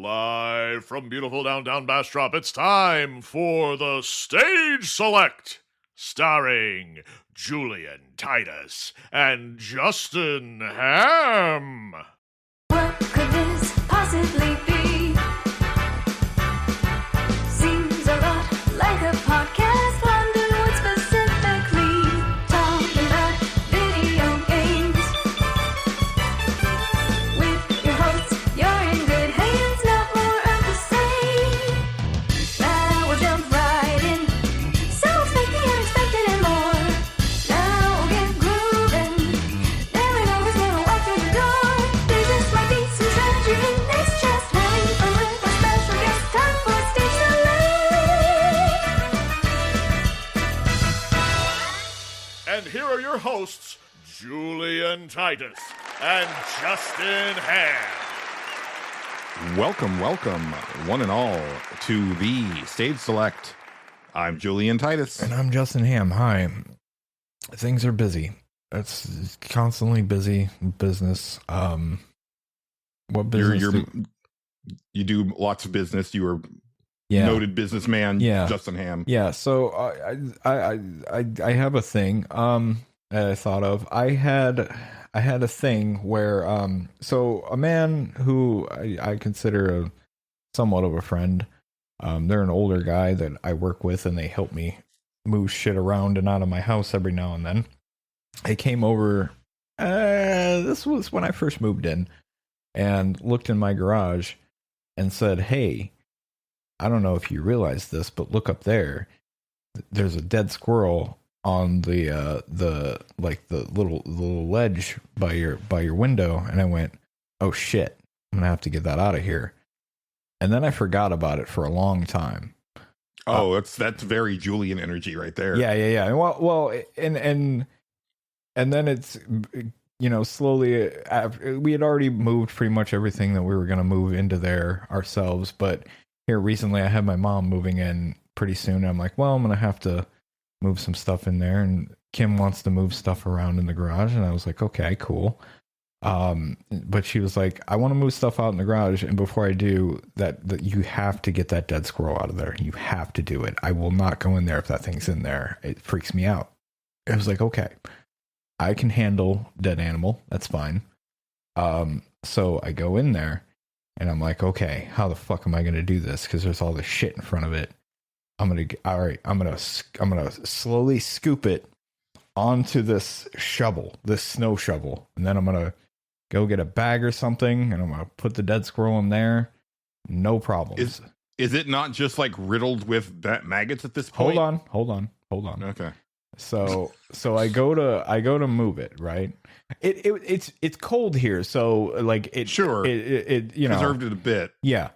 Live from beautiful downtown Bastrop, it's time for the Stage Select, starring Julian, Titus, and Justin Ham. What could this possibly be? Seems a lot like a podcast. Wonder what specifically. Talking about video games. With your hosts, you're in good hands. Not more of the same. Now we'll jump right in. So expect the unexpected and more. Now we'll get grooving. Never know who's gonna walk through the door. There just might be some tragedy. It's just having fun with our special guest. Time for Stage Select. And here are your hosts, Julian, Titus, and Justin Ham. Welcome, one and all, to the Stage Select. I'm Julian Titus. And I'm Justin Ham. Hi. Things are busy. It's constantly busy business. What business? You do lots of business. You are Yeah. noted businessman, Yeah. Justin Ham. Yeah. So I have a thing that I thought of. I had a thing where so a man who I consider somewhat of a friend. They're an older guy that I work with, and they help me move shit around and out of my house every now and then. They came over. This was when I first moved in, and looked in my garage and said, "Hey, I don't know if you realize this, but look up there. There's a dead squirrel on the little ledge by your window." And I went, "Oh shit, I'm gonna have to get that out of here." And then I forgot about it for a long time. Oh, that's very Julian energy right there. Yeah. Well, and then it's, slowly, we had already moved pretty much everything that we were going to move into there ourselves. But here recently, I had my mom moving in pretty soon. And I'm like, well, I'm going to have to move some stuff in there. And Kim wants to move stuff around in the garage. And I was like, okay, cool. But she was like, I want to move stuff out in the garage. And before I do that you have to get that dead squirrel out of there. You have to do it. I will not go in there if that thing's in there. It freaks me out. I was like, okay, I can handle dead animal. That's fine. So I go in there and I'm like, okay, how the fuck am I going to do this? Cause there's all this shit in front of it. I'm going to slowly scoop it onto this snow shovel. And then I'm going to go get a bag or something. And I'm going to put the dead squirrel in there. No problems. Is it not just like riddled with maggots at this point? Hold on. Okay. So I go to move it, right? It's cold here, so like it preserved it a bit. Yeah.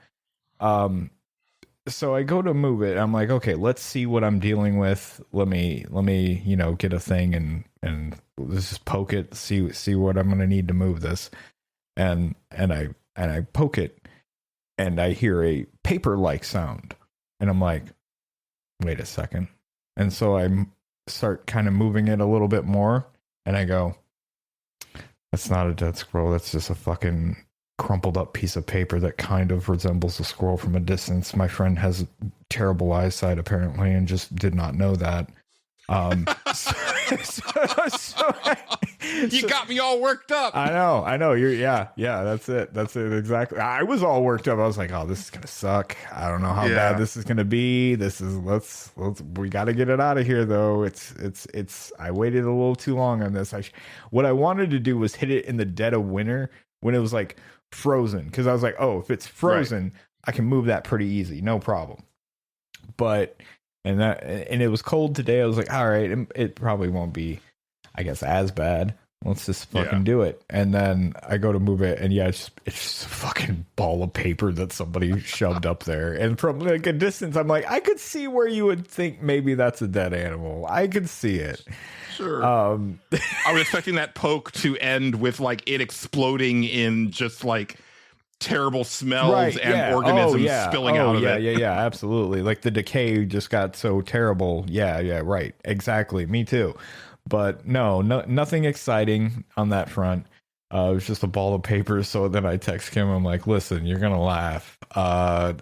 So I go to move it. I'm like, okay, let's see what I'm dealing with. Let me get a thing and let's just poke it, see what I'm gonna need to move this. And I poke it and I hear a paper-like sound. And I'm like, wait a second. And so I start kind of moving it a little bit more, and I go, that's not a dead squirrel. That's just a fucking crumpled up piece of paper that kind of resembles a squirrel from a distance. My friend has terrible eyesight apparently and just did not know that. You got me all worked up. I know. Yeah, that's it exactly. I was all worked up. I was like, oh, this is gonna suck. I don't know how bad this is gonna be. We got to get it out of here though. It's I waited a little too long on this. What I wanted to do was hit it in the dead of winter when it was like frozen, because I was like, oh, if it's frozen, right, I can move that pretty easy, no problem. But and it was cold today. I was like, all right, it probably won't be, I guess, as bad. Let's just fucking do it. And then I go to move it, and it's just a fucking ball of paper that somebody shoved up there. And from like a distance, I'm like, I could see where you would think maybe that's a dead animal. I could see it. Sure. I was expecting that poke to end with like it exploding in just like terrible smells and organisms spilling out of it. Yeah, absolutely. Like the decay just got so terrible. Yeah, right. Exactly. Me too. But no, nothing exciting on that front. It was just a ball of paper. So then I text him. I'm like, listen, you're going to laugh. I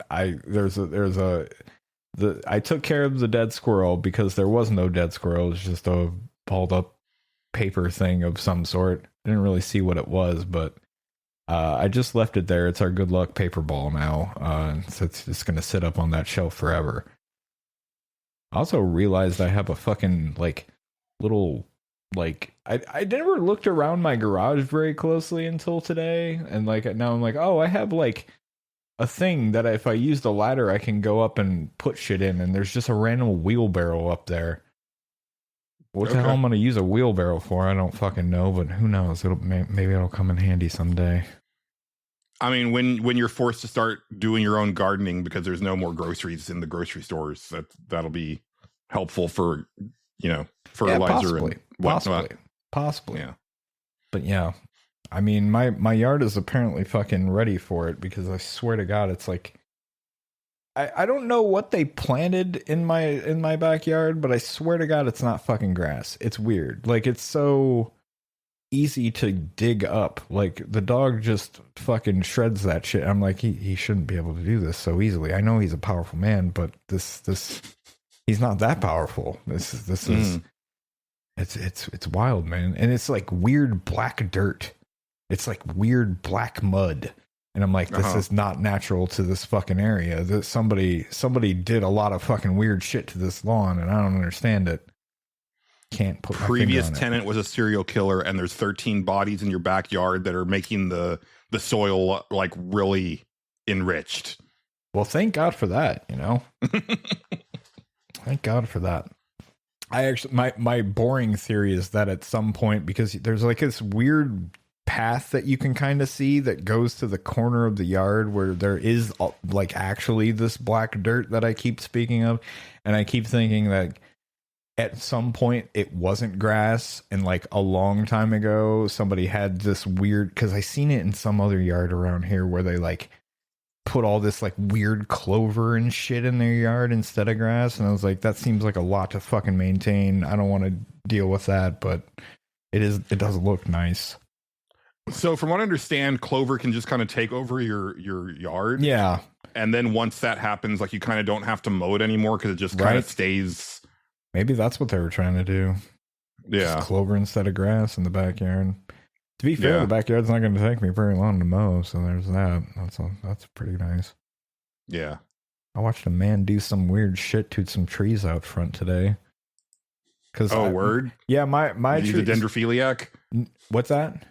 took care of the dead squirrel because there was no dead squirrel. It was just a balled up paper thing of some sort. I didn't really see what it was, but I just left it there. It's our good luck paper ball now. So it's just going to sit up on that shelf forever. I also realized I have a fucking like little like I never looked around my garage very closely until today, and like now I'm like, oh, I have like a thing that if I use the ladder I can go up and put shit in, and there's just a random wheelbarrow up there. What the hell I'm gonna use a wheelbarrow for? I don't fucking know, but who knows? Maybe it'll come in handy someday. I mean, when you're forced to start doing your own gardening because there's no more groceries in the grocery stores, that'll be helpful for, fertilizer and whatnot. Possibly. Yeah. But yeah, I mean, my yard is apparently fucking ready for it because I swear to God, it's like, I don't know what they planted in my backyard, but I swear to God, it's not fucking grass. It's weird. Like, it's so easy to dig up. Like, the dog just fucking shreds that shit. I'm like, he shouldn't be able to do this so easily. I know he's a powerful man, but this he's not that powerful. This is it's wild, man. And it's like weird black dirt. It's like weird black mud. And I'm like, this is not natural to this fucking area. That somebody did a lot of fucking weird shit to this lawn, and I don't understand it. Can't put my previous finger on tenant was a serial killer, and there's 13 bodies in your backyard that are making the soil like really enriched. Well, thank God for that, Thank God for that. I actually my boring theory is that at some point, because there's like this weird path that you can kind of see that goes to the corner of the yard where there is like actually this black dirt that I keep speaking of, and I keep thinking that at some point it wasn't grass, and like a long time ago somebody had this weird, because I seen it in some other yard around here where they like put all this like weird clover and shit in their yard instead of grass, and I was like, that seems like a lot to fucking maintain. I don't want to deal with that, but it does look nice. So from what I understand, clover can just kind of take over your yard. Yeah. And then once that happens, like, you kind of don't have to mow it anymore because it just kind of stays. Maybe that's what they were trying to do. Yeah. Just clover instead of grass in the backyard. To be fair, the backyard's not going to take me very long to mow, so there's that. That's pretty nice. Yeah. I watched a man do some weird shit to some trees out front today. Word? Yeah, my He's a dendrophiliac? What's that?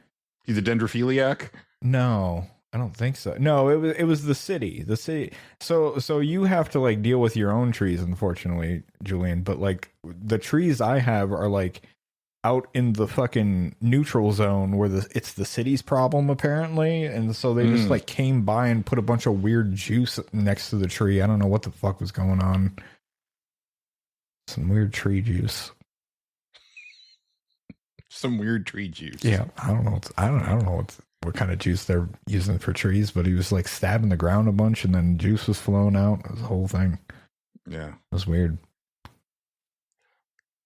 He's a dendrophiliac? No, I don't think so. No, it was the city. The city. So you have to like deal with your own trees, unfortunately, Julian. But like the trees I have are like out in the fucking neutral zone where it's the city's problem apparently, and so they just like came by and put a bunch of weird juice next to the tree. I don't know what the fuck was going on. Some weird tree juice. Some weird tree juice. Yeah, I don't know. I don't know what kind of juice they're using for trees, but he was like stabbing the ground a bunch, and then juice was flowing out. It was the whole thing. Yeah, it was weird.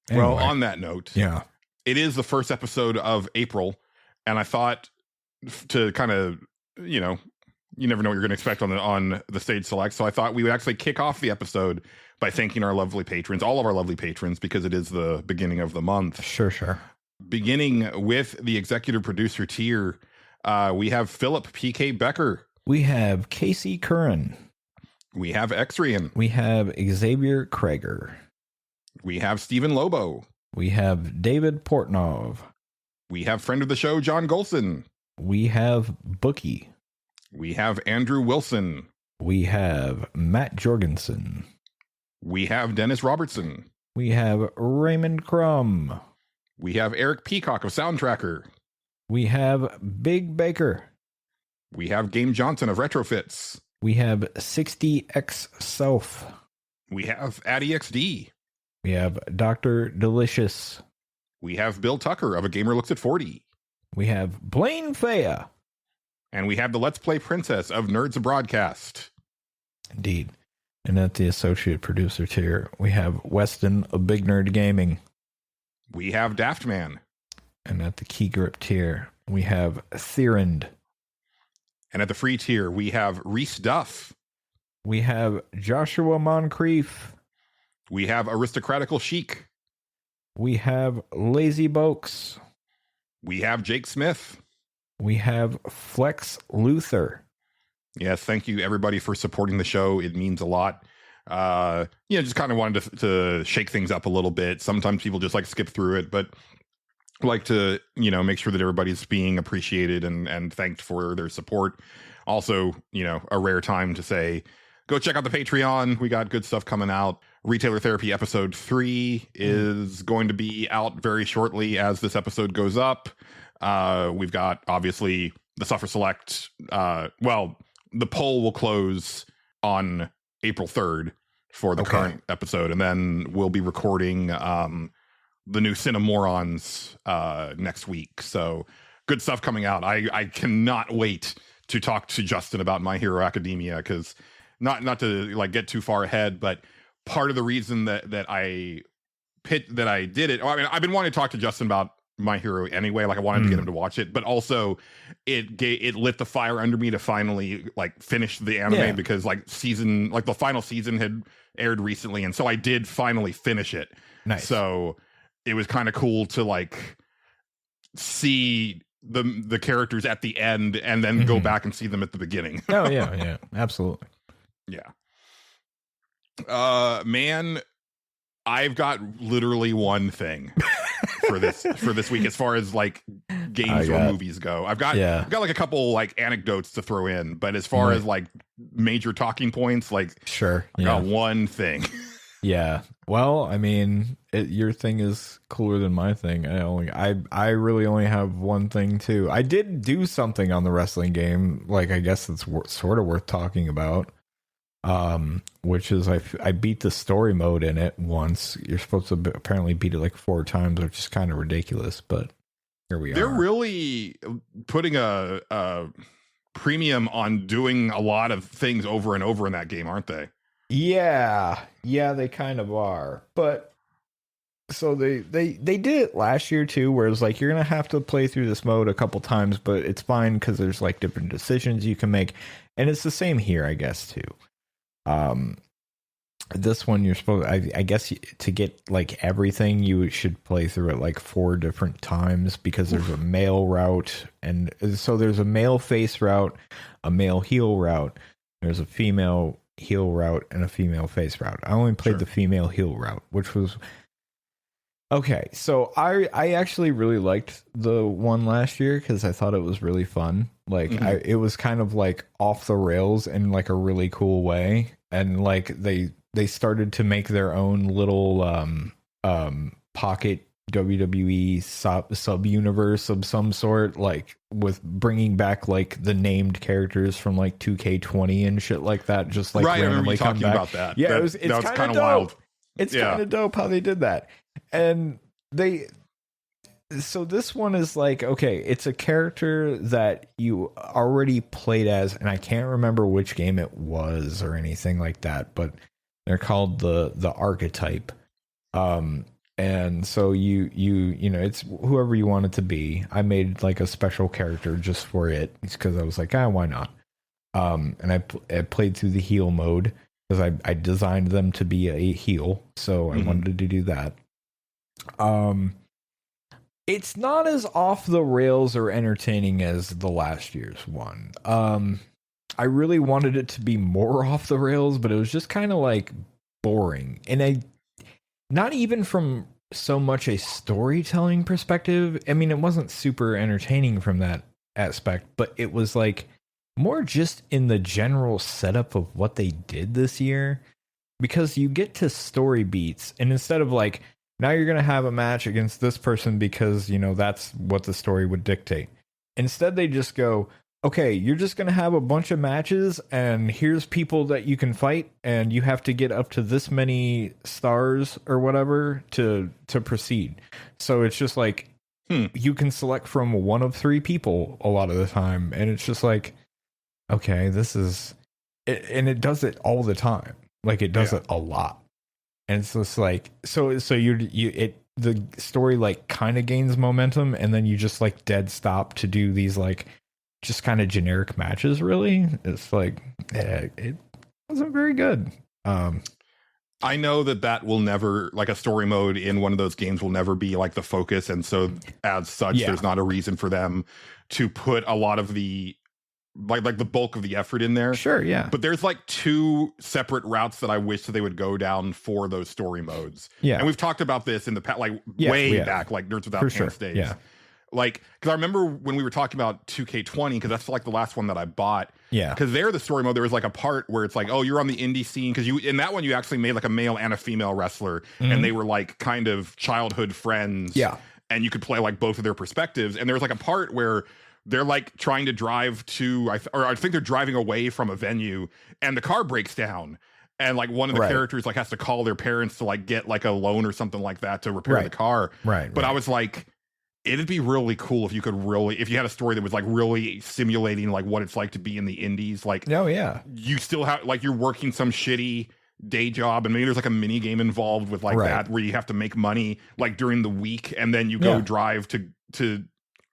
Anyway, well, on that note, it is the first episode of April, and I thought to kind of, you never know what you're going to expect on the Stage Select, so I thought we would actually kick off the episode by thanking our lovely patrons, all of our lovely patrons, because it is the beginning of the month. Sure. Beginning with the executive producer tier, we have Philip PK Becker. We have Casey Curran. We have Exrian. We have Xavier Krager. We have Stephen Lobo. We have David Portnov. We have friend of the show, John Gholson. We have Bookie. We have Andrew Wilson. We have Matt Jorgensen. We have Dennis Robertson. We have Raymond Crum. We have Eric Peacock of Soundtracker. We have Big Baker. We have Game Johnson of Retrofits. We have 60X Self. We have Addy XD. We have Dr. Delicious. We have Bill Tucker of A Gamer Looks at 40. We have Blaine Faya. And we have the Let's Play Princess of Nerds Broadcast. Indeed. And at the associate producer tier, we have Weston of Big Nerd Gaming. We have Daftman. And at the key grip tier, we have Thierend. And at the free tier, we have Reese Duff. We have Joshua Moncrief. We have Aristocratical Chic. We have Lazy Bokes. We have Jake Smith. We have Flex Luther. Yes, thank you everybody for supporting the show. It means a lot. Just kind of wanted to shake things up a little bit. Sometimes people just like skip through it, but like to, make sure that everybody's being appreciated and thanked for their support. Also, a rare time to say, go check out the Patreon. We got good stuff coming out. Retailer Therapy episode 3 is going to be out very shortly as this episode goes up. We've got obviously the Suffer Select. The poll will close on April 3rd for the current episode, and then we'll be recording the new Cinemorons next week. So good stuff coming out. I cannot wait to talk to Justin about My Hero Academia, because not to like get too far ahead, but part of the reason that I did it. I mean, I've been wanting to talk to Justin about My Hero anyway. Like I wanted to get him to watch it, but also it lit the fire under me to finally like finish the anime, because the final season had aired recently, and so I did finally finish it. Nice. So it was kind of cool to like see the characters at the end and then go back and see them at the beginning. Oh yeah, absolutely. Yeah. Man, I've got literally one thing for this week as far as like games or movies go. I've got like a couple like anecdotes to throw in, but as far as like major talking points, like sure, I got one thing. Yeah. Well, I mean, your thing is cooler than my thing. I really only have one thing too. I did do something on the wrestling game, like I guess it's sort of worth talking about. Which is I beat the story mode in it once. You're supposed to apparently beat it like 4 times, which is kind of ridiculous, but here we are. They're really putting a premium on doing a lot of things over and over in that game, aren't they? Yeah, they kind of are. But so they did it last year too, where it's like you're gonna have to play through this mode a couple times, but it's fine because there's like different decisions you can make, and it's the same here, I guess too. This one you're supposed, I guess, to get like everything, you should play through it like 4 different times, because there's a male route, and so there's a male face route, a male heel route, there's a female heel route, and a female face route. I only played the female heel route, which was okay. So I actually really liked the one last year because I thought it was really fun. Like it was kind of like off the rails in like a really cool way, and like they started to make their own little pocket WWE sub universe of some sort, like with bringing back like the named characters from like 2K20 and shit like that, just like randomly come back. About that. Yeah, it's kind of wild. It's kind of dope how they did that. And so this one is like, okay, it's a character that you already played as, and I can't remember which game it was or anything like that, but they're called the archetype. And so you know, it's whoever you want it to be. I made like a special character just for it. It's because I was like, why not? And I played through the heel mode because I designed them to be a heel, so I wanted to do that. It's not as off the rails or entertaining as the last year's one. I really wanted it to be more off the rails, but it was just kind of like boring. And not even from so much a storytelling perspective. I mean, it wasn't super entertaining from that aspect, but it was like more just in the general setup of what they did this year, because you get to story beats, and instead of like, now you're going to have a match against this person because, you know, that's what the story would dictate. Instead, they just go, okay, you're just going to have a bunch of matches, and here's people that you can fight, and you have to get up to this many stars or whatever to proceed. So it's just like, you can select from one of 3 people a lot of the time, and it's just like, okay, this is... And it does it all the time. Like, it does it a lot. And it's just like, so the story like kind of gains momentum, and then you just like dead stop to do these like just kind of generic matches. Really, it's like it wasn't very good. I know that will never, like a story mode in one of those games will never be like the focus. And so as such, Yeah. there's not a reason for them to put a lot of the, like the bulk of the effort in there. Sure, yeah. But there's like 2 separate routes that I wish that they would go down for those story modes. Yeah. And we've talked about this in the past, like Yes, we way have. back, like Nerds Without For Pants sure, days. yeah. Like, because I remember when we were talking about 2K20, because that's like the last one that I bought. Yeah. Because there, the story mode, there was like a part where it's like, oh, you're on the indie scene. Because in that one, you actually made like a male and a female wrestler, and they were like kind of childhood friends. Yeah. And you could play like both of their perspectives. And there was like a part where they're like trying to drive to, I think they're driving away from a venue, and the car breaks down. And like one of the Right. characters like has to call their parents to like get like a loan or something like that to repair Right. the car. Right. But right. I was like, it'd be really cool if you could really, if you had a story that was like really simulating like what it's like to be in the indies. Like, Oh yeah. you still have, like, you're working some shitty day job, and maybe there's like a mini game involved with like Right. that where you have to make money like during the week, and then you go Yeah. drive to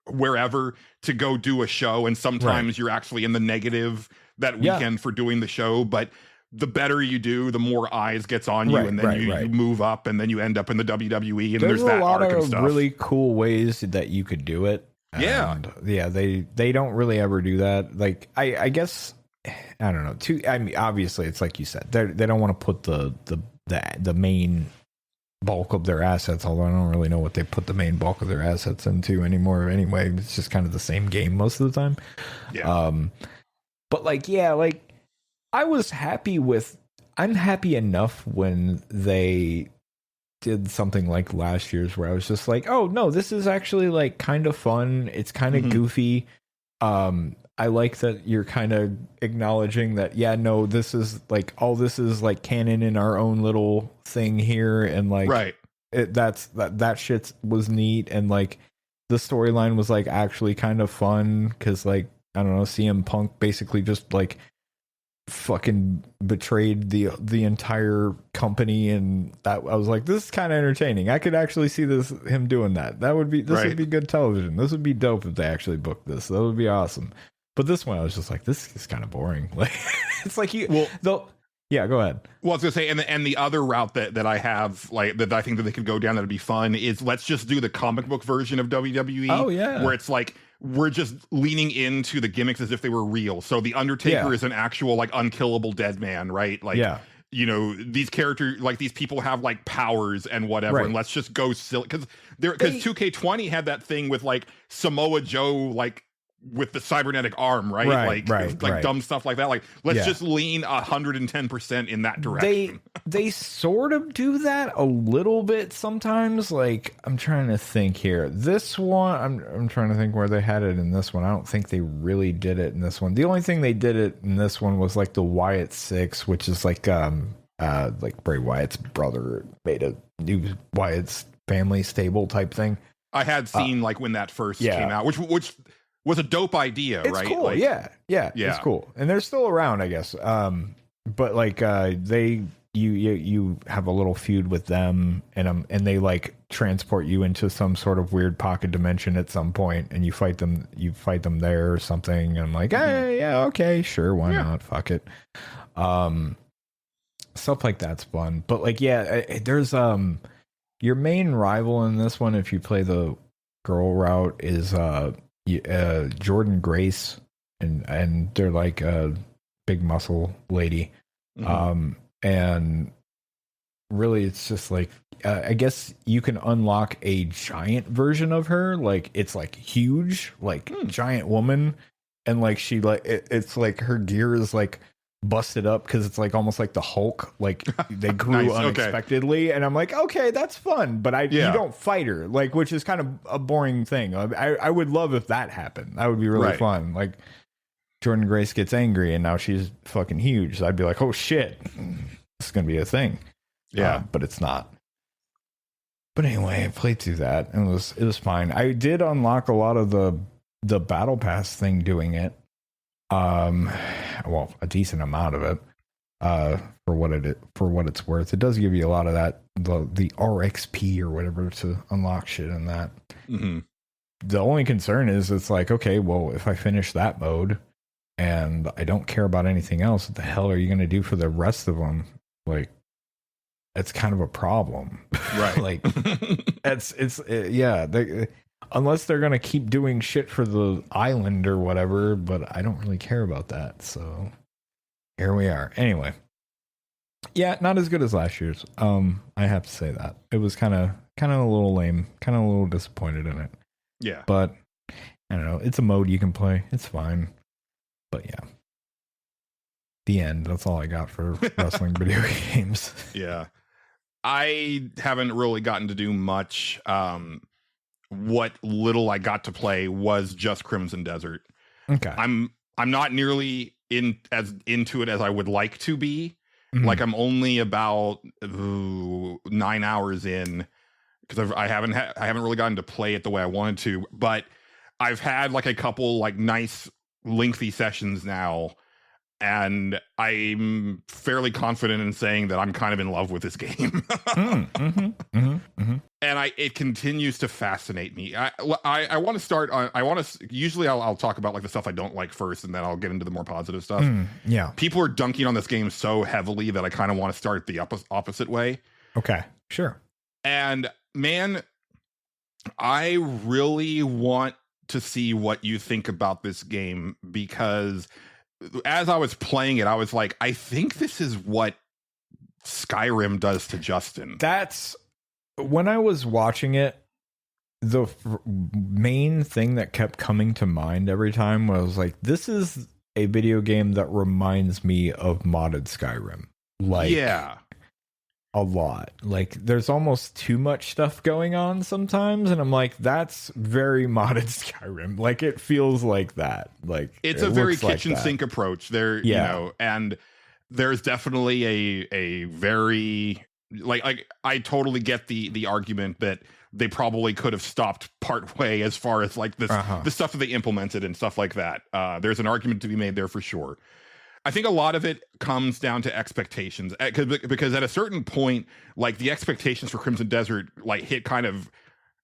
wherever to go do a show, and sometimes you're actually in the negative that Yeah. weekend for doing the show, but the better you do, the more eyes gets on you, Right, and then right, you right. move up, and then you end up in the WWE, and There's there's a that lot arc and of stuff. really cool ways that you could do it. Yeah. And, yeah, they don't really ever do that. Like I guess I don't know. I mean, obviously, it's like you said, they don't want to put the main bulk of their assets. Although I don't really know what they put the main bulk of their assets into anymore. Anyway, it's just kind of the same game most of the time. Yeah. But like, yeah, like I was happy with. I'm happy enough when they did something like last year's where I was just like, oh no, this is actually like kind of fun. It's kind of goofy. I like that you're kind of acknowledging that, yeah, no, this is like, all this is like canon in our own little thing here. And like, Right. that shit was neat. And like the storyline was like actually kind of fun. Cause like, I don't know, CM Punk basically just like fucking betrayed the entire company, and that I was like, this is kind of entertaining. I could actually see him doing that. Would be good television. This would be dope if they actually booked this. That would be awesome. But this one I was just like, this is kind of boring. Like it's like yeah, go ahead. Well, I was gonna say, and the other route that I have, like, that I think that they could go down that'd be fun is, let's just do the comic book version of WWE. Oh yeah, where it's like we're just leaning into the gimmicks as if they were real. So the Undertaker is an actual like unkillable dead man, right? Like, you know, these characters, like these people have like powers and whatever, and let's just go silly, because 2K20 had that thing with like Samoa Joe, like with the cybernetic arm, right? Like dumb stuff like that. Like, let's just lean 110% in that direction. They sort of do that a little bit sometimes. Like, I'm trying to think here. This one, I'm trying to think where they had it in this one. I don't think they really did it in this one. The only thing they did it in this one was like the Wyatt Six, which is like Bray Wyatt's brother made a new Wyatt's family stable type thing. I had seen like when that first came out, which was a dope idea, it's right? Cool. Like, yeah, it's cool, and they're still around, I guess. But like you have a little feud with them, and they like transport you into some sort of weird pocket dimension at some point, and you fight them there or something. And I'm like, hey, yeah, okay, sure, why not? Fuck it. Stuff like that's fun, but like, yeah, there's your main rival in this one, if you play the girl route, is Jordan Grace, and they're like a big muscle lady. And really it's just like, I guess you can unlock a giant version of her, like it's like huge, like giant woman, and like she like it's like her gear is like busted up because it's like almost like the Hulk, like they grew Nice, unexpectedly. And I'm like, okay, that's fun, but you don't fight her, like, which is kind of a boring thing. I would love if that happened. That would be really fun. Like Jordan Grace gets angry and now she's fucking huge, so I'd be like, oh shit, this is gonna be a thing. But it's not. But anyway, I played through that and it was fine. I did unlock a lot of the battle pass thing doing it. Well, a decent amount of it, for what it's worth. It does give you a lot of that, the RXP or whatever, to unlock shit in that. The only concern is it's like, okay, well, if I finish that mode and I don't care about anything else, what the hell are you going to do for the rest of them? Like, it's kind of a problem. Right. Like, yeah. Unless they're going to keep doing shit for the island or whatever, but I don't really care about that. So here we are. Anyway. Yeah, not as good as last year's. I have to say that. It was kind of a little lame, kind of a little disappointed in it. Yeah. But I don't know. It's a mode you can play. It's fine. But yeah. The end. That's all I got for wrestling video games. Yeah. I haven't really gotten to do much. What little I got to play was just Crimson Desert. Okay. I'm not nearly as into it as I would like to be. Mhm. Like, I'm only about 9 hours in, because I haven't really gotten to play it the way I wanted to. But I've had like a couple like nice lengthy sessions now, and I'm fairly confident in saying that I'm kind of in love with this game. And it continues to fascinate me. I want to start on, usually I'll talk about like the stuff I don't like first, and then I'll get into the more positive stuff. Yeah. People are dunking on this game so heavily that I kind of want to start the opposite way. Okay. Sure. And man, I really want to see what you think about this game, because as I was playing it, I was like, I think this is what Skyrim does to Justin. That's when I was watching it, the main thing that kept coming to mind every time was like, this is a video game that reminds me of modded Skyrim. Like, yeah, a lot. Like, there's almost too much stuff going on sometimes, and I'm like, that's very modded Skyrim. Like, it feels like that. Like, it's a very kitchen sink approach there. Yeah. You know, and there's definitely a very like I totally get the argument that they probably could have stopped part way as far as like this the stuff that they implemented and stuff like that. There's an argument to be made there for sure. I think a lot of it comes down to expectations, because at a certain point, like, the expectations for Crimson Desert like hit kind of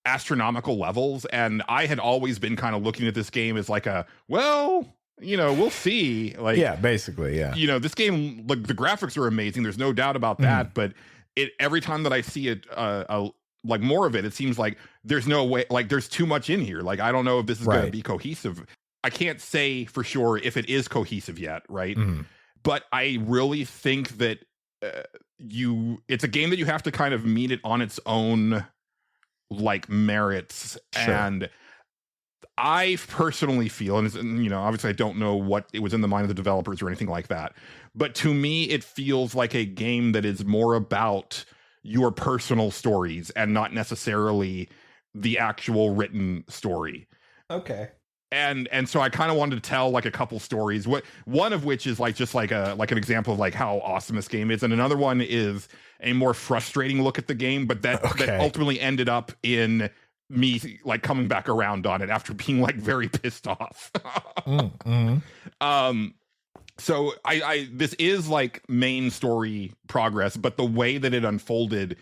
astronomical levels, and I had always been kind of looking at this game as like we'll see. Like, yeah, basically, yeah. You know, this game, like, the graphics are amazing. There's no doubt about that. But every time that I see it, like, more of it, it seems like there's no way, like, there's too much in here. Like, I don't know if this is going to be cohesive. I can't say for sure if it is cohesive yet, right? But I really think that it's a game that you have to kind of meet it on its own, like, merits. Sure. And I personally feel, and you know, obviously I don't know what it was in the mind of the developers or anything like that, but to me it feels like a game that is more about your personal stories and not necessarily the actual written story. Okay. And so I kind of wanted to tell like a couple stories. One of which is like just like an example of like how awesome this game is, and another one is a more frustrating look at the game, but that ultimately ended up in me like coming back around on it after being like very pissed off. So I this is like main story progress, but the way that it unfolded,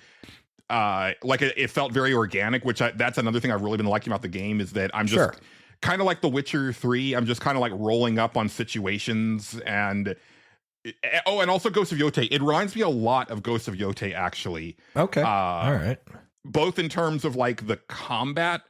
like it felt very organic, which that's another thing I've really been liking about the game, is that I'm just kind of like The Witcher 3. I'm just kind of like rolling up on situations, and and also Ghost of Yotei. It reminds me a lot of Ghost of Yotei, actually. Okay. All right. Both in terms of like the combat,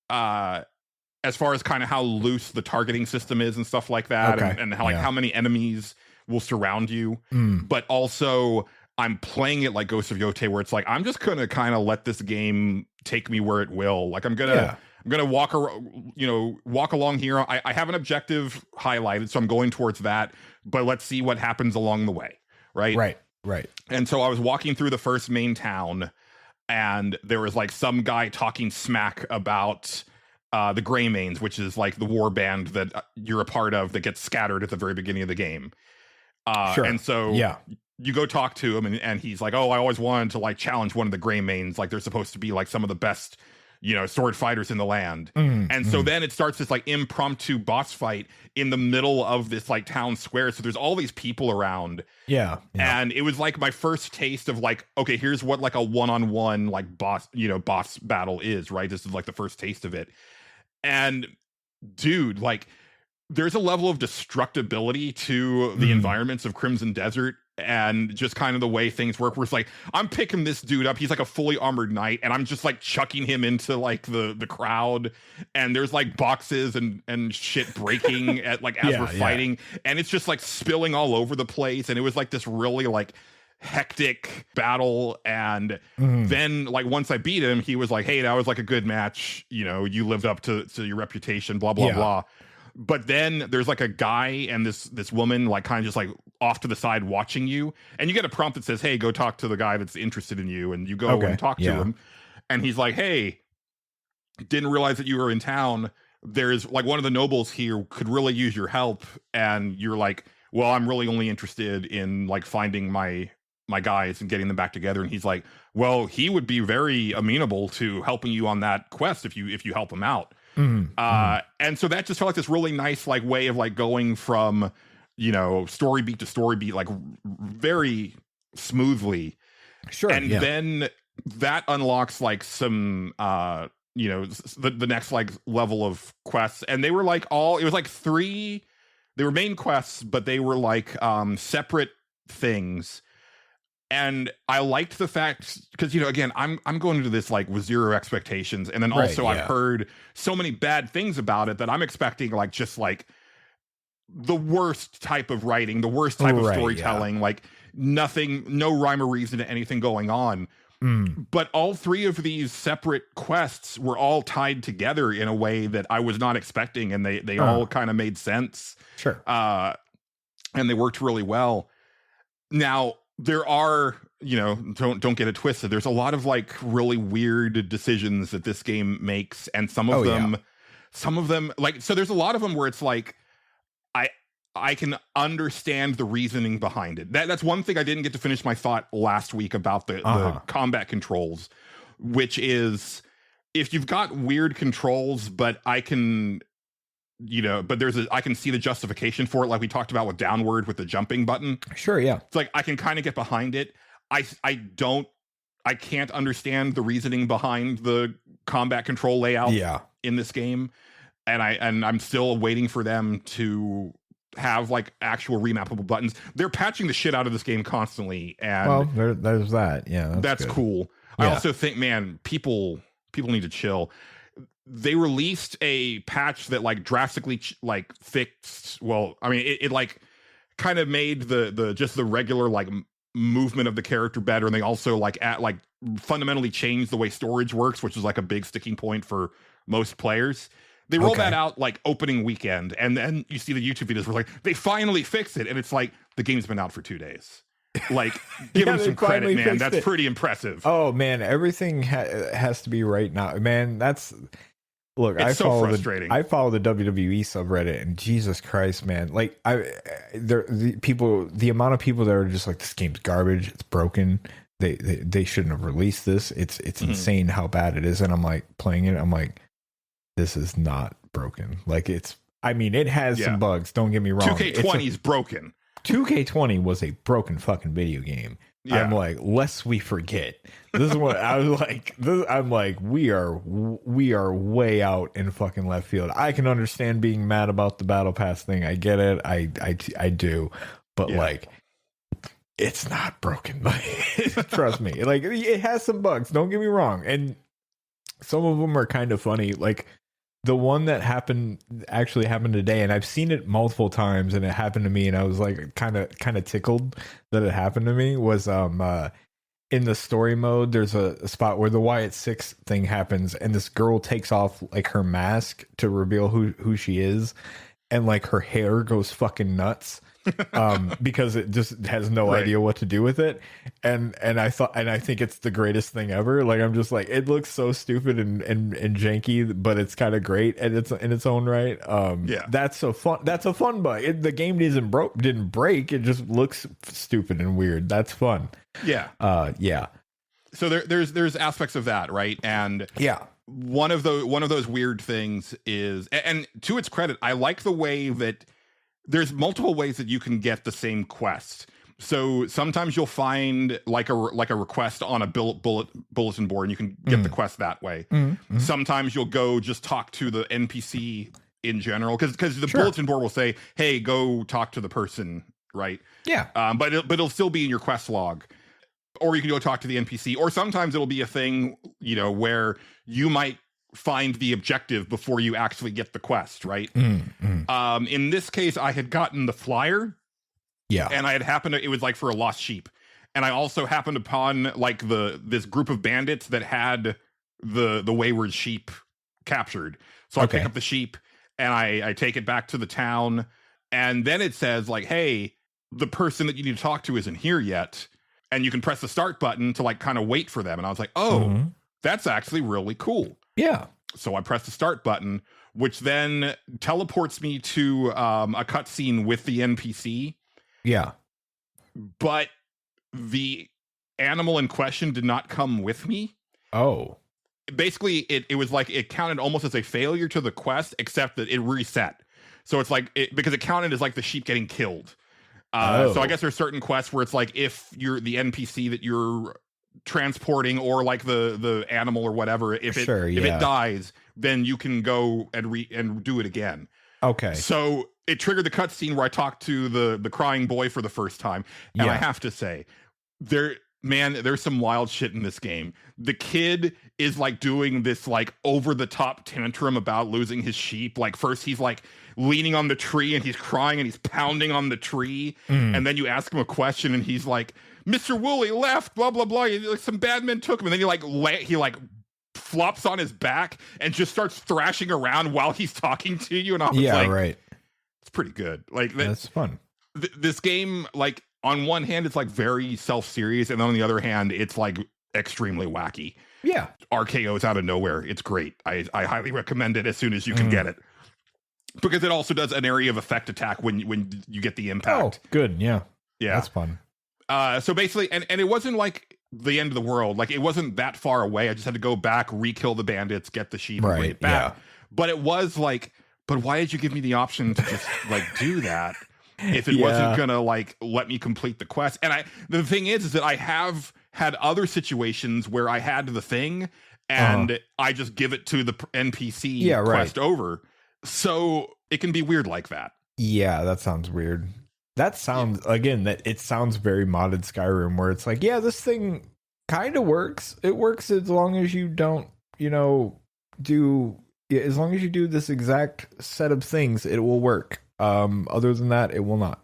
as far as kind of how loose the targeting system is and stuff like that, and how, like, how many enemies will surround you, but also I'm playing it like Ghost of Yotei, where it's like I'm just gonna kind of let this game take me where it will. Like, I'm gonna walk along here. I have an objective highlighted, so I'm going towards that, but let's see what happens along the way. Right. And so I was walking through the first main town, and there was like some guy talking smack about the Greymanes, which is like the war band that you're a part of that gets scattered at the very beginning of the game. And so you go talk to him, and he's like, oh, I always wanted to like challenge one of the Greymanes. Like, they're supposed to be like some of the best, you know, sword fighters in the land. So then it starts this like impromptu boss fight in the middle of this like town square. So there's all these people around. And it was like my first taste of like, okay, here's what like a one-on-one like boss battle is, right? This is like the first taste of it. And dude, like, there's a level of destructibility to the environments of Crimson Desert and just kind of the way things work, where it's like, I'm picking this dude up, he's like a fully armored knight, and I'm just like chucking him into like the crowd, and there's like boxes and shit breaking at like as we're fighting, and it's just like spilling all over the place, and it was like this really like hectic battle. And then like once I beat him, he was like, hey, that was like a good match, you know, you lived up to your reputation, blah blah blah. But then there's like a guy and this woman like kind of just like off to the side watching you, and you get a prompt that says, hey, go talk to the guy that's interested in you, and you go and talk to him, and he's like, hey, didn't realize that you were in town, there's like one of the nobles here could really use your help. And you're like, well, I'm really only interested in like finding my guys and getting them back together. And he's like, well, he would be very amenable to helping you on that quest if you help him out. And so that just felt like this really nice like way of like going from, you know, story beat to story beat, like very smoothly. Sure. And then that unlocks like some you know, the next like level of quests, and they were like it was like 3, they were main quests, but they were like separate things. And I liked the fact, because, you know, again, I'm going into this like with zero expectations, and then also I've heard so many bad things about it that I'm expecting like just like the worst type of writing, the worst type of storytelling, like nothing, no rhyme or reason to anything going on. But all 3 of these separate quests were all tied together in a way that I was not expecting, and they all kind of made sense. Sure. And they worked really well. Now, there are, you know, don't get it twisted, there's a lot of like really weird decisions that this game makes, and some of them like, so there's a lot of them where it's like I can understand the reasoning behind it. That's one thing I didn't get to finish my thought last week about the combat controls, which is, if you've got weird controls, but I can, you know, but I can see the justification for it, like we talked about with downward with the jumping button. Sure, yeah. It's like I can kind of get behind it. I can't understand the reasoning behind the combat control layout in this game. And I'm still waiting for them to have like actual remappable buttons. They're patching the shit out of this game constantly, and there's that. Yeah, that's cool. I also think, man, people need to chill. They released a patch that like drastically like fixed. Well, I mean, it like kind of made the just the regular like movement of the character better, and they also like fundamentally changed the way storage works, which is like a big sticking point for most players. They rolled that out like opening weekend, and then you see the YouTube videos where like they finally fixed it, and it's like the game's been out for 2 days. Like, give them some credit, man. That's pretty impressive. Oh man, everything has to be right now, man. Look, it's so frustrating. I follow the WWE subreddit, and Jesus Christ, man! Like, the amount of people that are just like, this game's garbage, it's broken. They shouldn't have released this. It's insane how bad it is. And I'm like playing it, I'm like, this is not broken. Like, it has some bugs, don't get me wrong. 2K20 is broken. 2K20 was a broken fucking video game. Yeah. I'm like, lest we forget. This is what I was like. I'm like, we are way out in fucking left field. I can understand being mad about the battle pass thing. I get it. I do. But like, it's not broken. Trust me. Like, it has some bugs. Don't get me wrong. And some of them are kind of funny. Like, the one that actually happened today, and I've seen it multiple times, and it happened to me, and I was like kind of tickled that it happened to me, was in the story mode, there's a spot where the Wyatt 6 thing happens, and this girl takes off like her mask to reveal who she is, and like her hair goes fucking nuts. Because it just has no idea what to do with it, and I think it's the greatest thing ever. Like, I'm just like, it looks so stupid and janky, but it's kind of great, and it's in its own right. That's a fun bug. The game didn't break. It just looks stupid and weird. That's fun. So there's aspects of that, right? And one of those weird things is, and to its credit, I like the way that there's multiple ways that you can get the same quest. So sometimes you'll find like a request on a bulletin board, and you can get the quest that way. Sometimes you'll go just talk to the NPC in general, because the Sure. bulletin board will say, hey, go talk to the person, right? Yeah. But it'll still be in your quest log, or you can go talk to the NPC, or sometimes it'll be a thing, you know, where you might find the objective before you actually get the quest, right? In this case, I had gotten the flyer, Yeah. and I had happened to, it was like for a lost sheep, and I also happened upon like this group of bandits that had the wayward sheep captured. So I pick up the sheep and I take it back to the town, and then it says like, hey, the person that you need to talk to isn't here yet, and you can press the start button to like kind of wait for them. And I was like, oh, that's actually really cool. Yeah. So I press the start button, which then teleports me to a cutscene with the NPC. Yeah. But the animal in question did not come with me. Oh. Basically, it was like it counted almost as a failure to the quest, except that it reset. So it's like, because it counted as like the sheep getting killed. So I guess there's certain quests where it's like if you're the NPC that you're transporting, or like the animal or whatever, if it dies, then you can go and do it again. Okay. So it triggered the cutscene where I talked to the crying boy for the first time, and I have to say, there's some wild shit in this game. The kid is like doing this like over the top tantrum about losing his sheep. Like first he's like leaning on the tree and he's crying and he's pounding on the tree, and then you ask him a question and he's like, Mr. Woolley left, blah blah blah. Like some bad men took him, and then he flops on his back and just starts thrashing around while he's talking to you. And I was like, right. It's pretty good. Like That's fun. This game, like on one hand, it's like very self-serious, and on the other hand, it's like extremely wacky. Yeah. RKO's out of nowhere. It's great. I highly recommend it as soon as you can get it, because it also does an area of effect attack when you get the impact. Oh, good. Yeah. Yeah. That's fun. So basically, and it wasn't like the end of the world. Like it wasn't that far away. I just had to go back, re-kill the bandits, get the sheep, and bring it back. Yeah. But it was like, but why did you give me the option to just like do that if it wasn't gonna like let me complete the quest? And the thing is that I have had other situations where I had the thing and I just give it to the NPC quest over. So it can be weird like that. Yeah, that sounds weird. That sounds, again, that it sounds very modded Skyrim, where it's like, yeah, this thing kind of works. It works as long as you don't, as long as you do this exact set of things, it will work. Other than that, it will not.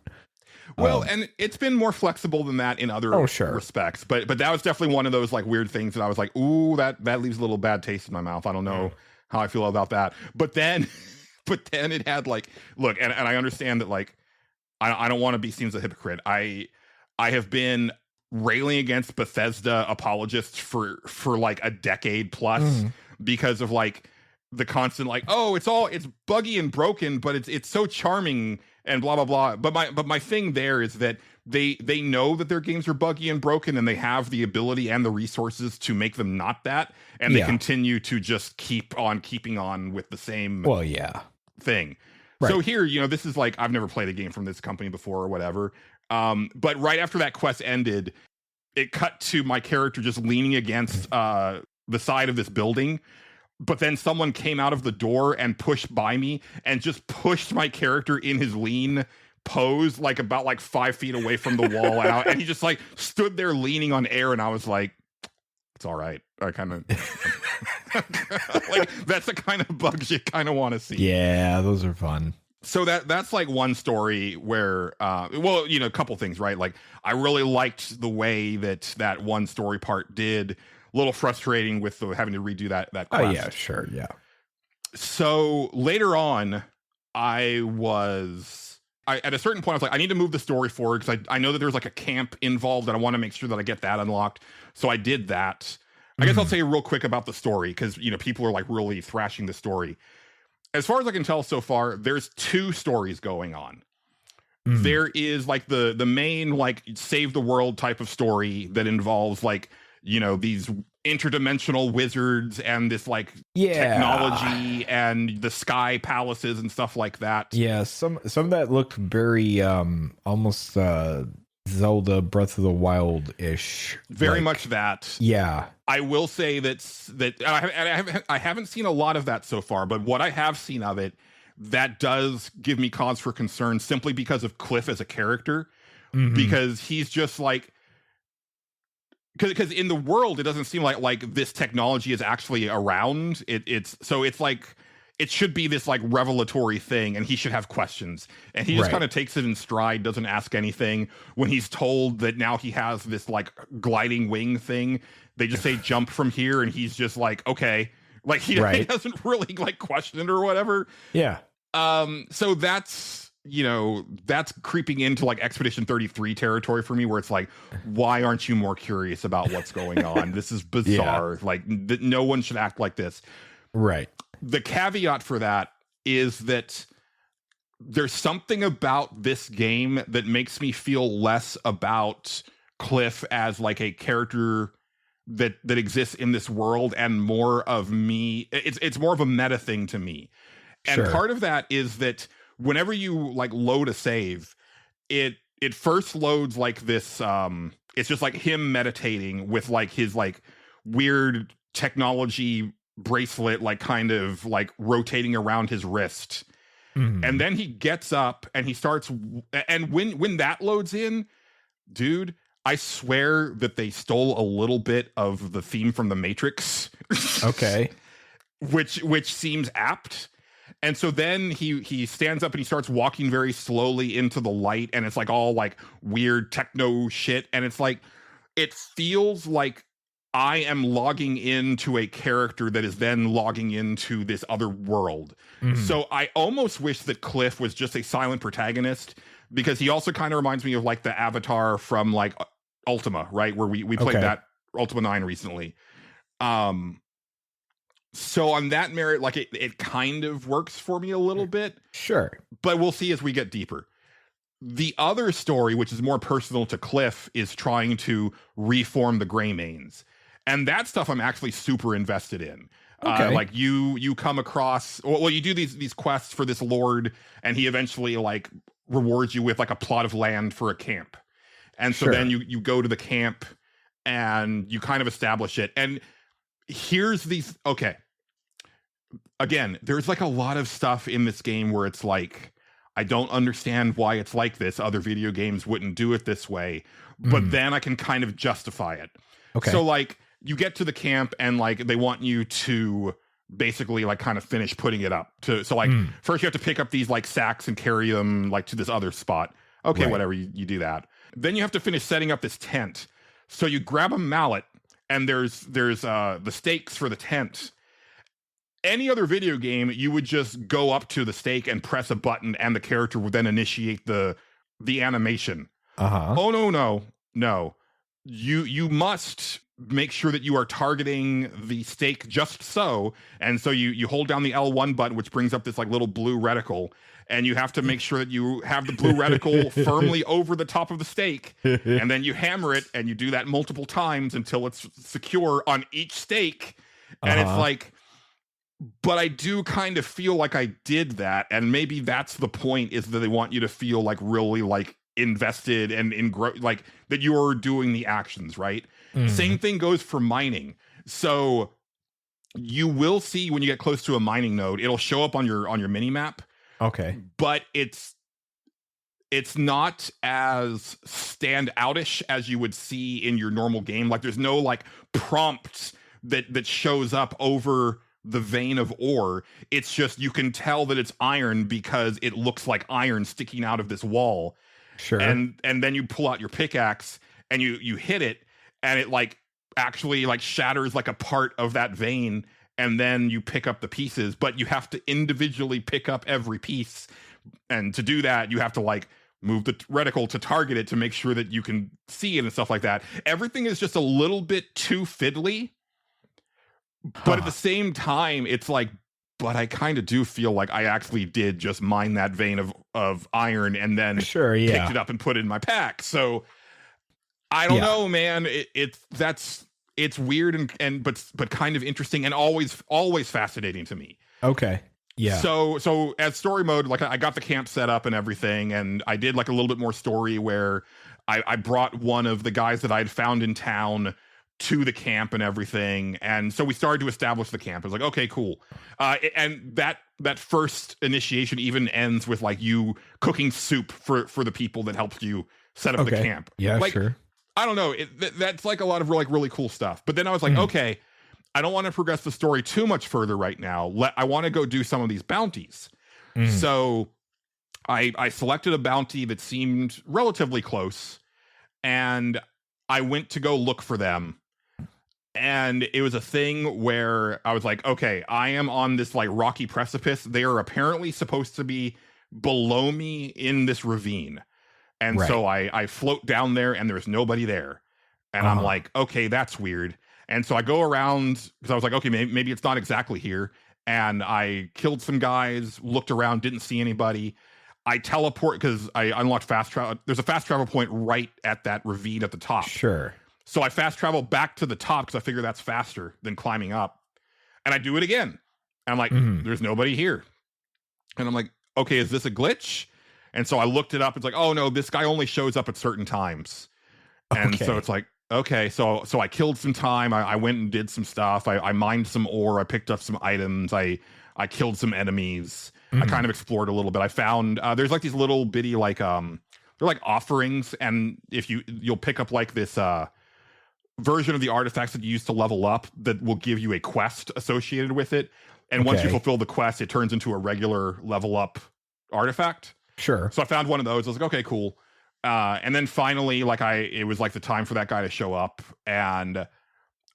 Well, and it's been more flexible than that in other respects, but that was definitely one of those like weird things that I was like, ooh, that leaves a little bad taste in my mouth. I don't know how I feel about that. But then it had like, look, and I understand that like, I don't want to be seen as a hypocrite. I have been railing against Bethesda apologists for like a decade plus because of like the constant like, oh, it's buggy and broken, but it's so charming and blah blah blah. But my thing there is that they know that their games are buggy and broken, and they have the ability and the resources to make them not that, and they continue to just keep on keeping on with the same thing. Right. So here, this is like, I've never played a game from this company before or whatever. But right after that quest ended, it cut to my character just leaning against the side of this building. But then someone came out of the door and pushed by me and just pushed my character in his lean pose, like about like 5 feet away from the wall out. And he just like stood there leaning on air. And I was like, it's all right. I kind of like, that's the kind of bugs you kind of want to see. Yeah, those are fun. So that's like one story where, a couple things, right? Like I really liked the way that one story part did. A little frustrating with having to redo that quest. Oh yeah, sure, yeah. So later on, at a certain point, I was like, I need to move the story forward because I know that there's like a camp involved, and I want to make sure that I get that unlocked. So I did that. I guess I'll say real quick about the story because people are like really thrashing the story. As far as I can tell so far, there's 2 stories going on. There is like the main like save the world type of story that involves like these interdimensional wizards and this like technology and the sky palaces and stuff like that. Yeah, some of that looked very almost Zelda Breath of the Wild ish. Very much that. Yeah. I will say that I haven't seen a lot of that so far, but what I have seen of it, that does give me cause for concern simply because of Cliff as a character, Mhm. because he's just like, because in the world it doesn't seem like this technology is actually around. It's like it should be this like revelatory thing, and he should have questions, and he just Right. kind of takes it in stride, doesn't ask anything. When he's told that now he has this like gliding wing thing, they just say jump from here, and he's just like, okay, like he Right. doesn't really like question it or whatever. Yeah. So that's, that's creeping into like Expedition 33 territory for me, where it's like, why aren't you more curious about what's going on? This is bizarre. Like no one should act like this. Right. The caveat for that is that there's something about this game that makes me feel less about Cliff as like a character that exists in this world, and more of me. It's more of a meta thing to me. And Sure. part of that is that whenever you like load a save, it first loads like this. It's just like him meditating with like his like weird technology bracelet, like kind of like rotating around his wrist. Mhm. And then he gets up and he starts. And when that loads in, dude, I swear that they stole a little bit of the theme from The Matrix. Okay. which seems apt. And so then he stands up and he starts walking very slowly into the light, and it's like all like weird techno shit, and it's like it feels like I am logging into a character that is then logging into this other world. Mhm. So I almost wish that Cliff was just a silent protagonist, because he also kind of reminds me of like the Avatar from like Ultima, right? Where we played Okay. that Ultima 9 recently. So on that merit, like it kind of works for me a little bit, Sure. but we'll see as we get deeper. The other story, which is more personal to Cliff, is trying to reform the Greymanes. And that stuff I'm actually super invested in. Okay. Like you come across, well, you do these quests for this lord, and he eventually like rewards you with like a plot of land for a camp. And so Sure. then you go to the camp and you kind of establish it. And here's these, okay. Again, there's like a lot of stuff in this game where it's like, I don't understand why it's like this. Other video games wouldn't do it this way. But then I can kind of justify it. Okay. So like you get to the camp and like they want you to basically like kind of finish putting it up. So like first you have to pick up these like sacks and carry them like to this other spot. Okay, Right. whatever, you do that. Then you have to finish setting up this tent. So you grab a mallet, and there's the stakes for the tent. Any other video game, you would just go up to the stake and press a button, and the character would then initiate the animation. Uh-huh. Oh no. You must make sure that you are targeting the stake just so. And so you hold down the L1 button, which brings up this like little blue reticle, and you have to make sure that you have the blue reticle firmly over the top of the stake, and then you hammer it, and you do that multiple times until it's secure on each stake. And it's Uh-huh. like, but I do kind of feel like I did that, and maybe that's the point, is that they want you to feel like really like invested and like that you're doing the actions, right? Mhm. Same thing goes for mining. So you will see when you get close to a mining node, it'll show up on your mini map, Okay. but it's not as standoutish as you would see in your normal game. Like there's no like prompt that shows up over the vein of ore. It's just, you can tell that it's iron because it looks like iron sticking out of this wall. Sure. And then you pull out your pickaxe and you hit it, and it like actually like shatters like a part of that vein, and then you pick up the pieces, but you have to individually pick up every piece. And to do that, you have to like move the reticle to target it to make sure that you can see it and stuff like that. Everything is just a little bit too fiddly. But at the same time, it's like, but I kind of do feel like I actually did just mine that vein of iron and then Sure, picked yeah. it up and put it in my pack. So I don't Yeah. know, man. It's weird and but kind of interesting, and always fascinating to me. Okay. Yeah. So as story mode, like I got the camp set up and everything, and I did like a little bit more story where I brought one of the guys that I'd found in town to the camp and everything. And so we started to establish the camp. I was like, okay, cool. And that that first initiation even ends with like you cooking soup for the people that helped you set up the camp. Yeah, like, sure. I don't know. That's like a lot of like really cool stuff. But then I was like, okay, I don't want to progress the story too much further right now. I want to go do some of these bounties. So I selected a bounty that seemed relatively close, and I went to go look for them. And it was a thing where I was like, okay, I am on this like rocky precipice. They are apparently supposed to be below me in this ravine. And so I float down there and there's nobody there. And I'm like, okay, that's weird. And so I go around because I was like, okay, maybe it's not exactly here. And I killed some guys, looked around, didn't see anybody. I teleport because I unlocked fast travel. There's a fast travel point right at that ravine at the top. Sure. So I fast travel back to the top because I figure that's faster than climbing up. And I do it again. And I'm like, there's nobody here. And I'm like, okay, is this a glitch? And so I looked it up. It's like, oh no, this guy only shows up at certain times. And so it's like, okay, so I killed some time. I went and did some stuff. I mined some ore. I picked up some items. I killed some enemies. I kind of explored a little bit. I found there's like these little bitty like they're like offerings, and if you'll pick up like this version of the artifacts that you use to level up that will give you a quest associated with it. And once you fulfill the quest, it turns into a regular level up artifact. Sure. So I found one of those. I was like, okay, cool. And then finally, like it was like the time for that guy to show up, and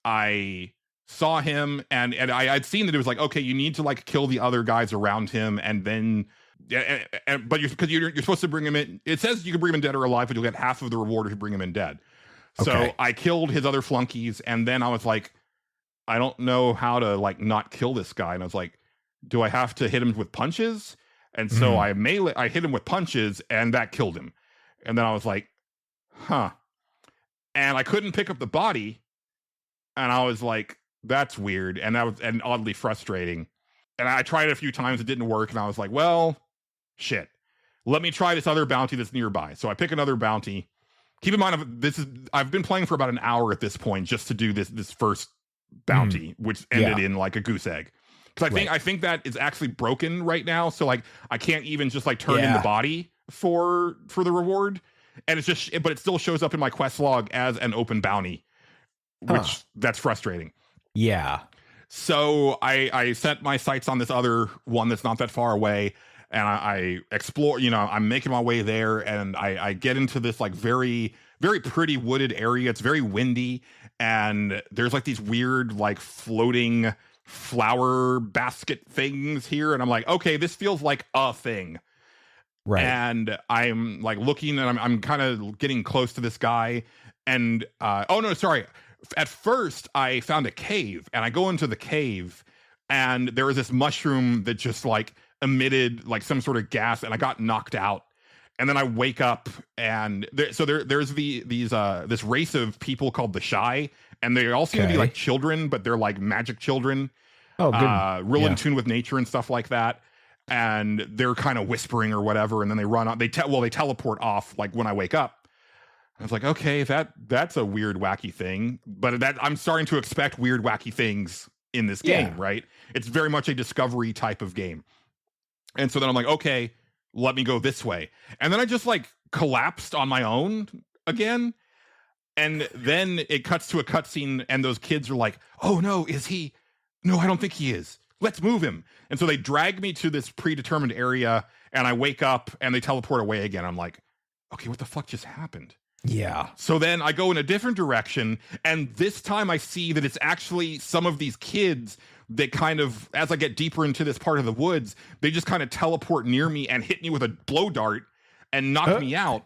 I saw him, and I'd seen that it was like, okay, you need to like kill the other guys around him, and then, but you're supposed to bring him in. It says you can bring him in dead or alive, but you'll get half of the reward if you bring him in dead. So I killed his other flunkies, and then I was like, I don't know how to like not kill this guy, and I was like, do I have to hit him with punches? And so I hit him with punches, and that killed him. And then I was like, huh. And I couldn't pick up the body, and I was like, that's weird, and that was oddly frustrating. And I tried it a few times, it didn't work, and I was like, well, shit. Let me try this other bounty that's nearby. So I pick another bounty. Keep in mind, I've been playing for about an hour at this point just to do this first bounty, which ended in like a goose egg. Because I think that is actually broken right now. So like I can't even just like turn in the body for the reward, and it's just, but it still shows up in my quest log as an open bounty, which that's frustrating. Yeah. So I set my sights on this other one that's not that far away. And I explore, I'm making my way there, and I get into this like very, very pretty wooded area. It's very windy, and there's like these weird like floating flower basket things here. And I'm like, okay, this feels like a thing. Right. And I'm like looking, and I'm kind of getting close to this guy. And at first I found a cave, and I go into the cave, and there was this mushroom that just like emitted like some sort of gas, and I got knocked out. And then I wake up, and there's this race of people called the Shy, and they all seem to be like children, but they're like magic children. Oh, good. Real in tune with nature and stuff like that. And they're kind of whispering or whatever, and then they run on. They teleport off like when I wake up. I was like, okay, that's a weird, wacky thing. But I'm starting to expect weird, wacky things in this game, right? It's very much a discovery type of game. And so then I'm like, okay, let me go this way. And then I just like collapsed on my own again. And then it cuts to a cutscene, and those kids are like, oh no, is he? No, I don't think he is. Let's move him. And so they drag me to this predetermined area, and I wake up, and they teleport away again. I'm like, okay, what the fuck just happened? Yeah. So then I go in a different direction, and this time I see that it's actually some of these kids that kind of, as I get deeper into this part of the woods, they just kind of teleport near me and hit me with a blow dart and knock me out.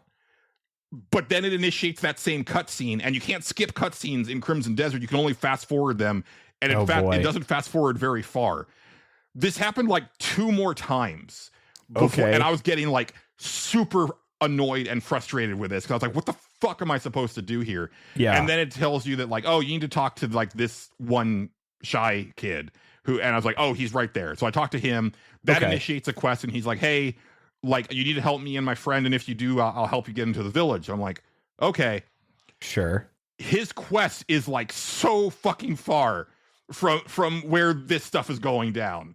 But then it initiates that same cutscene, and you can't skip cutscenes in Crimson Desert. You can only fast forward them, and in fact, it doesn't fast forward very far. This happened like 2 more times before, and I was getting like super annoyed and frustrated with this, because I was like, what the fuck am I supposed to do here? Yeah. And then it tells you that like, oh, you need to talk to like this one Shy kid and I was like, oh, he's right there. So I talked to him. That initiates a quest, and he's like, hey, like, you need to help me and my friend, and if you do, I'll help you get into the village. I'm like, okay, sure. His quest is like so fucking far from where this stuff is going down.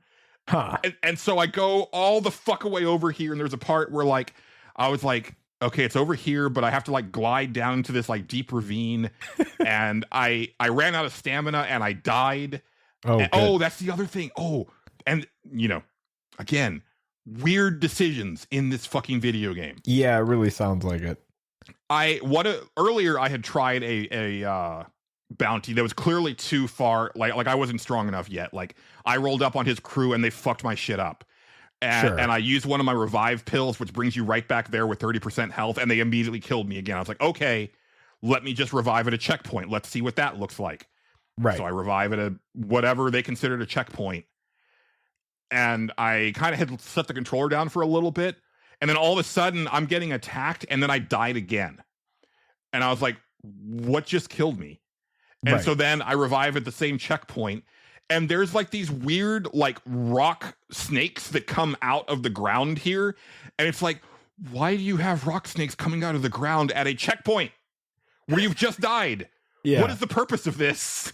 Huh. And so I go all the fuck away over here, and there's a part where like I was like, okay, it's over here, but I have to like glide down into this like deep ravine, and I ran out of stamina and I died. Oh, that's the other thing. Oh, and you know, again, weird decisions in this fucking video game. Yeah, it really sounds like it. Earlier I had tried a bounty that was clearly too far. Like I wasn't strong enough yet. Like I rolled up on his crew and they fucked my shit up. And I used one of my revive pills, which brings you right back there with 30% health, and they immediately killed me again. I was like, okay, let me just revive at a checkpoint. Let's see what that looks like. Right. So I revive at a whatever they considered a checkpoint. And I kind of had set the controller down for a little bit. And then all of a sudden, I'm getting attacked, and then I died again. And I was like, what just killed me? And so then I revive at the same checkpoint. And there's like these weird like rock snakes that come out of the ground here. And it's like, why do you have rock snakes coming out of the ground at a checkpoint where you've just died? Yeah. What is the purpose of this?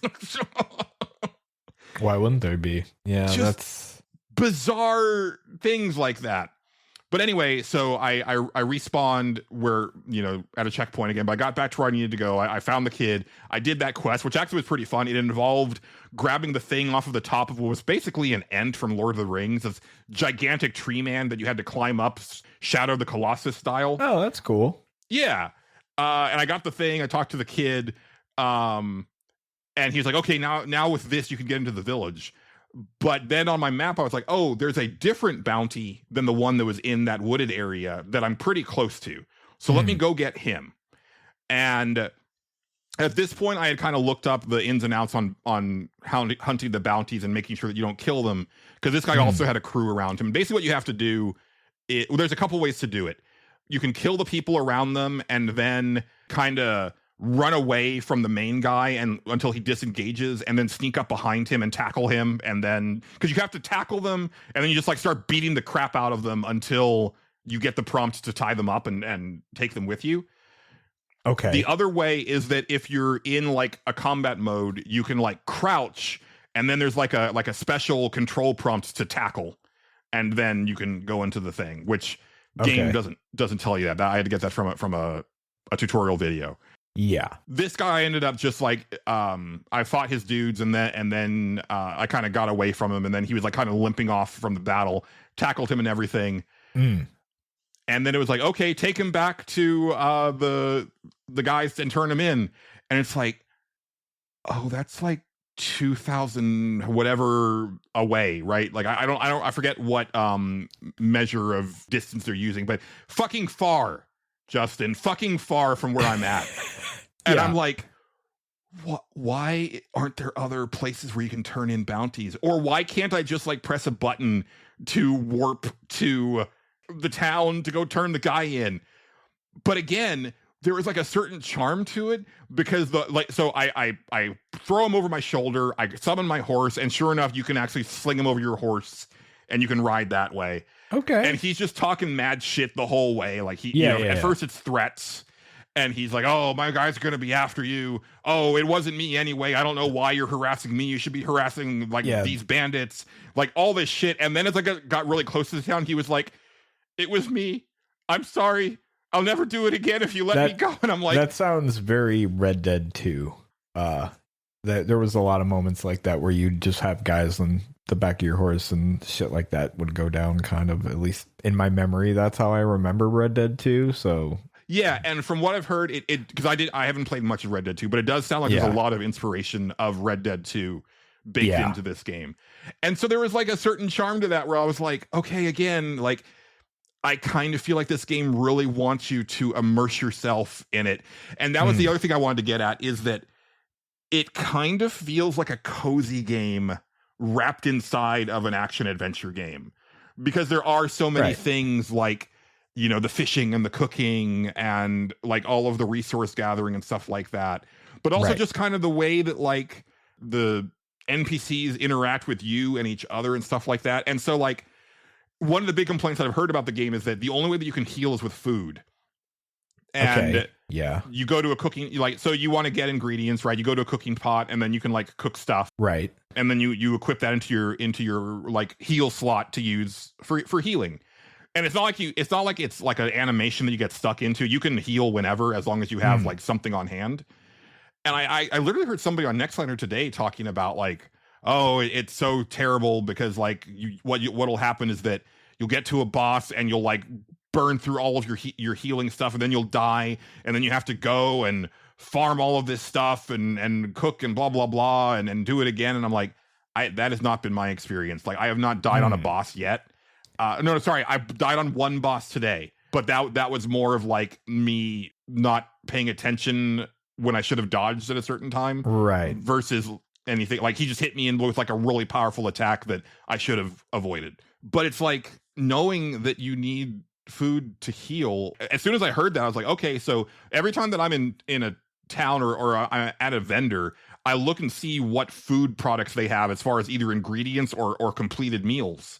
Why wouldn't there be? Yeah, Just that's bizarre things like that. But anyway, so I respawned where, you know, at a checkpoint again, but I got back to where I needed to go. I found the kid. I did that quest, which actually was pretty fun. It involved grabbing the thing off of the top of what was basically an Ent from Lord of the Rings, this gigantic tree man that you had to climb up, Shadow of the Colossus style. Oh, that's cool. Yeah. And I got the thing. I talked to the kid. And he was like, okay, now with this, you can get into the village. But then on my map, I was like, oh, there's a different bounty than the one that was in that wooded area that I'm pretty close to. So let me go get him. And at this point, I had kind of looked up the ins and outs on hunting the bounties and making sure that you don't kill them. Because this guy also had a crew around him. Basically, what you have to do, there's a couple ways to do it. You can kill the people around them and then kind of run away from the main guy until he disengages, and then sneak up behind him and tackle him. And then, because you have to tackle them, and then you just like start beating the crap out of them until you get the prompt to tie them up and take them with you. Okay. The other way is that if you're in like a combat mode, you can like crouch, and then there's like a special control prompt to tackle, and then you can go into the thing, which game doesn't tell you that. I had to get that from a tutorial video. Yeah. This guy ended up just like I fought his dudes, and then I kind of got away from him, and then he was like kind of limping off from the battle, tackled him and everything. And then it was like, okay, take him back to the guys and turn him in. And it's like, oh, that's like 2,000 whatever away, right? Like I forget what measure of distance they're using, but fucking far, Justin, fucking far from where I'm at. And I'm like, what? Why aren't there other places where you can turn in bounties? Or why can't I just like press a button to warp to the town to go turn the guy in? But again, there was like a certain charm to it, because so I throw him over my shoulder, I summon my horse, and sure enough, you can actually sling him over your horse and you can ride that way. Okay. And he's just talking mad shit the whole way. Like at first it's threats, and he's like, oh, my guys are going to be after you. Oh, it wasn't me anyway. I don't know why you're harassing me. You should be harassing these bandits, like all this shit. And then as I got really close to the town, he was like, it was me. I'm sorry. I'll never do it again if you let me go. And I'm like, that sounds very Red Dead 2. There was a lot of moments like that where you just have guys on the back of your horse and shit like that would go down, kind of, at least in my memory. That's how I remember Red Dead 2. So yeah, and from what I've heard, it because I haven't played much of Red Dead 2, but it does sound like there's a lot of inspiration of Red Dead 2 baked into this game. And so there was like a certain charm to that where I was like, okay, again, like I kind of feel like this game really wants you to immerse yourself in it. And that was the other thing I wanted to get at, is that it kind of feels like a cozy game wrapped inside of an action adventure game, because there are so many things like, you know, the fishing and the cooking and like all of the resource gathering and stuff like that. But also just kind of the way that like the NPCs interact with you and each other and stuff like that. And so like one of the big complaints that I've heard about the game is that the only way that you can heal is with food. And Yeah. You go to a cooking, so you want to get ingredients, right? You go to a cooking pot, and then you can like cook stuff, Right. and then you equip that into your like heal slot to use for healing. And it's not like it's like an animation that you get stuck into. You can heal whenever, as long as you have like something on hand. And I literally heard somebody on Nextliner today talking about like, oh, it's so terrible because like what'll happen is that you'll get to a boss and you'll like burn through all of your healing stuff, and then you'll die, and then you have to go and farm all of this stuff and cook and blah blah blah and do it again. And I'm like, that has not been my experience. Like, I have not died on a boss yet. No, sorry, I died on one boss today, but that was more of like me not paying attention when I should have dodged at a certain time, Right. versus anything like he just hit me in with like a really powerful attack that I should have avoided. But it's like knowing that you need food to heal. As soon as I heard that, I was like, okay, so every time that I'm in a town or I'm at a vendor, I look and see what food products they have as far as either ingredients or completed meals,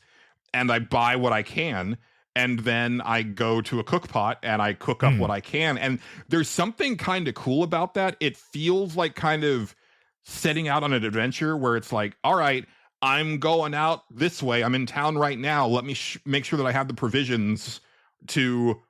and I buy what I can, and then I go to a cook pot and I cook up what I can. And there's something kind of cool about that. It feels like kind of setting out on an adventure where it's like, all right, I'm going out this way, I'm in town right now, let me make sure that I have the provisions to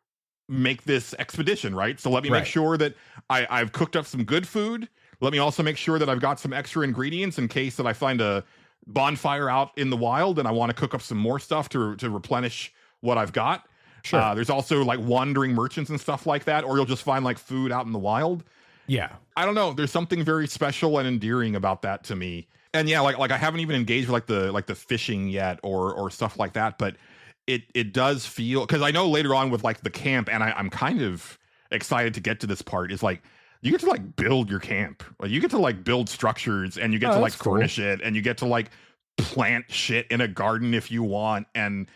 make this expedition, right? So let me make sure that I've cooked up some good food. Let me also make sure that I've got some extra ingredients in case that I find a bonfire out in the wild and I want to cook up some more stuff to replenish what I've got. Sure. There's also like wandering merchants and stuff like that, or you'll just find like food out in the wild. Yeah. I don't know. There's something very special and endearing about that to me. And yeah, like I haven't even engaged with like the fishing yet or stuff like that, but it does feel, because I know later on with like the camp, and I'm kind of excited to get to this part, is like you get to like build your camp. Like, you get to like build structures, and you get to like furnish it, and you get to like plant shit in a garden if you want, and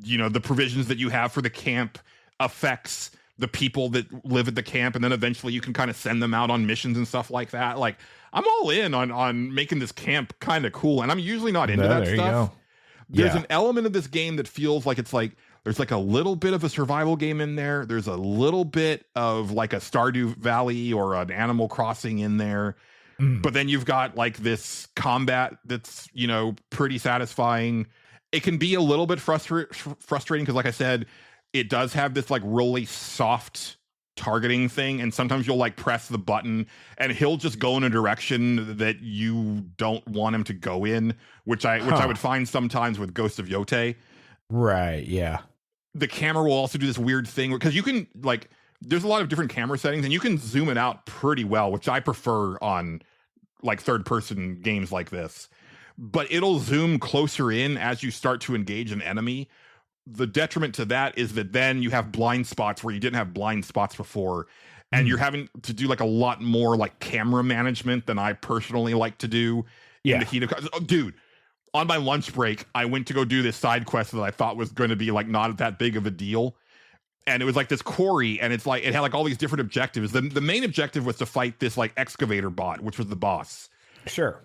you know, the provisions that you have for the camp affects the people that live at the camp, and then eventually you can kind of send them out on missions and stuff like that. Like, I'm all in on making this camp kind of cool, and I'm usually not into that stuff. There's an element of this game that feels like it's like there's like a little bit of a survival game in there. There's a little bit of like a Stardew Valley or an Animal Crossing in there. But then you've got like this combat that's, you know, pretty satisfying. It can be a little bit frustrating because, like I said, it does have this like really soft targeting thing, and sometimes you'll like press the button and he'll just go in a direction that you don't want him to go in, which I would find sometimes with Ghost of Yote. Right, yeah. The camera will also do this weird thing because you can like, there's a lot of different camera settings and you can zoom it out pretty well, which I prefer on like third person games like this. But it'll zoom closer in as you start to engage an enemy. The detriment to that is that then you have blind spots where you didn't have blind spots before, and you're having to do like a lot more like camera management than I personally like to do in the heat of dude. On my lunch break, I went to go do this side quest that I thought was going to be like not that big of a deal. And it was like this quarry, and it's like it had like all these different objectives. The main objective was to fight this like excavator bot, which was the boss. Sure.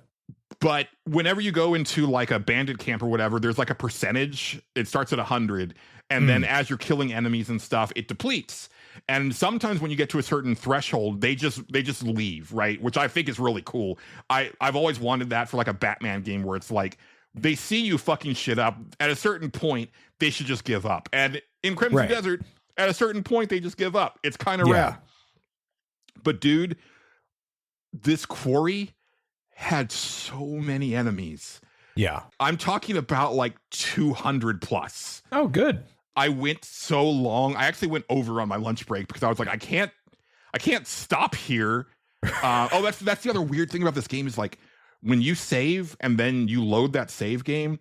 But whenever you go into like a bandit camp or whatever, there's like a percentage. It starts at 100, and then as you're killing enemies and stuff, it depletes. And sometimes when you get to a certain threshold, they just leave, right? Which I think is really cool. I've always wanted that for like a Batman game where it's like they see you fucking shit up. At a certain point, they should just give up. And in Crimson Desert, at a certain point, they just give up. It's kind of rad. But dude, this quarry had so many enemies. Yeah. I'm talking about like 200 plus. Oh, good. I went so long. I actually went over on my lunch break because I was like, I can't stop here. That's the other weird thing about this game is like when you save and then you load that save game,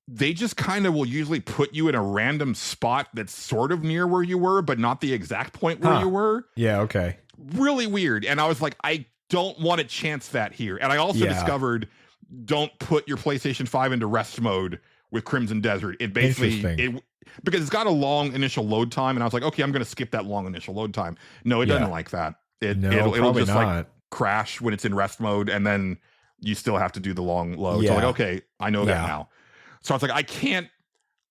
they just kind of will usually put you in a random spot that's sort of near where you were, but not the exact point where you were. Yeah. Okay. Really weird. And I was like, I don't want to chance that here. And I also discovered don't put your PlayStation 5 into rest mode with Crimson Desert. It basically because it's got a long initial load time, and I was like, okay, I'm going to skip that long initial load time. No, it doesn't like that. It'll just like crash when it's in rest mode, and then you still have to do the long load. So like, okay, I know that now. So I was like, I can't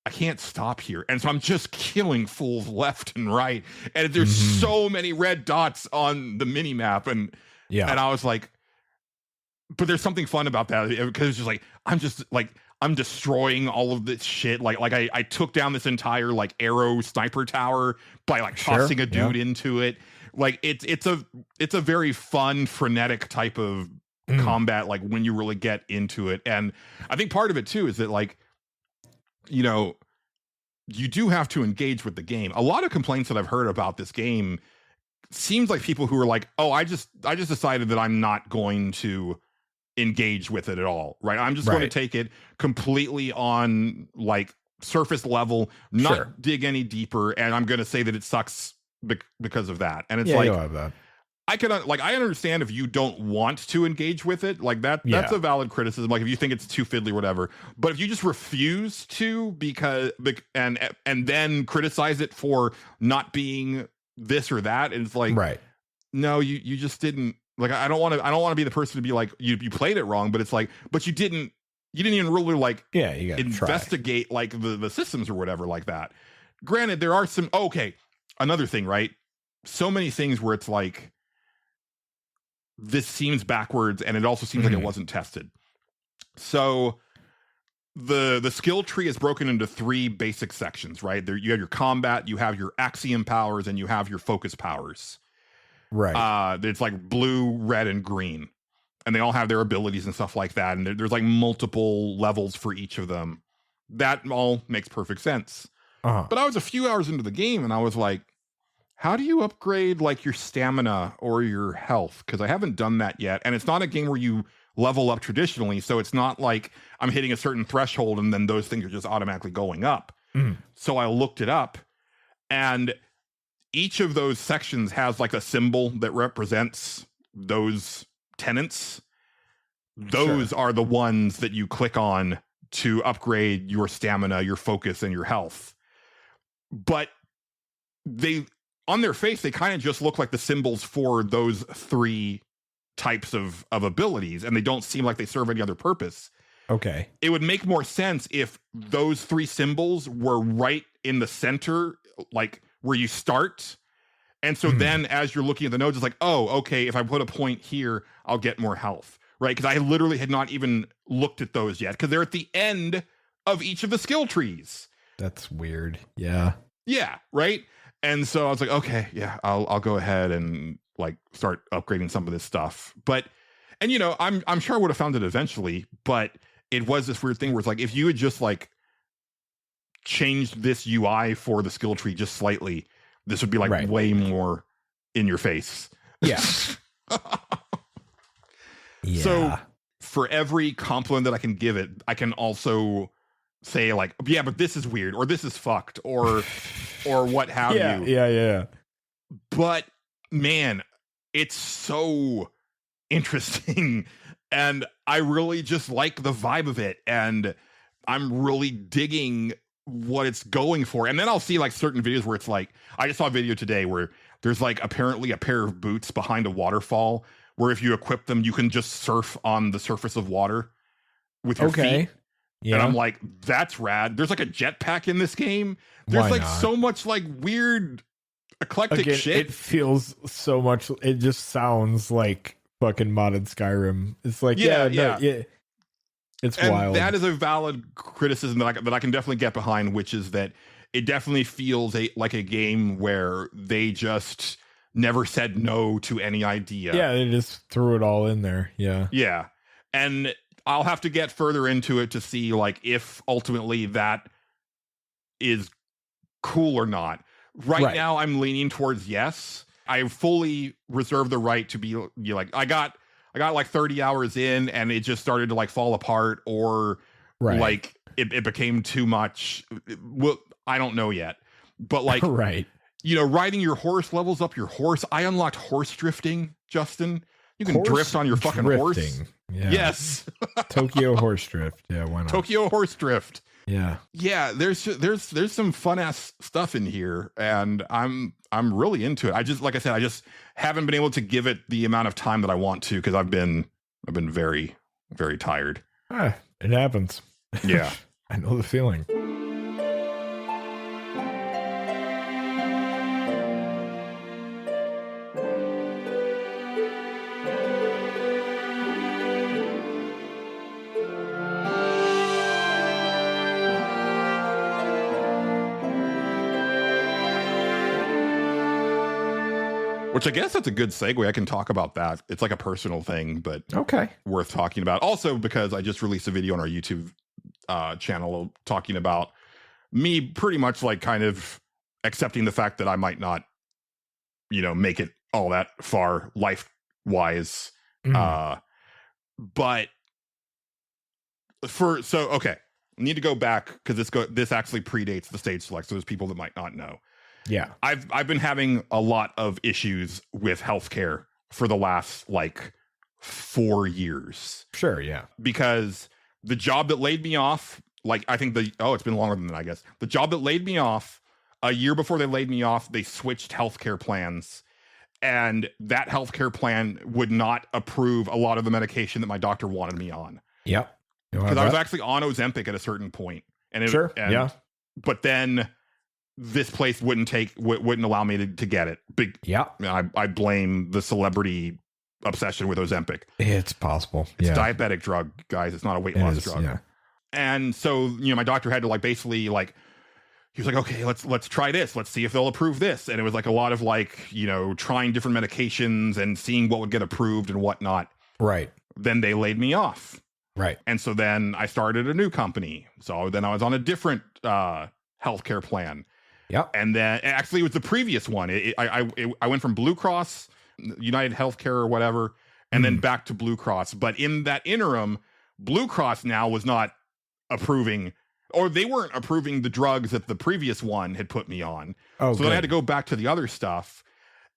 I can't stop here. And so I'm just killing fools left and right. And there's so many red dots on the mini map. And I was like, but there's something fun about that because it's just like, I'm destroying all of this shit. Like I took down this entire like arrow sniper tower by like tossing a dude into it. Like it's a very fun, frenetic type of combat, like when you really get into it. And I think part of it too is that like, you know, you do have to engage with the game. A lot of complaints that I've heard about this game seems like people who are like, oh, I just decided that I'm not going to engage with it at all, right? I'm just going to take it completely on like surface level, not dig any deeper, and I'm going to say that it sucks because of that. And it's like, you'll have that. I understand if you don't want to engage with it, like that's a valid criticism. Like if you think it's too fiddly, whatever. But if you just refuse to and then criticize it for not being this or that, and it's like, no, you just didn't. Like I don't want to be the person to be like you played it wrong, but it's like, but you didn't even really like you investigate like the systems or whatever like that. Granted, there are some another thing, right? So many things where it's like, this seems backwards, and it also seems like it wasn't tested. So the skill tree is broken into 3 basic sections, right? There you have your combat, you have your axiom powers, and you have your focus powers. Right. It's like blue, red, and green. And they all have their abilities and stuff like that. And there's like multiple levels for each of them. That all makes perfect sense. But I was a few hours into the game and I was like, how do you upgrade like your stamina or your health? Because I haven't done that yet. And it's not a game where you level up traditionally. So it's not like I'm hitting a certain threshold and then those things are just automatically going up. So I looked it up, and each of those sections has like a symbol that represents those tenants. Those are the ones that you click on to upgrade your stamina, your focus, and your health. But they, on their face, they kind of just look like the symbols for those 3 types of abilities, and they don't seem like they serve any other purpose. Okay. It would make more sense if those 3 symbols were right in the center, like where you start. And so then as you're looking at the nodes, it's like, oh, okay, if I put a point here, I'll get more health, right? Because I literally had not even looked at those yet, because they're at the end of each of the skill trees. That's weird. Yeah. Yeah, right? And so I was like, okay, yeah, I'll go ahead and like start upgrading some of this stuff. But, and you know, I'm sure I would have found it eventually, but it was this weird thing where it's like, if you had just like changed this UI for the skill tree just slightly, this would be like way more in your face. Yeah. So for every compliment that I can give it, I can also say like, yeah, but this is weird, or this is fucked, or what have you. Yeah. But man, it's so interesting. And I really just like the vibe of it. And I'm really digging what it's going for. And then I'll see like certain videos where it's like, I just saw a video today where there's like apparently a pair of boots behind a waterfall where if you equip them, you can just surf on the surface of water with your feet. Yeah. And I'm like, that's rad. There's like a jetpack in this game. There's like so much like weird eclectic shit. It feels so much. It just sounds like fucking modded Skyrim. It's like, it's and wild. That is a valid criticism that I can definitely get behind, which is that it definitely feels like a game where they just never said no to any idea. Yeah, they just threw it all in there. Yeah. Yeah. And I'll have to get further into it to see like if ultimately that is cool or not. Right now I'm leaning towards yes. I fully reserve the right to be like, I got like 30 hours in and it just started to like fall apart, or like it became too much. Well, I don't know yet, but like, you know, riding your horse levels up your horse. I unlocked horse drifting, Justin. You can drift on your fucking horse. Yeah. Yes. Tokyo horse drift. Yeah, why not? Tokyo horse drift. Yeah. Yeah, there's some fun ass stuff in here, and I'm really into it. I just, like I said, I just haven't been able to give it the amount of time that I want to, because I've been very, very tired. It happens. Yeah. I know the feeling. Which I guess that's a good segue. I can talk about that. It's like a personal thing, but Okay. worth talking about. Also, because I just released a video on our YouTube channel talking about me pretty much like kind of accepting the fact that I might not, make it all that far life-wise. But okay. I need to go back because this actually predates the stage select. So there's people that might not know. Yeah. I've been having a lot of issues with healthcare for the last 4 years. Sure. Yeah. Because the job that laid me off, I think it's been longer than that, I guess. The job that laid me off, a year before they laid me off, they switched healthcare plans. And that healthcare plan would not approve a lot of the medication that my doctor wanted me on. Yep. Because I was actually on Ozempic at a certain point. Yeah. But then this place wouldn't allow me to get it. I blame the celebrity obsession with Ozempic. It's possible. It's a diabetic drug, guys. It's not a weight loss drug. Yeah. And so, my doctor had to basically he was like, okay, let's try this. Let's see if they'll approve this. And it was a lot of trying different medications and seeing what would get approved and whatnot. Right. Then they laid me off. Right. And so then I started a new company. So then I was on a different healthcare plan. Yep. And then actually it was the previous one. I went from Blue Cross, United Healthcare or whatever, and then back to Blue Cross. But in that interim, Blue Cross now was not approving, or they weren't approving the drugs that the previous one had put me on. Oh, so then I had to go back to the other stuff.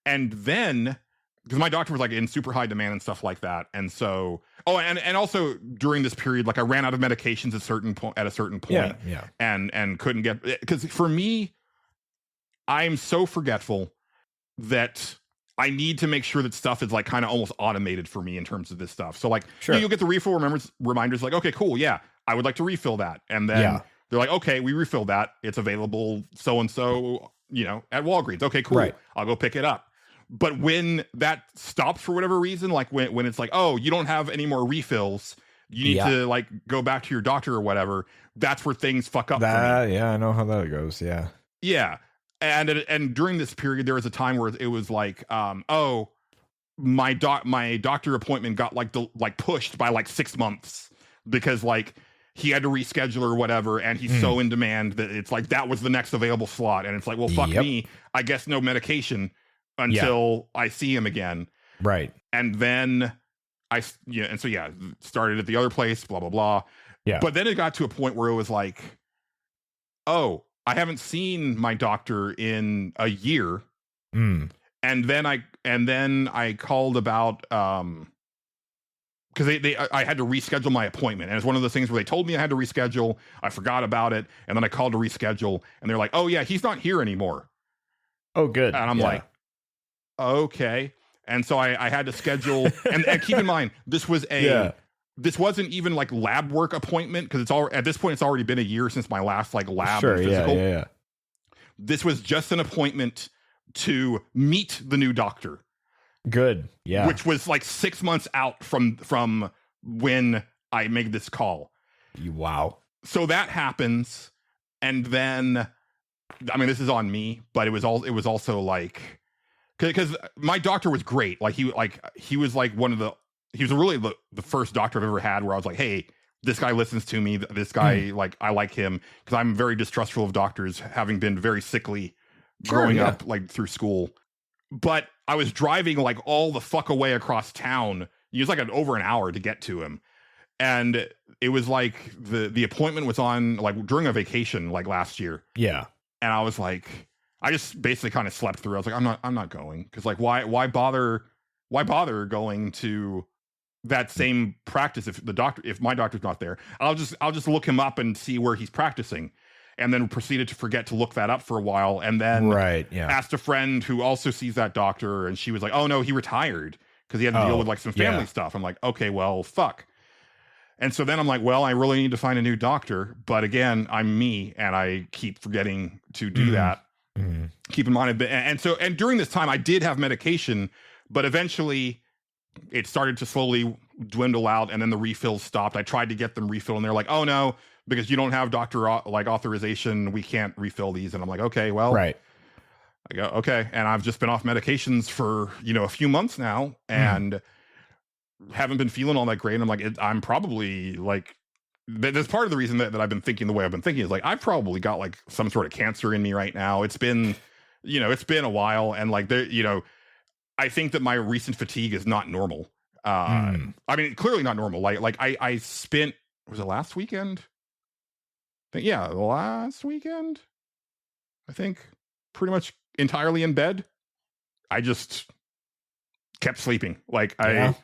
And then, because my doctor was in super high demand and stuff like that. And so, and also during this period, I ran out of medications at a certain point. Yeah. And couldn't get, because for me, I'm so forgetful that I need to make sure that stuff is kind of almost automated for me in terms of this stuff. So sure. You'll get the refill reminders okay, cool. Yeah. I would like to refill that. And then they're like, okay, we refill that. It's available so-and-so, at Walgreens. Okay, cool. Right. I'll go pick it up. But when that stops for whatever reason, when it's oh, you don't have any more refills, you need to go back to your doctor or whatever, that's where things fuck up for me. Yeah, I know how that goes. Yeah. Yeah. And during this period, there was a time where it was oh, my doctor appointment got pushed by 6 months because he had to reschedule or whatever, and he's so in demand that it's that was the next available slot, and it's well, fuck me, I guess no medication until I see him again. Right. And then started at the other place, blah blah blah. Yeah. But then it got to a point where it was oh, I haven't seen my doctor in a year. And then I called about because I had to reschedule my appointment, and it's one of those things where they told me I had to reschedule. I forgot about it, and then I called to reschedule, and they're like, "Oh yeah, he's not here anymore." Oh, good. And I'm like, "Okay." And so I had to schedule, and keep in mind this was this wasn't even lab work appointment because at this point it's already been a year since my last lab and physical. Yeah. This was just an appointment to meet the new doctor. Good. Yeah. Which was 6 months out from when I made this call. Wow. So that happens, and then this is on me, but it was also because my doctor was great. He was he was really the first doctor I've ever had where I was hey, this guy listens to me. This guy I like him, because I'm very distrustful of doctors, having been very sickly growing up through school. But I was driving all the fuck away across town. It was over an hour to get to him. And it was the appointment was on during a vacation last year. Yeah. And I was I just basically kind of slept through. I was I'm not going, because why bother going to that same practice if my doctor's not there? I'll just look him up and see where he's practicing. And then proceeded to forget to look that up for a while, and then asked a friend who also sees that doctor, and she was like, "Oh no, he retired because he had to deal with some family stuff." I'm like, "Okay, well, fuck." And so then I'm like, "Well, I really need to find a new doctor." But again, I'm me, and I keep forgetting to do that. Keep in mind, and during this time, I did have medication, but eventually it started to slowly dwindle out, and then the refills stopped. I tried to get them refilled, and they're like, "Oh no, because you don't have doctor authorization, we can't refill these." And I'm like, okay, well, right. I go, okay. And I've just been off medications for, a few months now and haven't been feeling all that great. And I'm like, I'm probably like, that's part of the reason that I've been thinking the way I've been thinking is like, I've probably got like some sort of cancer in me right now. It's been, it's been a while. And like, I think that my recent fatigue is not normal. I mean, clearly not normal. Like I spent, was it last weekend? Last weekend, I think pretty much entirely in bed. I just kept sleeping. Like I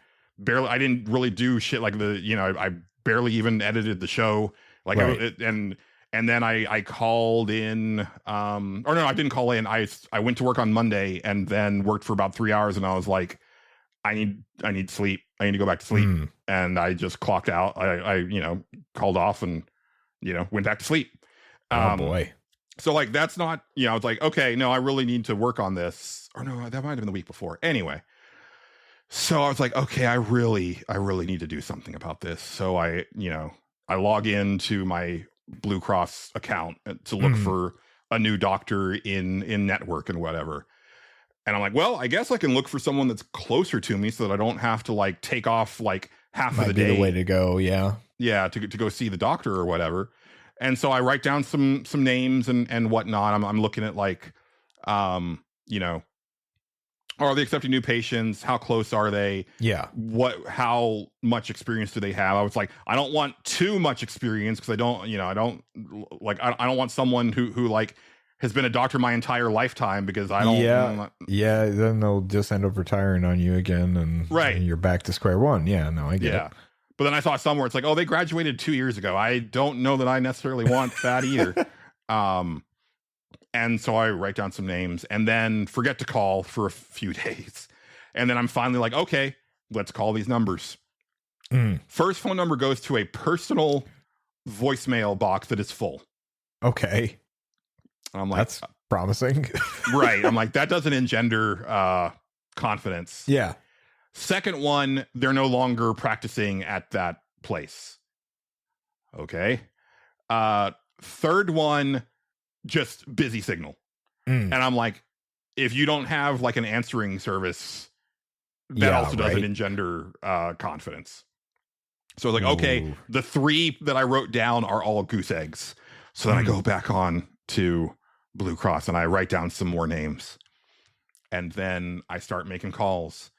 didn't really do shit like I barely even edited the show. Like right. and then I called in, or no, I didn't call in. I went to work on Monday and then worked for about 3 hours and I was like, I need sleep. I need to go back to sleep. And I just clocked out. I called off and, went back to sleep. Oh boy. So like, that's not, I was like, okay, no, I really need to work on this. Or no, that might've been the week before. Anyway. So I was like, okay, I really need to do something about this. So I log into my Blue Cross account to look for a new doctor in network and whatever. And I'm like, well, I guess I can look for someone that's closer to me so that I don't have to like take off like half of the day. The way to go. Yeah. Yeah. To go see the doctor or whatever. And so I write down some names and whatnot. I'm looking at like, are they accepting new patients? How close are they? Yeah. How much experience do they have? I was like, I don't want too much experience because I don't want someone who like has been a doctor my entire lifetime because I don't. Yeah. Then they'll just end up retiring on you again. And you're back to square one. Yeah. No, I get it. But then I saw somewhere it's like, oh, they graduated 2 years ago. I don't know that I necessarily want that either. And so I write down some names and then forget to call for a few days. And then I'm finally like, okay, let's call these numbers. First phone number goes to a personal voicemail box that is full. Okay. I'm like, that's promising. Right. I'm like, that doesn't engender confidence. Yeah. Second one, they're no longer practicing at that place. Okay. Third one, just busy signal. And I'm like, if you don't have like an answering service, that also doesn't engender confidence. So I was like, okay, the 3 that I wrote down are all goose eggs. So then I go back on to Blue Cross and I write down some more names. And then I start making calls.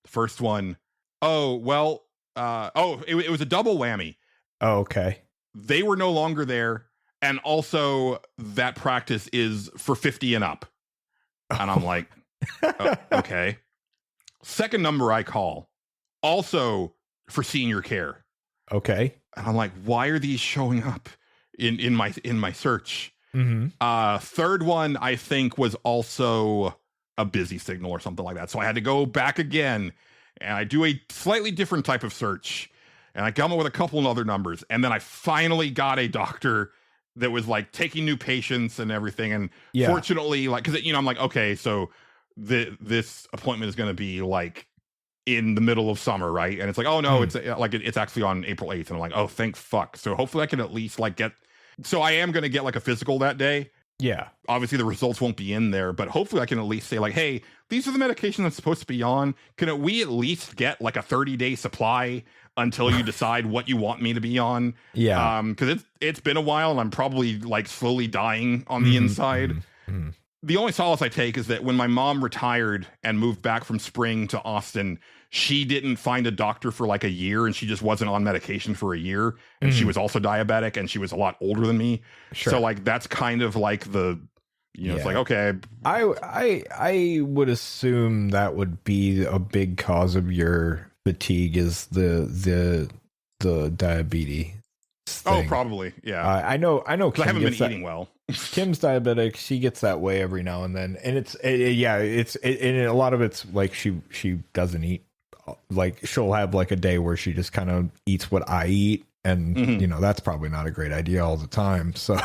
The first one, it was a double whammy. Oh, okay. They were no longer there. And also that practice is for 50 and up. And I'm like, okay. Second number I call, also for senior care. Okay. And I'm like, why are these showing up in my search? Third one, I think, was also a busy signal or something like that. So I had to go back again and I do a slightly different type of search. And I come up with a couple of other numbers. And then I finally got a doctor that was like taking new patients and everything. And fortunately, like, cause I'm like, okay, so this appointment is going to be like in the middle of summer. Right. And it's like, oh no, it's like, it's actually on April 8th. And I'm like, oh, thank fuck. So hopefully I can at least like so I am going to get like a physical that day. Yeah. Obviously the results won't be in there, but hopefully I can at least say like, hey, these are the medications I'm supposed to be on. Can we at least get like a 30-day supply until you decide what you want me to be on? Yeah. Because it's been a while and I'm probably like slowly dying on the inside. The only solace I take is that when my mom retired and moved back from Spring to Austin, she didn't find a doctor for like a year and she just wasn't on medication for a year. And she was also diabetic and she was a lot older than me. Sure. So like, that's kind of like it's like, okay. I would assume that would be a big cause of your fatigue is the diabetes thing. Oh, probably. Yeah. I know. I haven't been eating well. Kim's diabetic. She gets that way every now and then. And and a lot of it's like, she doesn't eat. Like she'll have like a day where she just kind of eats what I eat. And, that's probably not a great idea all the time. So,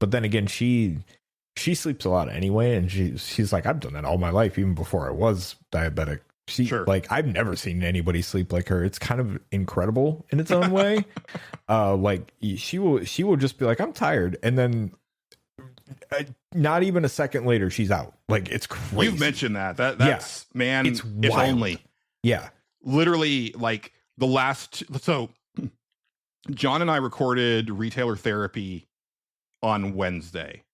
but then again, she sleeps a lot anyway. And she's like, I've done that all my life, even before I was diabetic. Like, I've never seen anybody sleep like her. It's kind of incredible in its own way. Like she will just be like, I'm tired. And then not even a second later, she's out. Like, it's crazy. You've mentioned that's man, it's if wild. only. Yeah. Literally, like so John and I recorded Retailer Therapy on Wednesday.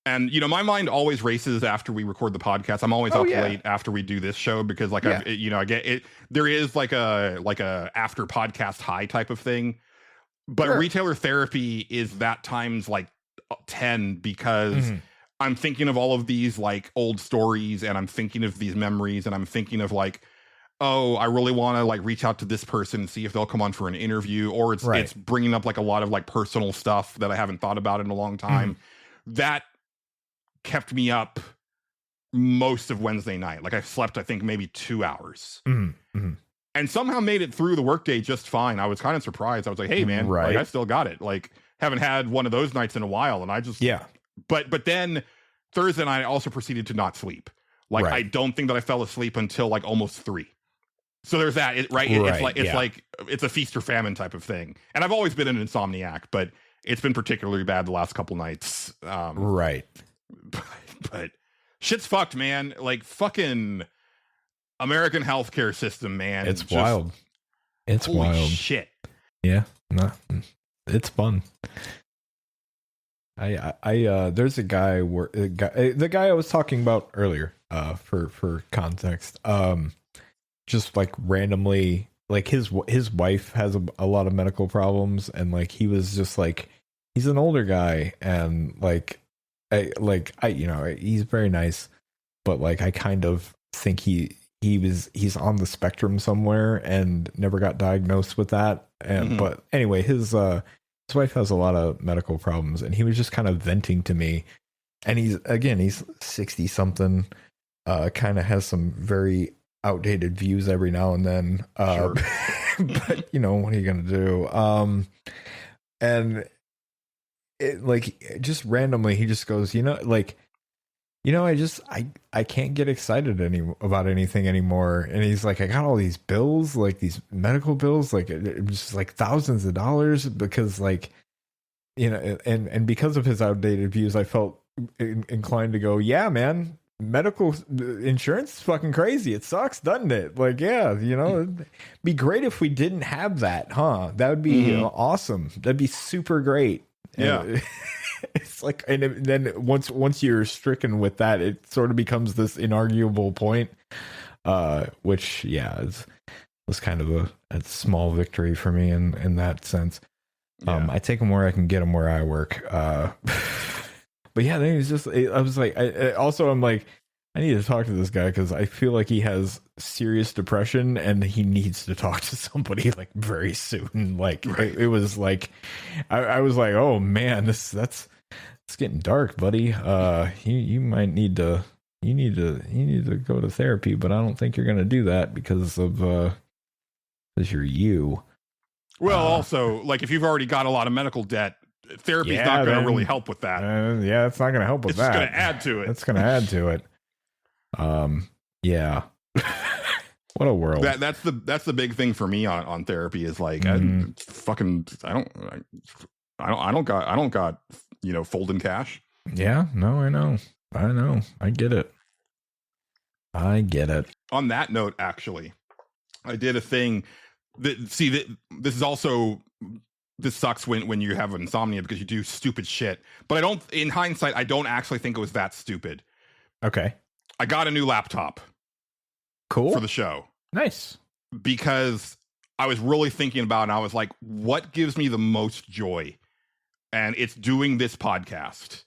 And, you know, my mind always races after we record the podcast. I'm always up late after we do this show because, like, I get it. There is like a after podcast high type of thing. But Retailer Therapy is that times like 10 because I'm thinking of all of these like old stories and I'm thinking of these memories and I'm thinking of like, oh, I really want to like reach out to this person and see if they'll come on for an interview, or it's bringing up like a lot of like personal stuff that I haven't thought about in a long time. That kept me up most of Wednesday night. Like I slept, I think maybe 2 hours and somehow made it through the workday just fine. I was kind of surprised. I was like, hey man, like, I still got it. Like haven't had one of those nights in a while. And I just, but then Thursday night, I also proceeded to not sleep. Like, I don't think that I fell asleep until like almost 3. So there's that, it's like, it's a feast or famine type of thing. And I've always been an insomniac, but it's been particularly bad the last couple nights. But shit's fucked, man. Like fucking American healthcare system, man. It's just wild. It's wild. Shit. Yeah. No, it's fun. There's a guy the guy I was talking about earlier, for context, just like randomly, like his wife has a lot of medical problems, and like he was just like, he's an older guy, and like I you know, he's very nice, but like I kind of think he's on the spectrum somewhere and never got diagnosed with that. And but anyway, his wife has a lot of medical problems, and he was just kind of venting to me. And he's 60 something, kind of has some very outdated views every now and then. But you know, what are you gonna do? And it, like, just randomly, he just goes, I can't get excited about anything anymore. And he's like, I got all these bills, like these medical bills, like it was just like thousands of dollars, because like, you know, and because of his outdated views, I felt inclined to go, yeah, man, medical insurance is fucking crazy. It sucks, doesn't it? Like, yeah, you know, it'd be great if we didn't have that, huh? That would be awesome. That'd be super great. Yeah. It's like, and then once you're stricken with that, it sort of becomes this inarguable point, which was kind of a small victory for me in that sense. I take them where I can get them where I work. But yeah, then he's just, I was like, I'm like, I need to talk to this guy because I feel like he has serious depression and he needs to talk to somebody like very soon. Like it was like, I was like, oh man, it's getting dark, buddy. You might need to, you need to go to therapy, but I don't think you're going to do that because you're you. Well, also, like if you've already got a lot of medical debt, therapy's not going to really help with that. It's not going to help with that. It's going to add to it. It's going to add to it. Yeah. What a world. That's the big thing for me on therapy is like, I don't got, you know, folding cash. Yeah, no, I know. I get it. On that note, actually, I did a thing this sucks when you have insomnia because you do stupid shit. But in hindsight, I don't actually think it was that stupid. Okay. I got a new laptop. Cool. For the show. Nice. Because I was really thinking about it, and I was like, what gives me the most joy? And it's doing this podcast.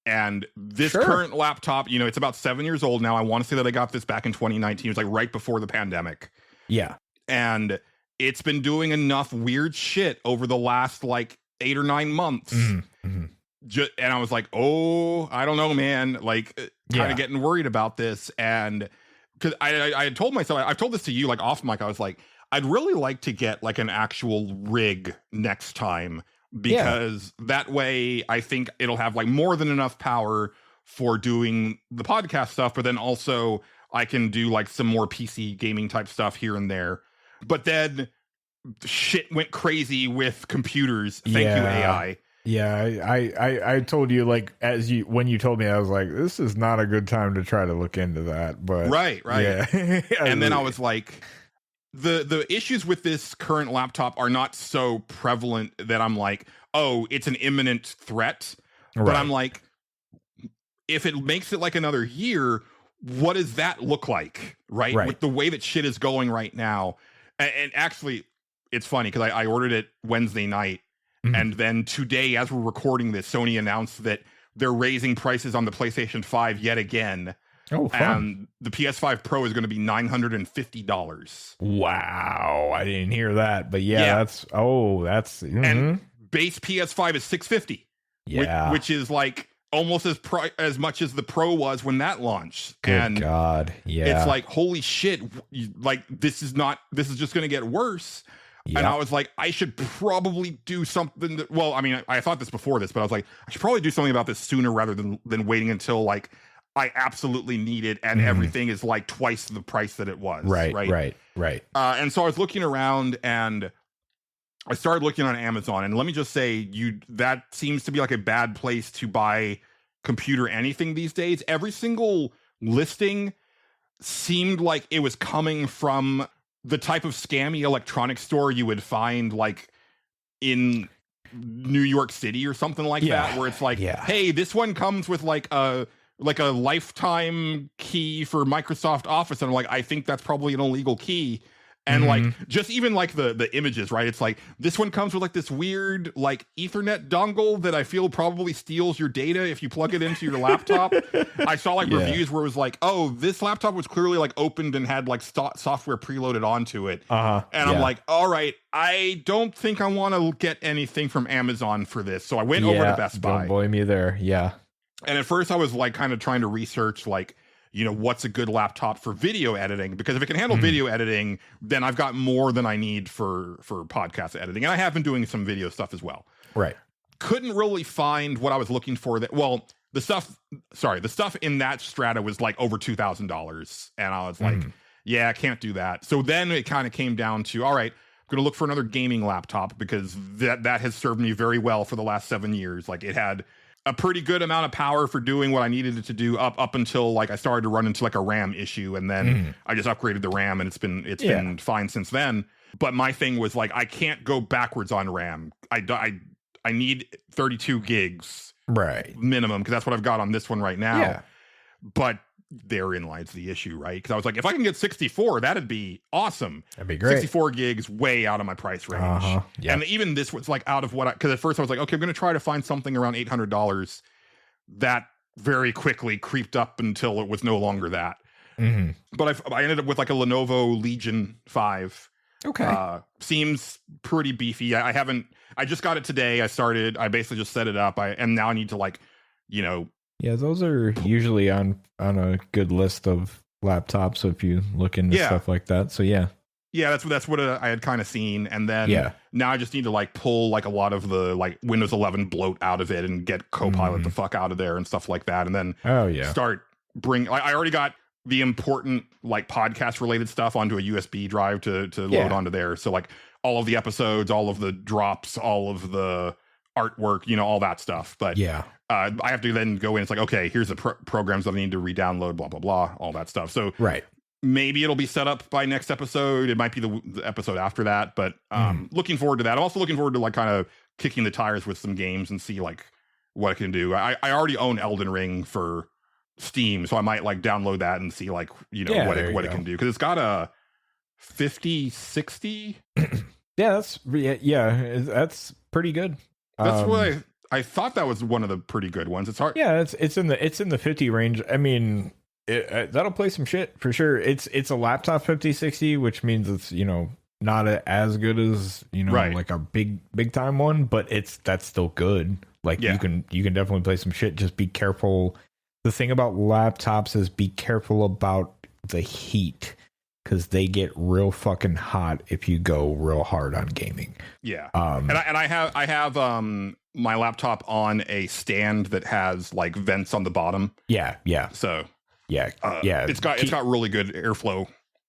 And this current laptop, you know, it's about 7 years old now. I want to say that I got this back in 2019. It was like right before the pandemic. Yeah. And it's been doing enough weird shit over the last like 8 or 9 months. And I was like, oh, I don't know, man. Like, kind of getting worried about this. And because I had told myself, I've told this to you, like off mic, I was like, I'd really like to get like an actual rig next time, because that way I think it'll have like more than enough power for doing the podcast stuff. But then also I can do like some more PC gaming type stuff here and there. But then shit went crazy with computers. Thank you, AI. Yeah, I told you, like, when you told me, I was like, this is not a good time to try to look into that. But Right. yeah. And then I was like, the issues with this current laptop are not so prevalent that I'm like, oh, it's an imminent threat. But Right. I'm like, if it makes it like another year, what does that look like? Right. With the way that shit is going right now. And actually, it's funny because I ordered it Wednesday night. And then today, as we're recording this, Sony announced that they're raising prices on the PlayStation 5 yet again. Oh, fun. And the PS5 Pro is going to be $950. Wow, I didn't hear that, but that's and base PS5 is $650. Yeah, which is like almost as much as the Pro was when that launched. Good God, yeah, it's like, holy shit! Like, this is just going to get worse. Yep. And I was like, I should probably do something that, well, I mean, I thought this before this, but I was like, I should probably do something about this sooner rather than waiting until like I absolutely need it and everything is like twice the price that it was. Right. And so I was looking around and I started looking on Amazon, and let me just say, that seems to be like a bad place to buy computer anything these days. Every single listing seemed like it was coming from the type of scammy electronics store you would find like in New York City or something like that, where it's like, hey, this one comes with like a lifetime key for Microsoft Office. And I'm like, I think that's probably an illegal key. And like, just even like the images, right? It's like, this one comes with like this weird like Ethernet dongle that I feel probably steals your data if you plug it into your laptop. I saw like reviews where it was like, oh, this laptop was clearly like opened and had like software preloaded onto it. And I'm like, all right, I don't think I want to get anything from Amazon for this. So I went over to Best Buy. Don't blame you there. Yeah. And at first I was like kind of trying to research like, you know, what's a good laptop for video editing? Because if it can handle video editing, then I've got more than I need for podcast editing. And I have been doing some video stuff as well. Right. Couldn't really find what I was looking for. The stuff in that strata was like over $2,000. And I was like, yeah, I can't do that. So then it kind of came down to, all right, I'm going to look for another gaming laptop because that has served me very well for the last 7 years. Like, it had a pretty good amount of power for doing what I needed it to do up until like I started to run into like a RAM issue, and then I just upgraded the RAM and it's been fine since then. But my thing was like, I can't go backwards on RAM. I need 32 gigs minimum because that's what I've got on this one right now. But therein lies the issue, right? Because I was like, if I can get 64, that'd be awesome. That'd be great. 64 gigs, way out of my price range. And even this was like out of what because at first I was like, okay, I'm going to try to find something around $800. That very quickly creeped up until it was no longer that. But I ended up with like a Lenovo Legion 5. Okay. Seems pretty beefy. I just got it today. I basically just set it up. And now I need to like, you know. Yeah, those are usually on a good list of laptops if you look into stuff like that. So yeah, that's what I had kind of seen, and then now I just need to like pull like a lot of the like Windows 11 bloat out of it and get Copilot the fuck out of there and stuff like that, and then start I already got the important like podcast related stuff onto a USB drive to load onto there. So like all of the episodes, all of the drops, all of the artwork, you know, all that stuff. But I have to then go in. It's like, okay, here's the programs that I need to re-download, blah, blah, blah, all that stuff. So maybe it'll be set up by next episode. It might be the episode after that, but looking forward to that. I'm also looking forward to like kind of kicking the tires with some games and see like what it can do. I already own Elden Ring for Steam, so I might like download that and see like, you know, what it can do. Because it's got a 5060. That's pretty good. That's what I thought that was one of the pretty good ones. It's hard. Yeah, it's in the 50 range. I mean, that'll play some shit for sure. It's a laptop 5060, which means it's, you know, not as good as, you know, like a big time one, but that's still good. Like you can definitely play some shit. Just be careful. The thing about laptops is be careful about the heat, because they get real fucking hot if you go real hard on gaming. Yeah. And I have my laptop on a stand that has like vents on the bottom. Yeah. So it's got really good airflow.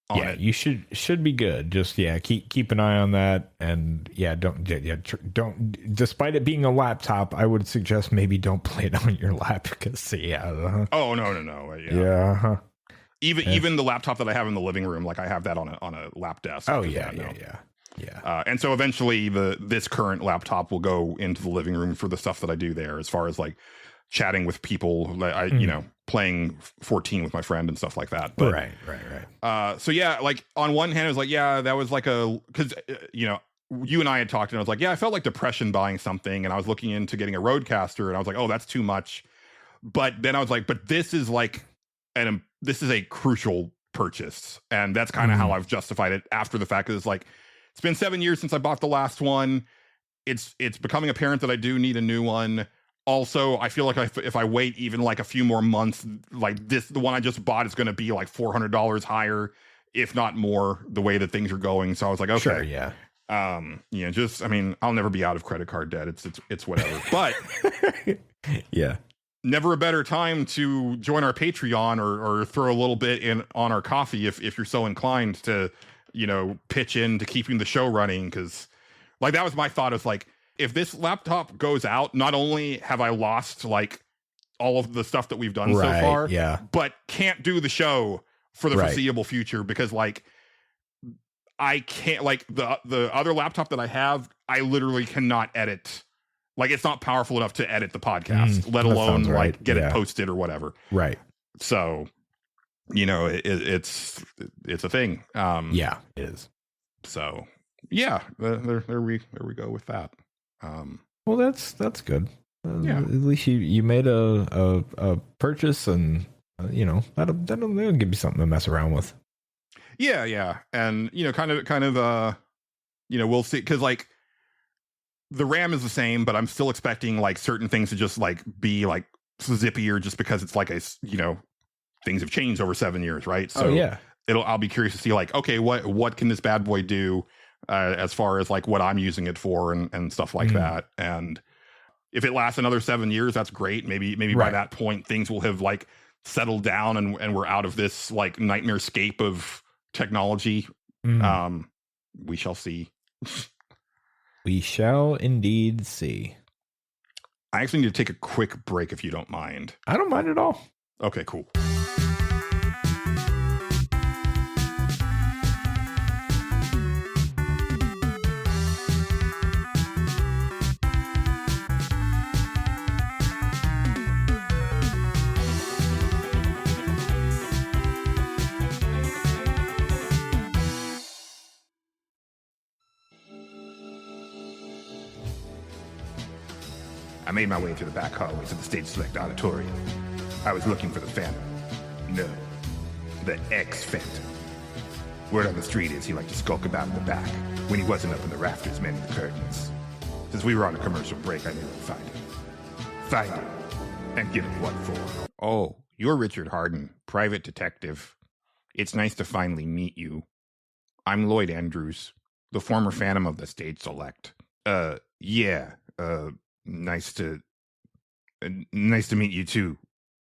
on Yeah, it. you should be good. Just keep an eye on that, and don't. Despite it being a laptop, I would suggest maybe don't play it on your lap because Oh no. yeah. Even the laptop that I have in the living room, like I have that on a lap desk. Oh because yeah, of that yeah. and so eventually this current laptop will go into the living room for the stuff that I do there, as far as like chatting with people, playing 14 with my friend and stuff like that. But, Right. So yeah, like on one hand, I was like, yeah, that was like because you and I had talked, and I was like, yeah, I felt like depression buying something, and I was looking into getting a Rodecaster, and I was like, oh, that's too much. But then I was like, but this is like, this is a crucial purchase, and that's kind of how I've justified it after the fact. Because it's like, it's been 7 years since I bought the last one. It's becoming apparent that I do need a new one. Also, I feel like if I wait even like a few more months, like the one I just bought is going to be like $400 higher, if not more, the way that things are going. So I was like, okay, Sure, yeah. I'll never be out of credit card debt. It's whatever. But Yeah. never a better time to join our Patreon or throw a little bit in on our coffee if you're so inclined to, pitch in to keeping the show running. Because like that was my thought, is like, if this laptop goes out, not only have I lost like all of the stuff that we've done so far, but can't do the show for the foreseeable future, because like I can't, like the other laptop that I have, I literally cannot edit. Like it's not powerful enough to edit the podcast, let alone like get it posted or whatever. Right. So, it's a thing. Yeah, it is. So yeah, there we go with that. Well, that's good. Yeah. At least you made a purchase, and that'll give you something to mess around with. Yeah, and kind of we'll see, because like the RAM is the same, but I'm still expecting like certain things to just like be like zippier, just because it's like things have changed over 7 years, right? So I'll be curious to see like, okay, what can this bad boy do as far as like what I'm using it for and stuff like that. And if it lasts another 7 years, that's great. Maybe by that point things will have like settled down and we're out of this like nightmare scape of technology. We shall see. We shall indeed see. I actually need to take a quick break if you don't mind. I don't mind at all. Okay, cool. I made my way through the back hallways of the Stage Select auditorium. I was looking for the Phantom. No, the ex-Phantom. Word on the street is he liked to skulk about in the back when he wasn't up in the rafters mending the curtains. Since we were on a commercial break, I knew I'd find him. Find him, and give him what for. Oh, you're Richard Harden, private detective. It's nice to finally meet you. I'm Lloyd Andrews, the former Phantom of the Stage Select. Nice to meet you too,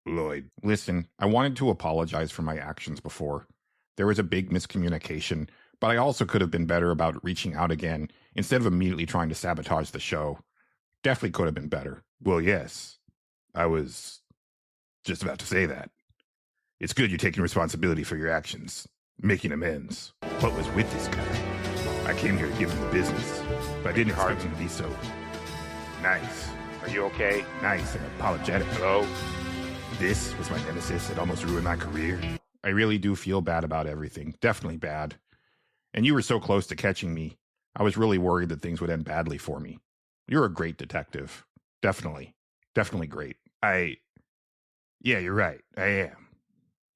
Lloyd. Listen, I wanted to apologize for my actions before. There was a big miscommunication, but I also could have been better about reaching out again instead of immediately trying to sabotage the show. Definitely could have been better. Well, yes. I was just about to say that. It's good you're taking responsibility for your actions, making amends. What was with this guy? I came here to give him the business, but I didn't expect him to be so nice. Are you okay? Nice and apologetic. Hello? This was my nemesis. It almost ruined my career. I really do feel bad about everything. Definitely bad. And you were so close to catching me. I was really worried that things would end badly for me. You're a great detective. Definitely. Definitely great. Yeah, you're right. I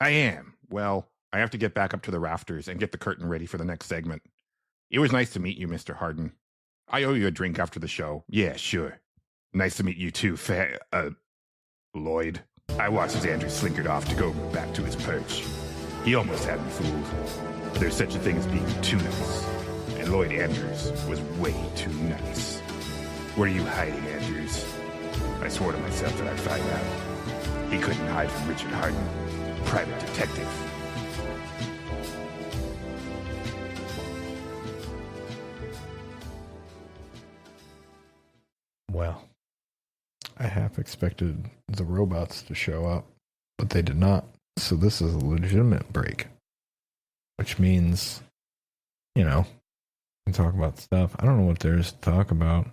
am. Well, I have to get back up to the rafters and get the curtain ready for the next segment. It was nice to meet you, Mr. Harden. I owe you a drink after the show. Yeah, sure. Nice to meet you too, Lloyd. I watched as Andrew slinkered off to go back to his perch. He almost had me fooled. But there's such a thing as being too nice. And Lloyd Andrews was way too nice. What are you hiding, Andrews? I swore to myself that I'd find out. He couldn't hide from Richard Harden, private detective. Well, I half expected the robots to show up, but they did not. So this is a legitimate break, which means, we can talk about stuff. I don't know what there is to talk about.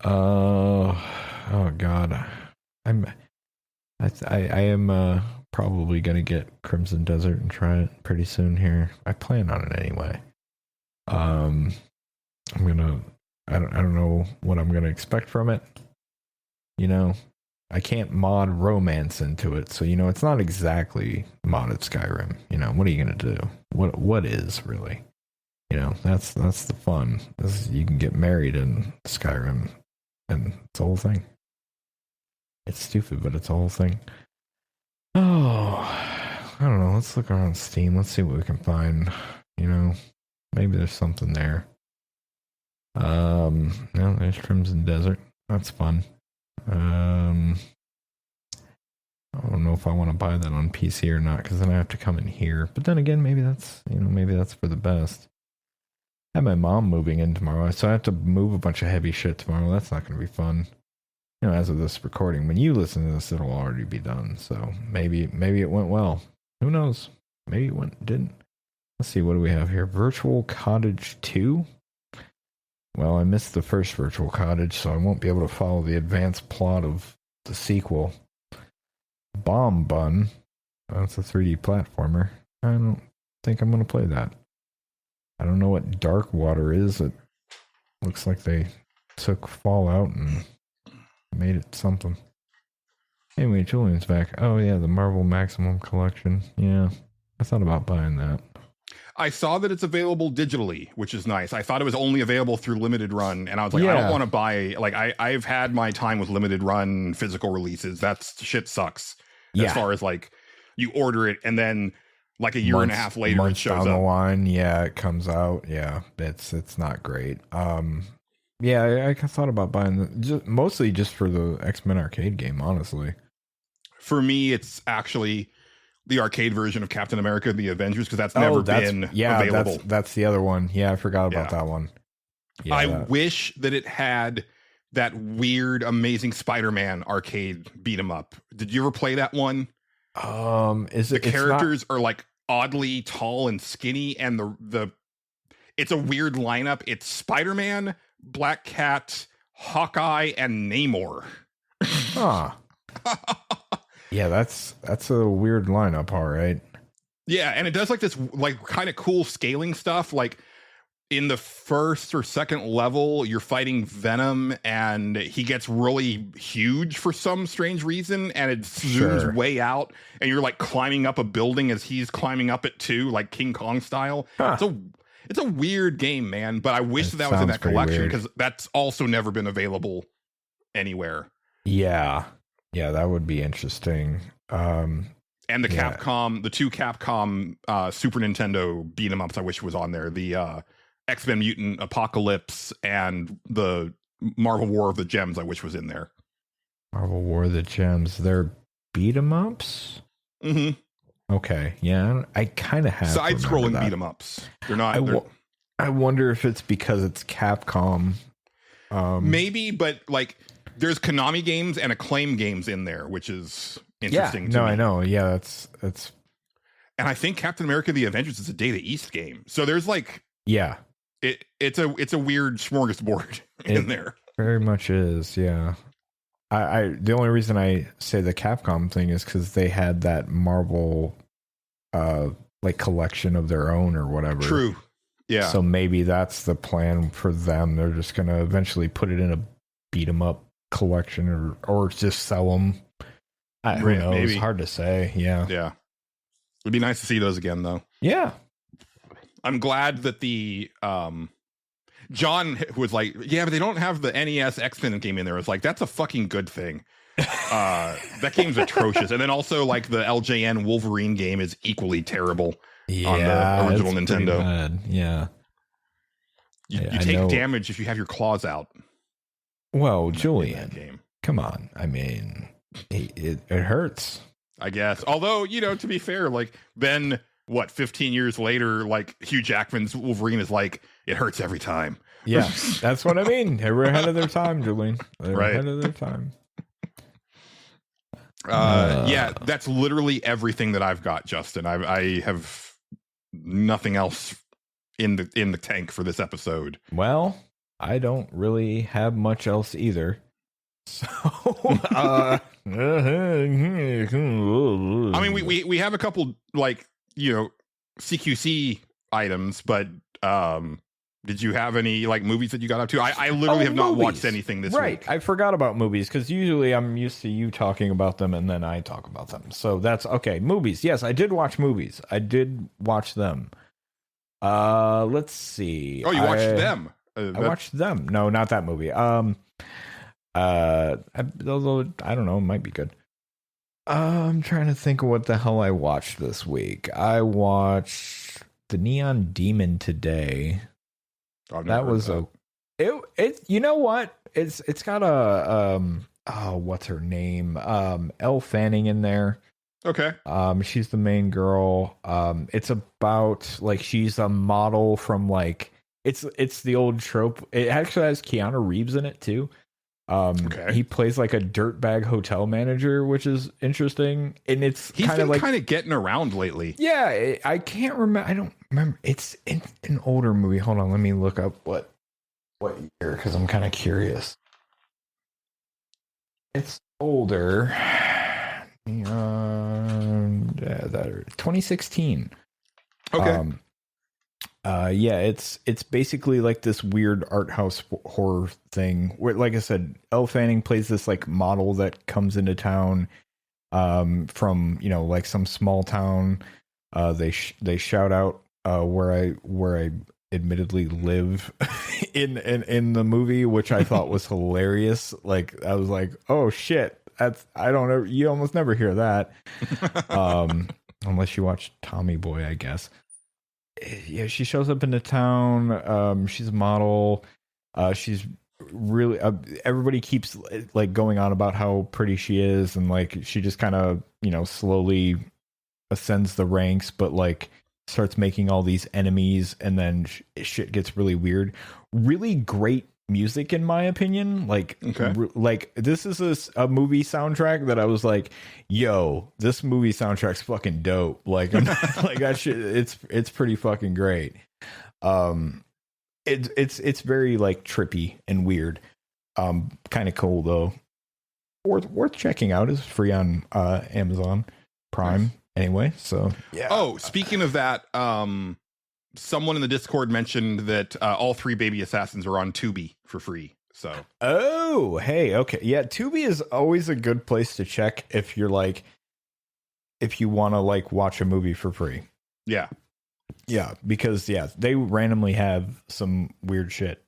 Oh God, I am probably gonna get Crimson Desert and try it pretty soon here. I plan on it anyway. I don't know what I'm gonna expect from it. I can't mod romance into it, so it's not exactly modded Skyrim. What are you gonna do? What is really? That's the fun. You can get married in Skyrim, and it's the whole thing. It's stupid, but it's the whole thing. Oh, I don't know. Let's look around Steam. Let's see what we can find. Maybe there's something there. No, there's Crimson Desert. That's fun. I don't know if I want to buy that on PC or not, because then I have to come in here. But then again, maybe that's for the best. I have my mom moving in tomorrow, so I have to move a bunch of heavy shit tomorrow. That's not going to be fun. As of this recording, when you listen to this, it'll already be done. So maybe it went well. Who knows? Maybe it didn't. Let's see, what do we have here? Virtual Cottage 2? Well, I missed the first Virtual Cottage, so I won't be able to follow the advanced plot of the sequel. Bomb Bun. That's a 3D platformer. I don't think I'm going to play that. I don't know what Dark Water is. It looks like they took Fallout and made it something. Anyway, Julian's back. Oh, yeah, the Marvel Maximum Collection. Yeah, I thought about buying that. I saw that it's available digitally, which is nice. I thought it was only available through limited run, and I was like, I don't want to buy. Like, I've had my time with limited run physical releases. That shit sucks. As far as like, you order it and then like a year and a half later it shows down up. The line, it comes out. Yeah, it's not great. I thought about buying mostly just for the X-Men arcade game. Honestly, for me, it's actually the arcade version of Captain America: The Avengers, because that's never been available. That's the other one. Yeah, I forgot about that one. Yeah, I wish that it had that weird, amazing Spider-Man arcade beat 'em up. Did you ever play that one? The characters are like oddly tall and skinny, and it's a weird lineup. It's Spider-Man, Black Cat, Hawkeye, and Namor. Huh. Yeah, that's a weird lineup, all right. Yeah, and it does like this like kind of cool scaling stuff. Like in the first or second level, you're fighting Venom, and he gets really huge for some strange reason, and it zooms way out, and you're like climbing up a building as he's climbing up it too, like King Kong style. Huh. It's a weird game, man, but I wish that was in that collection, because that's also never been available anywhere. Yeah, that would be interesting. And the Capcom, the two Capcom Super Nintendo beat 'em ups, I wish was on there. The X-Men Mutant Apocalypse and the Marvel War of the Gems, I wish was in there. Marvel War of the Gems, they're beat 'em ups? Mm-hmm. Okay, yeah, I kind of have side-scrolling beat 'em ups. They're not. I wonder if it's because it's Capcom. Maybe, but like, there's Konami games and Acclaim games in there, which is interesting. To me. I know. Yeah, that's. And I think Captain America: The Avengers is a Data East game, so there's like, it's a weird smorgasbord in there. Very much is, yeah. I the only reason I say the Capcom thing is because they had that Marvel like collection of their own or whatever. True. Yeah. So maybe that's the plan for them. They're just gonna eventually put it in a beat 'em up collection or just sell them. Who knows? Maybe. It's hard to say. Yeah. Yeah. It'd be nice to see those again, though. Yeah. I'm glad that the John was like, yeah, but they don't have the NES X-Men game in there. It's like, that's a fucking good thing. That game's atrocious. And then also like the LJN Wolverine game is equally terrible on the original Nintendo. Yeah. You take damage if you have your claws out. Well, Julian, come on. I mean, it hurts. I guess. Although, to be fair, like then 15 years later, like Hugh Jackman's Wolverine is like, it hurts every time. Yeah, that's what I mean. They were ahead of their time, Julian. They were Right. ahead of their time. Yeah, that's literally everything that I've got, Justin. I have nothing else in the tank for this episode. Well, I don't really have much else either. So, I I mean, we have a couple like CQC items, but did you have any like movies that you got up to? I literally have not watched anything this week. I forgot about movies because usually I'm used to you talking about them and then I talk about them. So that's okay. Movies. Yes, I did watch movies. I did watch them. Let's see. Oh, you watched them? I watched them. No, not that movie. Although I don't know, it might be good. I'm trying to think of what the hell I watched this week. I watched The Neon Demon today. That was it. You know what? It's got a what's her name? Elle Fanning in there. Okay. She's the main girl. It's about like she's a model from like it's the old trope. It actually has Keanu Reeves in it too. Okay. He plays like a dirtbag hotel manager, which is interesting, and he's kind of getting around lately. Yeah, I can't remember. I don't remember. It's in an older movie. Hold on, let me look up what year because I'm kind of curious. It's older. 2016. Okay. Yeah, it's basically like this weird art house horror thing where, like I said, Elle Fanning plays this like model that comes into town from like some small town. They shout out where I admittedly live in the movie, which I thought was hilarious. Like I was like, oh shit, I don't know, you almost never hear that unless you watch Tommy Boy, I guess. Yeah, she shows up in the town. She's a model. She's really everybody keeps like going on about how pretty she is, and like she just kind of slowly ascends the ranks, but like starts making all these enemies, and then shit gets really weird. Really great music, in my opinion. Like, okay. Like this is a movie soundtrack that I was like, yo, this movie soundtrack's fucking dope. Like, like that shit. It's pretty fucking great. It's very like trippy and weird. Kind of cool though. Worth checking out. Is free on Amazon Prime. Nice. Anyway, so yeah. Oh, speaking of that, someone in the Discord mentioned that all 3 Baby Assassins are on Tubi for free. So, oh, hey, okay, yeah, Tubi is always a good place to check if you're like, if you want to like watch a movie for free. Yeah, because they randomly have some weird shit.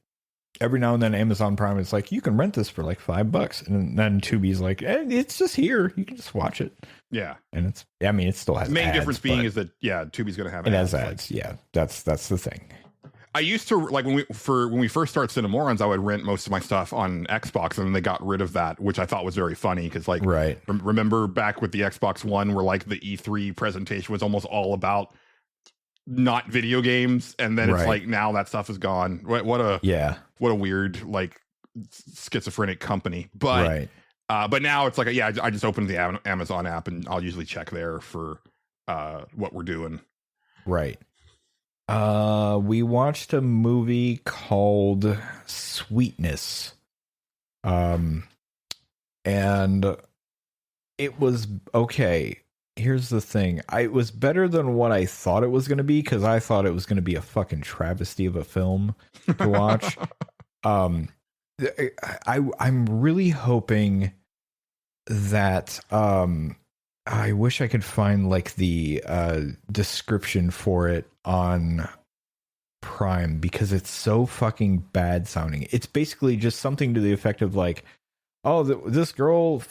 Every now and then, Amazon Prime is like, you can rent this for like $5, and then Tubi's like, it's just here, you can just watch it. Yeah, and it still has. The main ads, difference being is that Tubi's going to have it has ads. Yeah, that's the thing. I used to like when we first started Cinemorons, I would rent most of my stuff on Xbox, and then they got rid of that, which I thought was very funny because like remember back with the Xbox One, where like the E3 presentation was almost all about not video games, and then it's like now that stuff is gone. What a weird like schizophrenic company, but but now it's like I just open the Amazon app and I'll usually check there for what we're doing. Right. We watched a movie called Sweetness, and it was okay. Here's the thing. It was better than what I thought it was going to be, because I thought it was going to be a fucking travesty of a film to watch. I'm really hoping that I wish I could find like the description for it on Prime, because it's so fucking bad sounding. It's basically just something to the effect of like, oh, this girl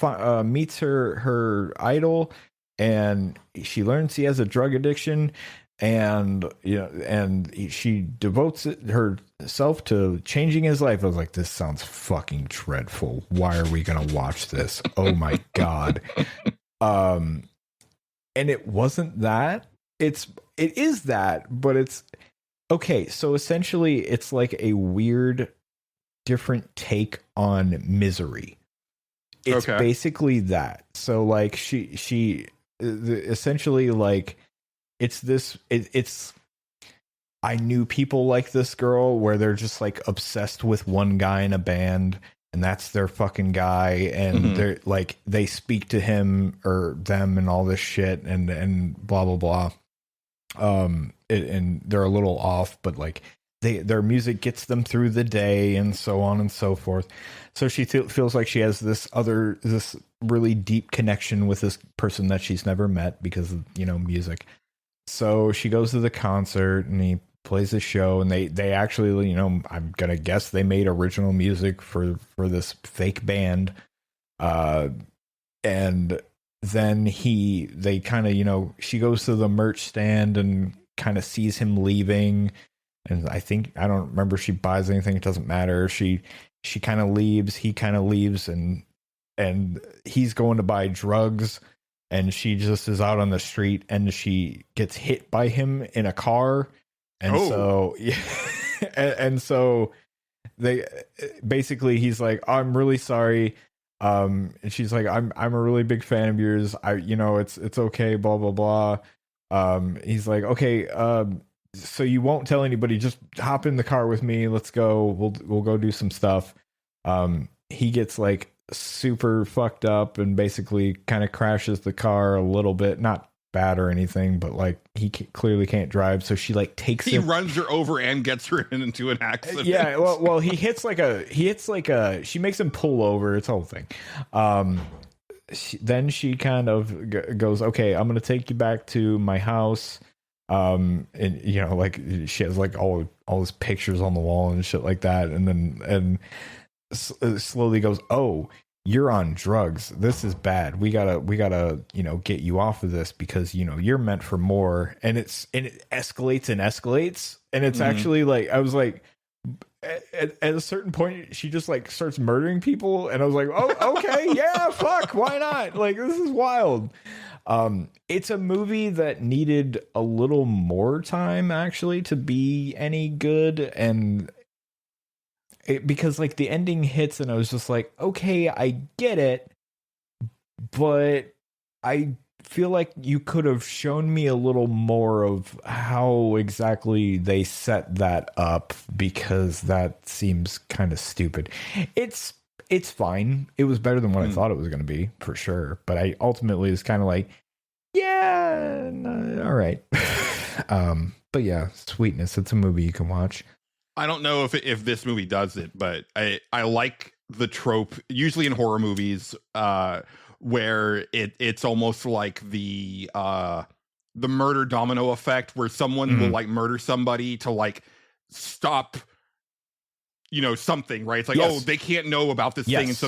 meets her idol, and she learns he has a drug addiction, and and she devotes herself to changing his life. I was like, this sounds fucking dreadful. Why are we gonna watch this? Oh my god. And it wasn't that. It is that, but it's Okay, so essentially it's like a weird different take on Misery. It's Okay. basically that. So like essentially like it's I knew people like this girl where they're just like obsessed with one guy in a band and that's their fucking guy, and they're like they speak to him or them and all this shit and blah blah blah. And they're a little off, but like their music gets them through the day and so on and so forth. So she feels like she has this really deep connection with this person that she's never met because of, music. So she goes to the concert and he plays the show, and they actually, I'm gonna guess they made original music for this fake band. And then they kind of, she goes to the merch stand and kind of sees him leaving. And I don't remember if she buys anything. It doesn't matter. She kind of leaves. He kind of leaves, and he's going to buy drugs, and she just is out on the street, and she gets hit by him in a car, and so yeah, and so they basically he's like, oh, I'm really sorry, and she's like, I'm a really big fan of yours. It's okay, blah blah blah. He's like, okay, so you won't tell anybody, just hop in the car with me, let's go, we'll go do some stuff. He gets like super fucked up and basically kind of crashes the car a little bit, not bad or anything, but like he clearly can't drive, so she like takes he runs her over and gets her into an accident. Yeah, well he she makes him pull over. It's a whole thing. Then she kind of goes, okay, I'm gonna take you back to my house. And like she has like all these pictures on the wall and shit like that, and then slowly goes, oh, you're on drugs, this is bad, we gotta get you off of this because you're meant for more. And it escalates and it's actually like, I was like, at a certain point she just like starts murdering people, and I was like, oh, okay, yeah, fuck, why not, like this is wild. It's a movie that needed a little more time actually to be any good, and because like the ending hits and I was just like, okay, I get it, but I feel like you could have shown me a little more of how exactly they set that up, because that seems kind of stupid. It's fine. It was better than what I thought it was going to be, for sure. But I ultimately was kind of like, yeah, no, all right. But yeah, Sweetness. It's a movie you can watch. I don't know if this movie does it, but I like the trope usually in horror movies where it's almost like the murder domino effect, where someone will like murder somebody to like stop something, right? It's like, yes. oh, they can't know about this thing, and so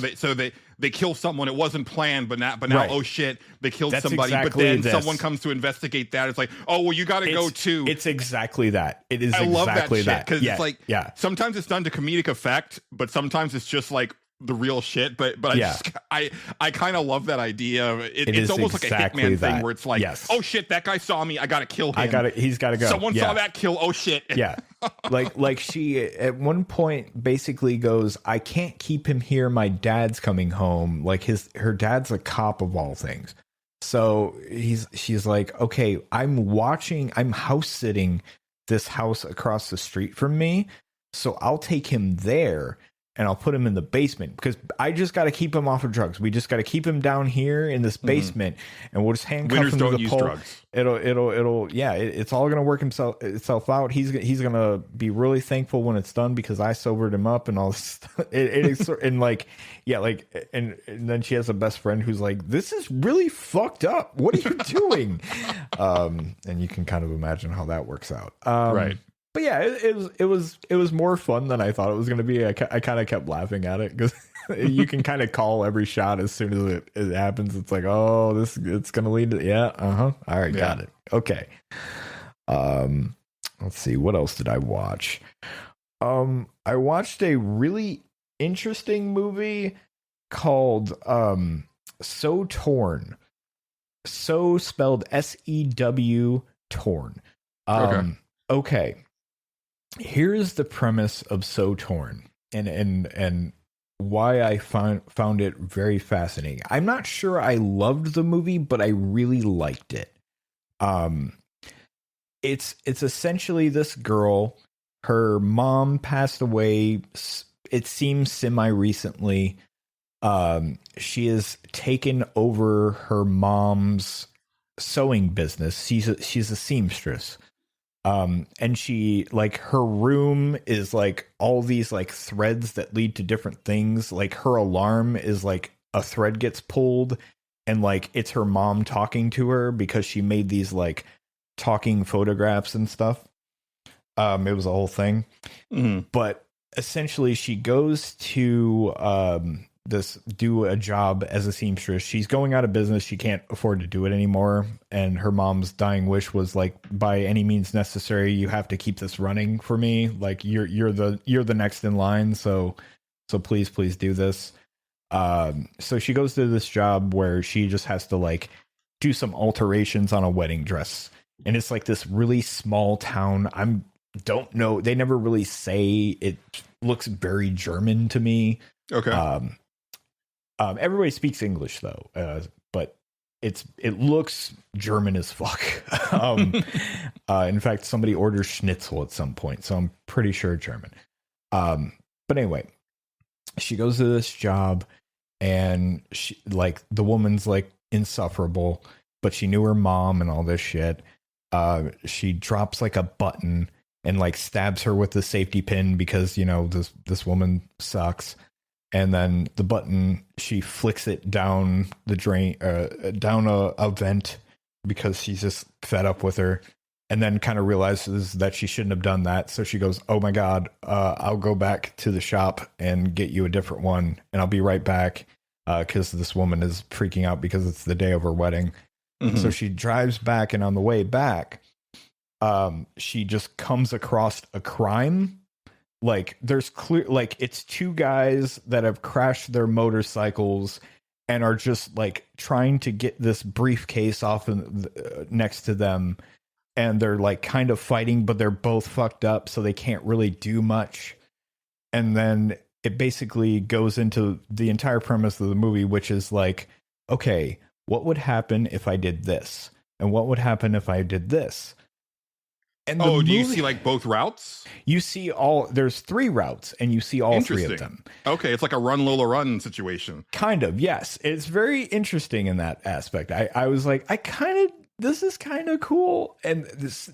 they kill someone. It wasn't planned, but now right. Oh shit, they killed That's somebody. exactly but then someone comes to investigate that. It's like, oh well, you got to go too. It's exactly that. It is. I love exactly that because it's like, yeah. Sometimes it's done to comedic effect, but sometimes it's just like the real shit. But I kind of love that idea. It's almost exactly like a Hitman thing where it's like, oh shit, that guy saw me. I got to kill him. He's got to go. Someone saw that kill. Oh shit. Yeah. like she at one point basically goes, I can't keep him here, my dad's coming home. Like her dad's a cop of all things. So she's like, okay, I'm house sitting this house across the street from me, so I'll take him there and I'll put him in the basement, because I just got to keep him off of drugs. We just got to keep him down here in this basement, and we'll just handcuff him to the pole. Drugs. It's all gonna work itself out. He's gonna be really thankful when it's done, because I sobered him up and all this stuff. And then she has a best friend who's like, this is really fucked up. What are you doing? And you can kind of imagine how that works out. Right. But yeah, it was more fun than I thought it was going to be. I kind of kept laughing at it, because you can kind of call every shot as soon as it happens. It's like, oh, it's going to lead to, all right, got it. Okay. Let's see, what else did I watch? I watched a really interesting movie called So Torn. So spelled SEW Torn. Okay. here's the premise of So Torn, and why I found it very fascinating. I'm not sure I loved the movie, but I really liked it. It's essentially this girl. Her mom passed away. It seems semi recently. She has taken over her mom's sewing business. She's a seamstress. And she, like, her room is like all these like threads that lead to different things. Like her alarm is like a thread gets pulled and like it's her mom talking to her because she made these like talking photographs and stuff. It was a whole thing. But essentially she goes to do a job as a seamstress. She's going out of business. She can't afford to do it anymore. And her mom's dying wish was like, by any means necessary, you have to keep this running for me. Like you're the next in line. So please do this. So she goes to this job where she just has to like do some alterations on a wedding dress. And it's like this really small town. Don't know. They never really say. It looks very German to me. Okay. Everybody speaks English though, but it looks German as fuck. In fact, somebody orders schnitzel at some point, so I'm pretty sure German. But anyway, she goes to this job, and she, like, the woman's like insufferable, but she knew her mom and all this shit. She drops like a button and like stabs her with the safety pin because, you know, this woman sucks. And then the button, she flicks it down the drain, down a vent because she's just fed up with her. And then kind of realizes that she shouldn't have done that. So she goes, oh my God, I'll go back to the shop and get you a different one. And I'll be right back because this woman is freaking out because it's the day of her wedding. Mm-hmm. So she drives back, and on the way back, she just comes across a crime. Like there's clear, like it's two guys that have crashed their motorcycles and are just like trying to get this briefcase off next to them. And they're like kind of fighting, but they're both fucked up. So they can't really do much. And then it basically goes into the entire premise of the movie, which is like, okay, what would happen if I did this? And what would happen if I did this? And do you see like both routes? You see there's 3 routes, and you see all 3 of them. Okay, it's like a Run Lola Run situation. Kind of, yes. It's very interesting in that aspect. I was like, this is kind of cool. And this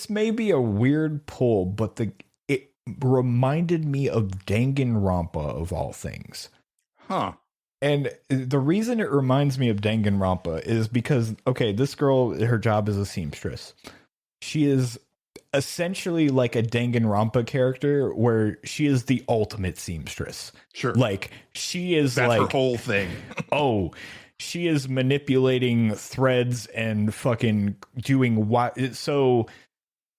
may be a weird pull, but it reminded me of Danganronpa of all things. Huh. And the reason it reminds me of Danganronpa is because, okay, this girl, her job is a seamstress. She is essentially like a Danganronpa character where she is the ultimate seamstress. Sure. Like she is That's like her whole thing. She is manipulating threads and fucking doing what. So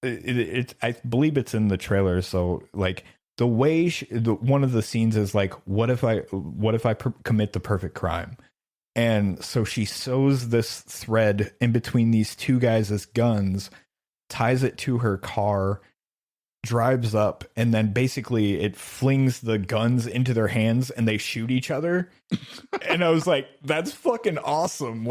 I believe it's in the trailer. So like, the way one of the scenes is like, what if I commit the perfect crime? And so she sews this thread in between these 2 guys' guns, ties it to her car, drives up, and then basically it flings the guns into their hands and they shoot each other. And I was like, that's fucking awesome.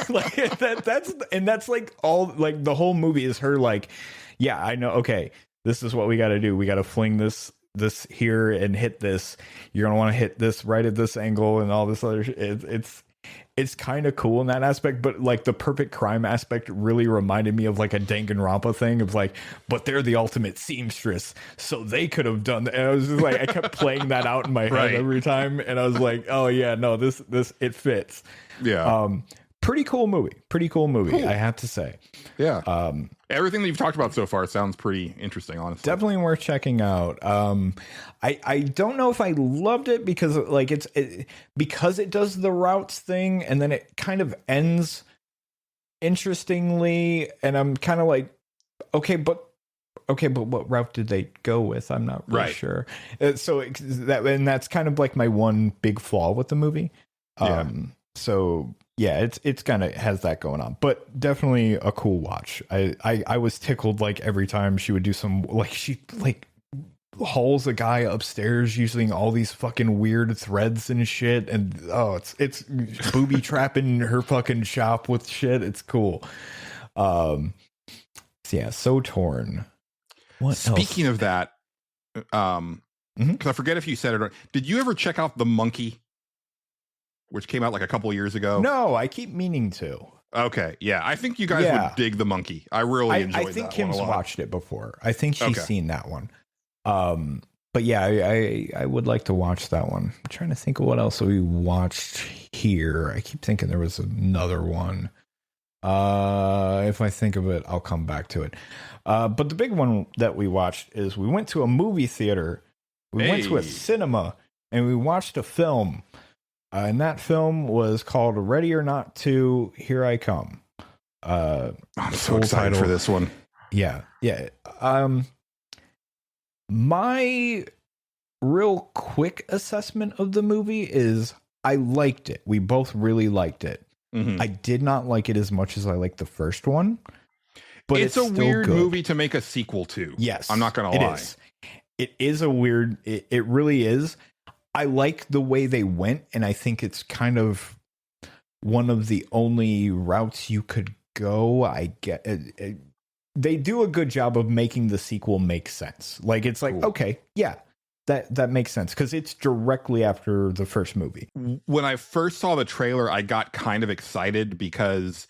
Like that's like all, like the whole movie is her like, yeah, I know. Okay, this is what we got to do. We got to fling this here and hit this. You're gonna want to hit this right at this angle and all this other it's kind of cool in that aspect, but like the perfect crime aspect really reminded me of like a Danganronpa thing of like, but they're the ultimate seamstress, so they could have done that. And I was just like, I kept playing that out in my head every time, and I was like, oh yeah, no, this it fits. Yeah. Pretty cool movie. Cool. I have to say. Yeah. Everything that you've talked about so far sounds pretty interesting, honestly. Definitely worth checking out. I don't know if I loved it because like because it does the routes thing and then it kind of ends interestingly, and I'm kind of like, okay, but what route did they go with? I'm not really sure. So that's kind of like my one big flaw with the movie. So it's kind of has that going on, but definitely a cool watch. I was tickled like every time she would do some like she like hauls a guy upstairs using all these fucking weird threads and shit, and it's booby trapping her fucking shop with shit. It's cool. So yeah, So Torn. What Speaking else? of that, because I forget if you said it or did you ever check out The Monkey, which came out like a couple years ago? No, I keep meaning to. Okay, yeah, I think you guys would dig The Monkey. I really enjoyed that. I think one Kim's a lot. watched it before. I think she's seen that one. But yeah, I would like to watch that one. I'm trying to think of what else we watched here. I keep thinking there was another one. If I think of it, I'll come back to it. But the big one that we watched is we went to a movie theater. We went to a cinema and we watched a film. And that film was called Ready or Not 2, Here I Come. I'm so excited for this one. Yeah. My real quick assessment of the movie is I liked it. We both really liked it. Mm-hmm. I did not like it as much as I liked the first one. But it's a weird movie to make a sequel to. Yes. I'm not going to lie. It is a weird, it really is. I like the way they went, and I think it's kind of one of the only routes you could go. I get it. They do a good job of making the sequel make sense. Like, it's like, okay, yeah, that makes sense because it's directly after the first movie. When I first saw the trailer, I got kind of excited because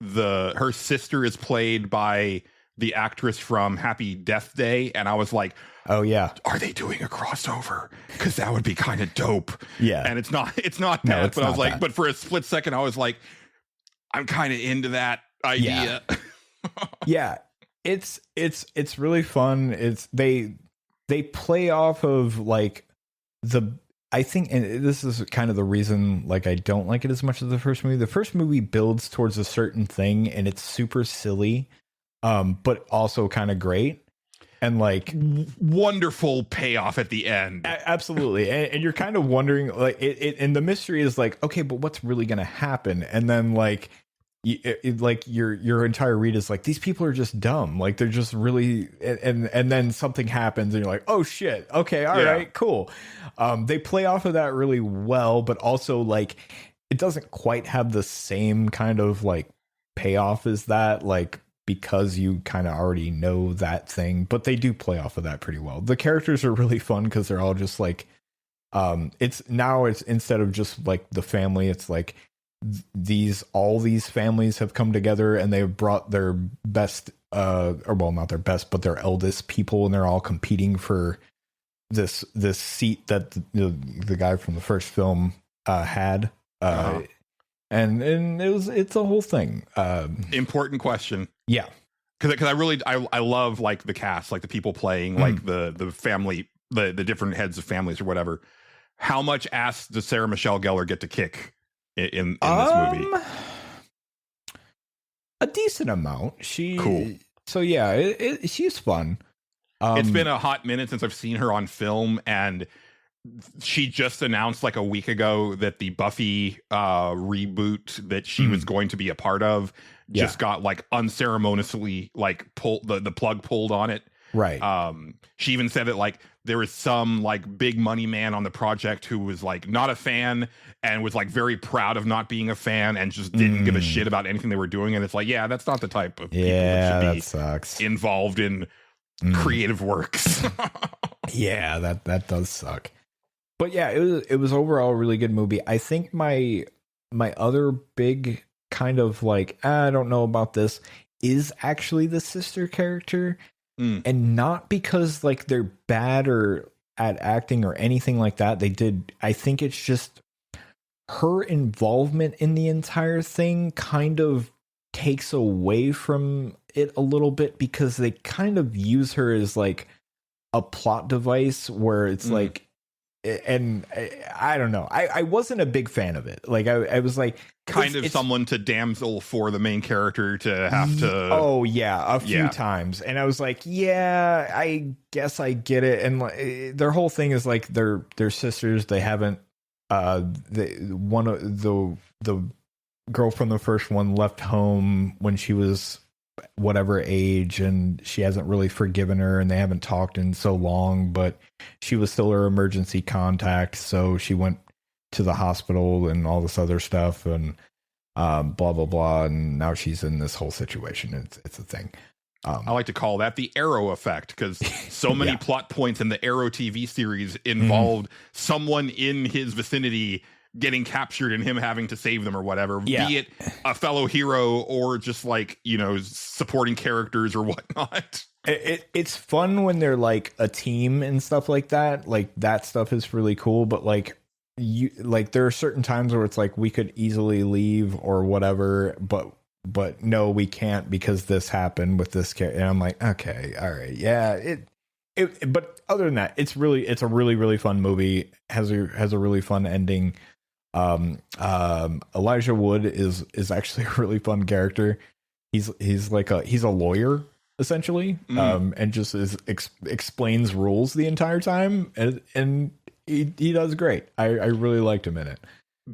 her sister is played by the actress from Happy Death Day, and I was like, oh yeah, are they doing a crossover? Because that would be kind of dope. Yeah, and it's not that. No, but I was like, but for a split second, I was like, I'm kind of into that idea. Yeah, it's really fun. It's they play off of like I think, and this is kind of the reason like I don't like it as much as the first movie. The first movie builds towards a certain thing and it's super silly, but also kind of great. And like wonderful payoff at the end. Absolutely. And you're kind of wondering like it and the mystery is like, okay, but what's really going to happen? And then like like your entire read is like, these people are just dumb. Like they're just really, and then something happens and you're like, oh shit. Okay. All right, cool. They play off of that really well, but also like, it doesn't quite have the same kind of like payoff as that, like, because you kind of already know that thing, but they do play off of that pretty well. The characters are really fun because they're all just like, it's instead of just like the family, it's like, all these families have come together and they've brought their best or well, not their best, but their eldest people, and they're all competing for this seat that the guy from the first film had. And it's a whole thing. Important question. Yeah, because I love like the cast, like the people playing, like the family, the different heads of families or whatever. How much ass does Sarah Michelle Gellar get to kick in this movie? A decent amount. Cool. So yeah, she's fun. It's been a hot minute since I've seen her on film, and she just announced like a week ago that the Buffy reboot that she was going to be a part of just got like unceremoniously like the plug pulled on it. Right. She even said that like there was some like big money man on the project who was like not a fan and was like very proud of not being a fan and just didn't give a shit about anything they were doing. And it's like, yeah, that's not the type of people that should be involved in creative works. Yeah, that does suck. But yeah, it was overall a really good movie. I think my other big kind of like, I don't know about this, is actually the sister character. And not because like they're bad or at acting or anything like that. I think it's just her involvement in the entire thing kind of takes away from it a little bit, because they kind of use her as like a plot device where it's like, and I don't know. I wasn't a big fan of it. Like I was like it's someone to damsel for the main character to have to. Oh yeah, a few times, and I was like, yeah, I guess I get it. And like, their whole thing is like they're sisters. They haven't one of the girl from the first one left home when she was whatever age, and she hasn't really forgiven her, and they haven't talked in so long, but she was still her emergency contact, so she went to the hospital and all this other stuff, and blah blah blah, and now she's in this whole situation. It's a thing. I like to call that the Arrow effect, because so many plot points in the Arrow TV series involved someone in his vicinity getting captured and him having to save them or whatever, be it a fellow hero or just like, you know, supporting characters or whatnot. It's fun when they're like a team and stuff like that. Like that stuff is really cool, but like there are certain times where it's like we could easily leave or whatever, but no, we can't because this happened with this character. And I'm like, okay, all right, yeah. But other than that, it's a really, really fun movie. Has a really fun ending. Elijah Wood is actually a really fun character. He's a lawyer essentially, and just explains rules the entire time, and he does great. I really liked him in it.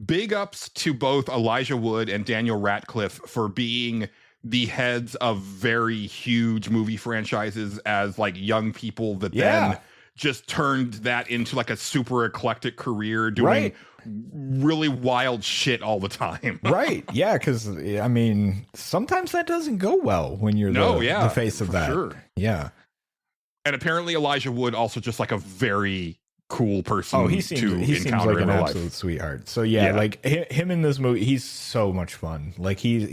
Big ups to both Elijah Wood and Daniel Radcliffe for being the heads of very huge movie franchises as like young people that then just turned that into like a super eclectic career doing really wild shit all the time. Right. Yeah. Because I mean, sometimes that doesn't go well when you're the face of that. Sure. Yeah. And apparently Elijah Wood also just like a very cool person. Oh, he seems like an absolute sweetheart. So like him in this movie, he's so much fun. Like he's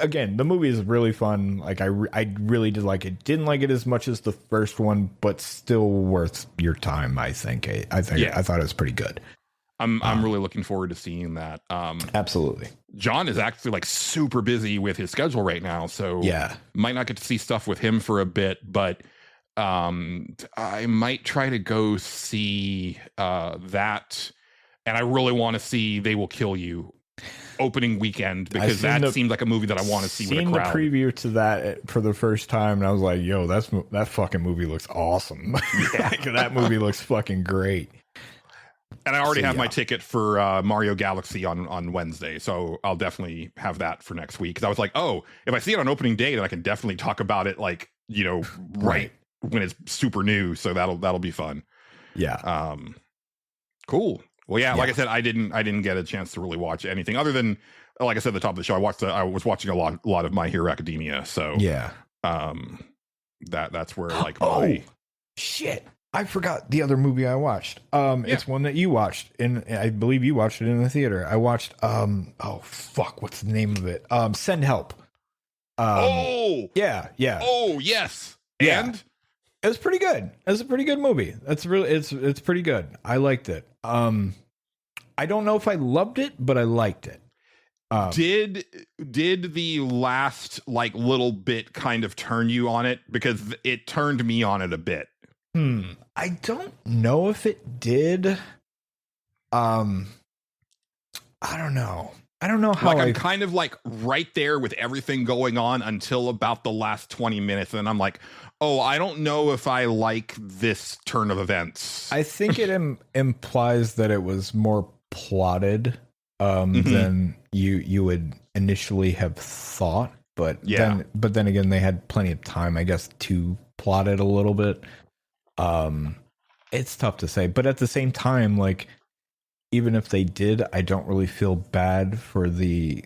again, the movie is really fun. Like I really did like it. Didn't like it as much as the first one, but still worth your time. I think. I thought it was pretty good. I'm really looking forward to seeing that. Absolutely. John is actually like super busy with his schedule right now, so might not get to see stuff with him for a bit, but I might try to go see that, and I really want to see They Will Kill You opening weekend, because that seemed like a movie that I want to see with a crowd. Seen the preview to that for the first time, and I was like, yo, that fucking movie looks awesome. That movie looks fucking great. And I already have my ticket for Mario Galaxy on Wednesday, so I'll definitely have that for next week, because I was like, oh, if I see it on opening day, then I can definitely talk about it, like, you know, right when it's super new, so that'll be fun. Cool. Well, like I said, I didn't get a chance to really watch anything other than, like I said at the top of the show, I was watching a lot of My Hero Academia, so that's where like shit, I forgot the other movie I watched. It's one that you watched, and I believe you watched it in the theater. I watched what's the name of it? Send Help. Oh yes. And it was pretty good. It was a pretty good movie. It's pretty good. I liked it. I don't know if I loved it, but I liked it. Did the last like little bit kind of turn you on it? Because it turned me on it a bit. I don't know if it did. I don't know. I don't know how. Like I'm kind of like right there with everything going on until about the last 20 minutes, and I'm like, oh, I don't know if I like this turn of events. I think it implies that it was more plotted than you would initially have thought, but then again, they had plenty of time, I guess, to plot it a little bit. It's tough to say, but at the same time, like, even if they did, I don't really feel bad for the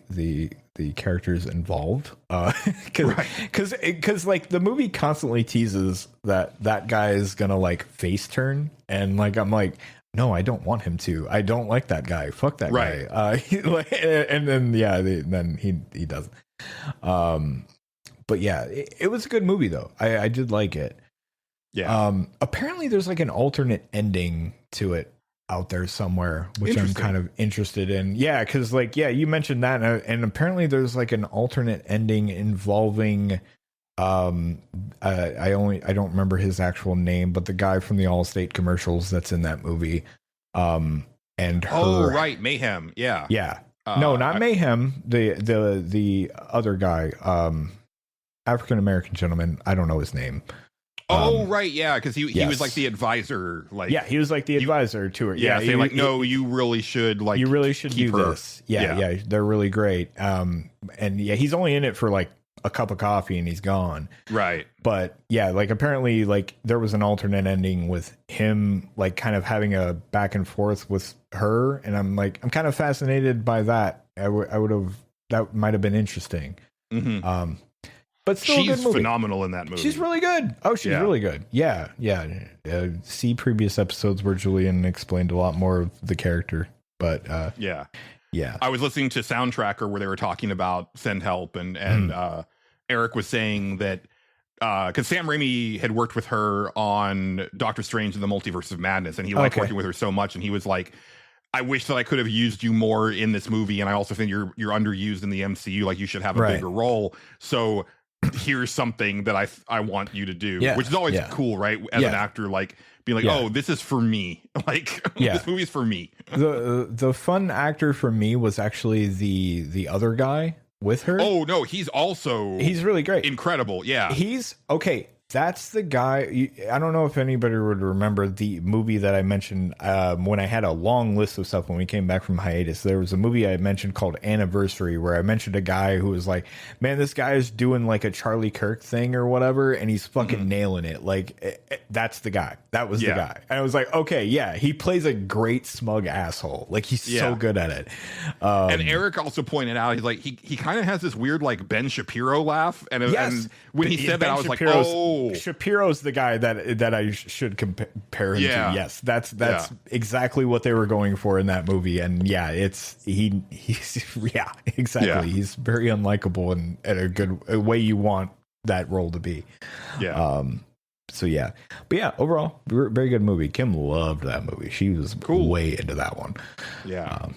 characters involved, because like the movie constantly teases that guy is gonna like face turn, and like I'm like, no, I don't want him to. I don't like that guy. Fuck that guy. And then then he doesn't. But yeah, it was a good movie though. I did like it. Yeah. Apparently there's like an alternate ending to it out there somewhere, which I'm kind of interested in. Yeah, because like, you mentioned that, and apparently there's like an alternate ending involving I don't remember his actual name, but the guy from the Allstate commercials that's in that movie. And her, Mayhem. Yeah. No, not Mayhem. The other guy, African American gentleman. I don't know his name. Oh, right, yeah, because he was yes. like the advisor, like Yeah, he was like the advisor to her. Yeah, saying like, no, you really should like you really should do her. this. Yeah, they're really great. And yeah, he's only in it for like a cup of coffee and he's gone. Right. But yeah, like apparently like there was an alternate ending with him like kind of having a back and forth with her, and I'm kind of fascinated by that. I would have, that might have been interesting. Mm-hmm. But still, she's a good movie. phenomenal in that movie. She's really good. Oh, she's really good. Yeah. See previous episodes where Julian explained a lot more of the character. But yeah. I was listening to Soundtracker where they were talking about Send Help, and Eric was saying that because Sam Raimi had worked with her on Doctor Strange and the Multiverse of Madness, and he liked working with her so much, and he was like, I wish that I could have used you more in this movie, and I also think you're underused in the MCU. Like, you should have a bigger role. So here's something that I want you to do, which is always cool, right? As an actor, like being like, oh, this is for me. Like, this movie's for me. The fun actor for me was actually the other guy with her. Oh no, he's really great, incredible. Yeah, he's okay. That's the guy. I don't know if anybody would remember the movie that I mentioned when I had a long list of stuff when we came back from hiatus. There was a movie I mentioned called Anniversary, where I mentioned a guy who was like, man, this guy is doing like a Charlie Kirk thing or whatever, and he's fucking nailing it. Like, that's the guy. That was the guy. And I was like, okay, yeah, he plays a great smug asshole. Like, he's so good at it. And Eric also pointed out, he's like, he kind of has this weird like Ben Shapiro laugh. And when he said that, I was like, oh. Shapiro's the guy that I should compare him to. Yes, that's exactly what they were going for in that movie, and he's exactly. Yeah. He's very unlikable and a good way you want that role to be. Yeah. Overall, very good movie. Kim loved that movie. She was way into that one. Yeah.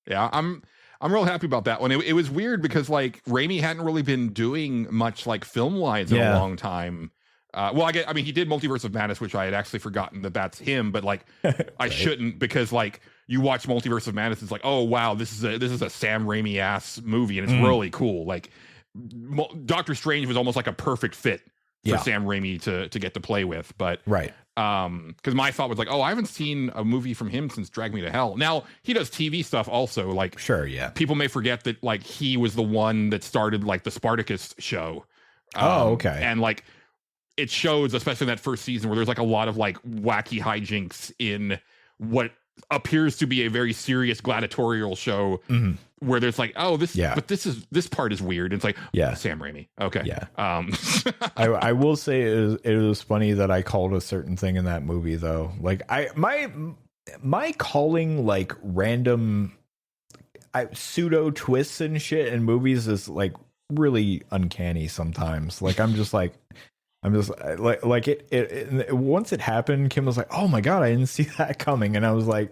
I'm real happy about that one. It was weird because like Raimi hadn't really been doing much like film wise in a long time. I mean, he did Multiverse of Madness, which I had actually forgotten that's him, but like, I shouldn't, because like you watch Multiverse of Madness, it's like, oh wow, this is a Sam Raimi ass movie, and it's really cool. Like, Doctor Strange was almost like a perfect fit for Sam Raimi to get to play with, but because my thought was like, oh, I haven't seen a movie from him since Drag Me to Hell. Now he does TV stuff also. Like, people may forget that like he was the one that started like the Spartacus show. And like, it shows, especially in that first season, where there's like a lot of like wacky hijinks in what appears to be a very serious gladiatorial show, where there's like, oh, but this part is weird. And it's like, Sam Raimi. Okay. Yeah. I will say it was funny that I called a certain thing in that movie though. Like my calling like random pseudo twists and shit in movies is like really uncanny sometimes. Like, I'm just like it once it happened, Kim was like, oh my God, I didn't see that coming. And I was like,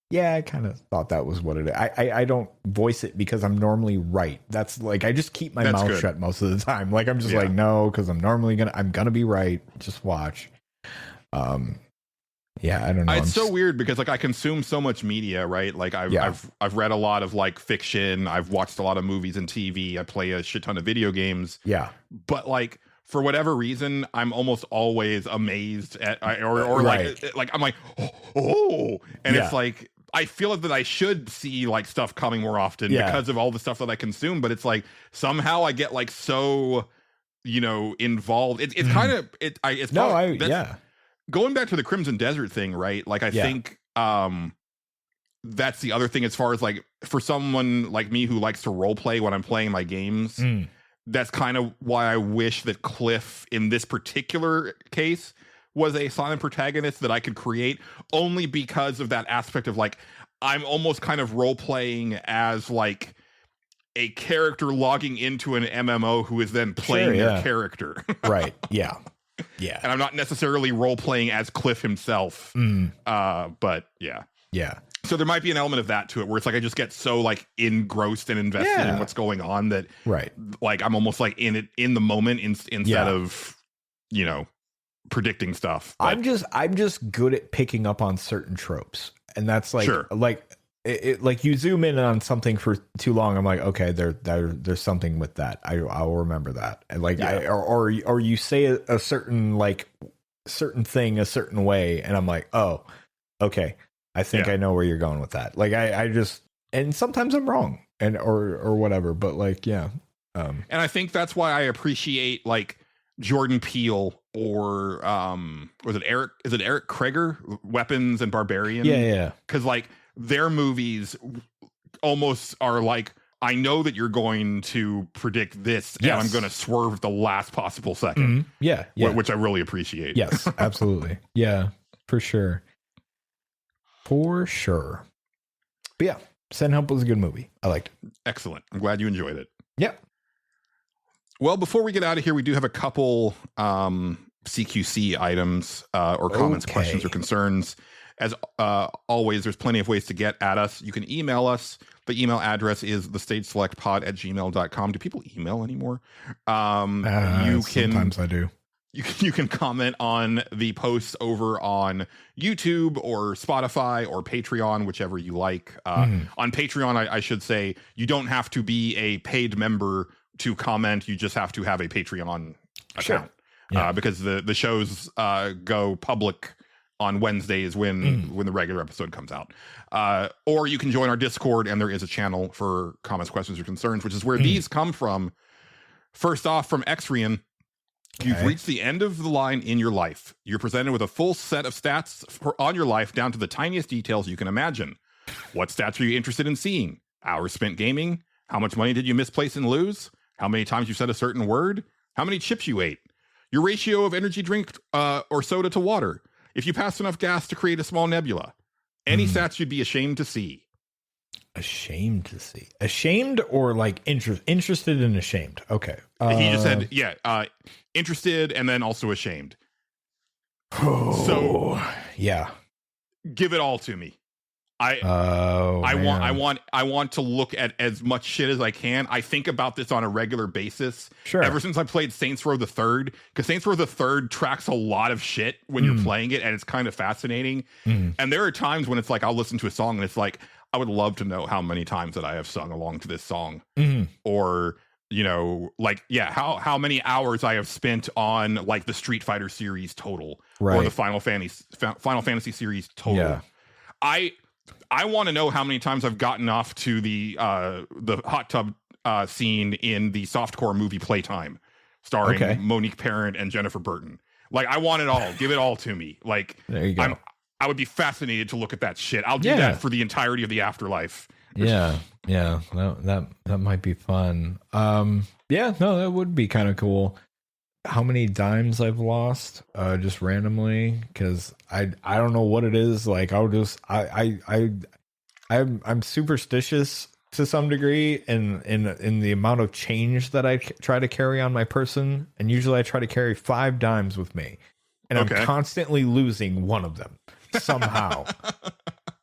yeah, I kind of thought that was what it is. I don't voice it because I'm normally right. That's like, I just keep my mouth shut most of the time. Like, I'm just like, no, because I'm gonna be right. Just watch. I don't know. It's so weird because like I consume so much media, right? Like I've read a lot of like fiction. I've watched a lot of movies and TV. I play a shit ton of video games. Yeah. But like, for whatever reason, I'm almost always amazed at, like I'm like, oh, and it's like, I feel that I should see like stuff coming more often because of all the stuff that I consume. But it's like, somehow I get like so, involved. It's kind of, going back to the Crimson Desert thing, right? Like, I think that's the other thing as far as like, for someone like me who likes to role play when I'm playing my games, that's kind of why I wish that Cliff in this particular case was a silent protagonist that I could create, only because of that aspect of like, I'm almost kind of role playing as like a character logging into an MMO who is then playing their character. Right. Yeah. Yeah. And I'm not necessarily role playing as Cliff himself. But yeah. Yeah. So there might be an element of that to it, where it's like I just get so like engrossed and invested in what's going on that like I'm almost like in it in the moment instead of predicting stuff. But I'm just good at picking up on certain tropes, and that's like like you zoom in on something for too long, I'm like, okay, there's something with that. I'll remember that, and like or you say a certain like certain thing a certain way, and I'm like, oh, okay, I think I know where you're going with that. Like I just, and sometimes I'm wrong, and or whatever, but like and I think that's why I appreciate like Jordan Peele or was it Eric? Is it Eric Kreger? Weapons and Barbarian. Yeah. Because like their movies almost are like, I know that you're going to predict this, and I'm going to swerve the last possible second. Mm-hmm. Yeah. Which I really appreciate. Yes, absolutely. Yeah, for sure. For sure. But yeah, Send Help was a good movie. I liked it. Excellent. I'm glad you enjoyed it. Yeah. Well, before we get out of here, we do have a couple CQC items or comments, questions, or concerns. As always, there's plenty of ways to get at us. You can email us. The email address is thestageselectpod@gmail.com. Do people email anymore? Sometimes I do. You can comment on the posts over on YouTube or Spotify or Patreon, whichever you like. On Patreon, I should say, you don't have to be a paid member to comment. You just have to have a Patreon account. Sure. Because the shows go public on Wednesdays when the regular episode comes out. Or you can join our Discord, and there is a channel for comments, questions, or concerns, which is where these come from. First off, from Xrian. You've reached the end of the line in your life. You're presented with a full set of stats on your life down to the tiniest details you can imagine. What stats are you interested in seeing? Hours spent gaming? How much money did you misplace and lose? How many times you said a certain word? How many chips you ate? Your ratio of energy drink or soda to water? If you passed enough gas to create a small nebula? Any stats you'd be ashamed to see? Ashamed to see? Ashamed or like interested and ashamed? Okay. He just said, interested and then also ashamed. So yeah, give it all to me. I want to look at as much shit as I can. I think about this on a regular basis. Sure. Ever since I played Saints Row the Third, because Saints Row the Third tracks a lot of shit when you're playing it, and it's kind of fascinating. And there are times when it's like I'll listen to a song and it's like, I would love to know how many times that I have sung along to this song, or how many hours I have spent on like the Street Fighter series total, or the Final Fantasy series total. Yeah. I want to know how many times I've gotten off to the hot tub scene in the softcore movie Playtime, starring Monique Parent and Jennifer Burton. Like, I want it all. Give it all to me. Like, there you go. I would be fascinated to look at that shit. I'll do that for the entirety of the afterlife. Yeah. That might be fun. That would be kind of cool. How many dimes I've lost just randomly, because I don't know what it is. Like, I'll just I'm superstitious to some degree in the amount of change that I try to carry on my person, and usually I try to carry 5 dimes with me, and I'm constantly losing one of them somehow.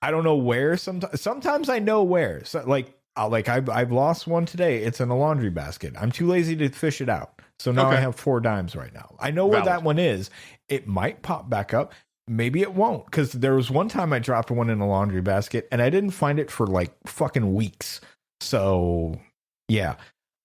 I don't know where. Sometimes I know where. So I've lost one today. It's in a laundry basket. I'm too lazy to fish it out. So now I have 4 dimes right now. I know where that one is. It might pop back up. Maybe it won't. Because there was one time I dropped one in a laundry basket and I didn't find it for like fucking weeks. So yeah.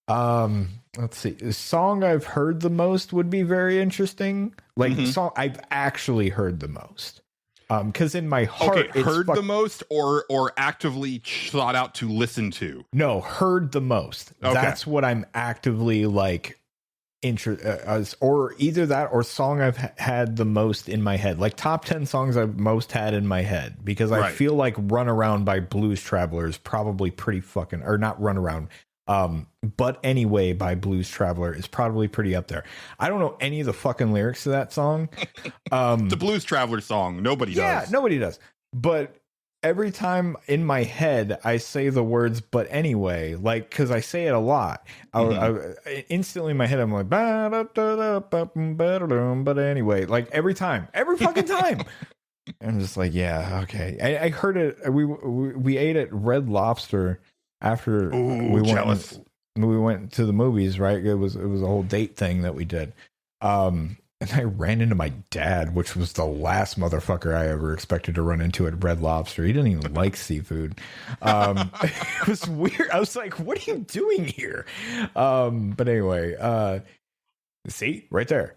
Let's see. The song I've heard the most would be very interesting. Like the song I've actually heard the most. Because in my heart, heard the most or actively sought out to listen to. No, heard the most. That's what I'm actively like, or either that or song I've had the most in my head. Like top 10 songs I've most had in my head, because I feel like Run Around by Blues Traveler is probably pretty fucking, or not Run Around. But Anyway by Blues Traveler is probably pretty up there. I don't know any of the fucking lyrics to that song. It's a Blues Traveler song. Nobody does. Yeah, nobody does. But every time in my head I say the words "but anyway," like, because I say it a lot, I instantly in my head I'm like, but anyway, like every fucking time. I'm just like, yeah, okay. I heard it. We ate at Red Lobster after we went to the movies, right? It was a whole date thing that we did. And I ran into my dad, which was the last motherfucker I ever expected to run into at Red Lobster. He didn't even like seafood. It was weird. I was like, what are you doing here? But anyway, see right there.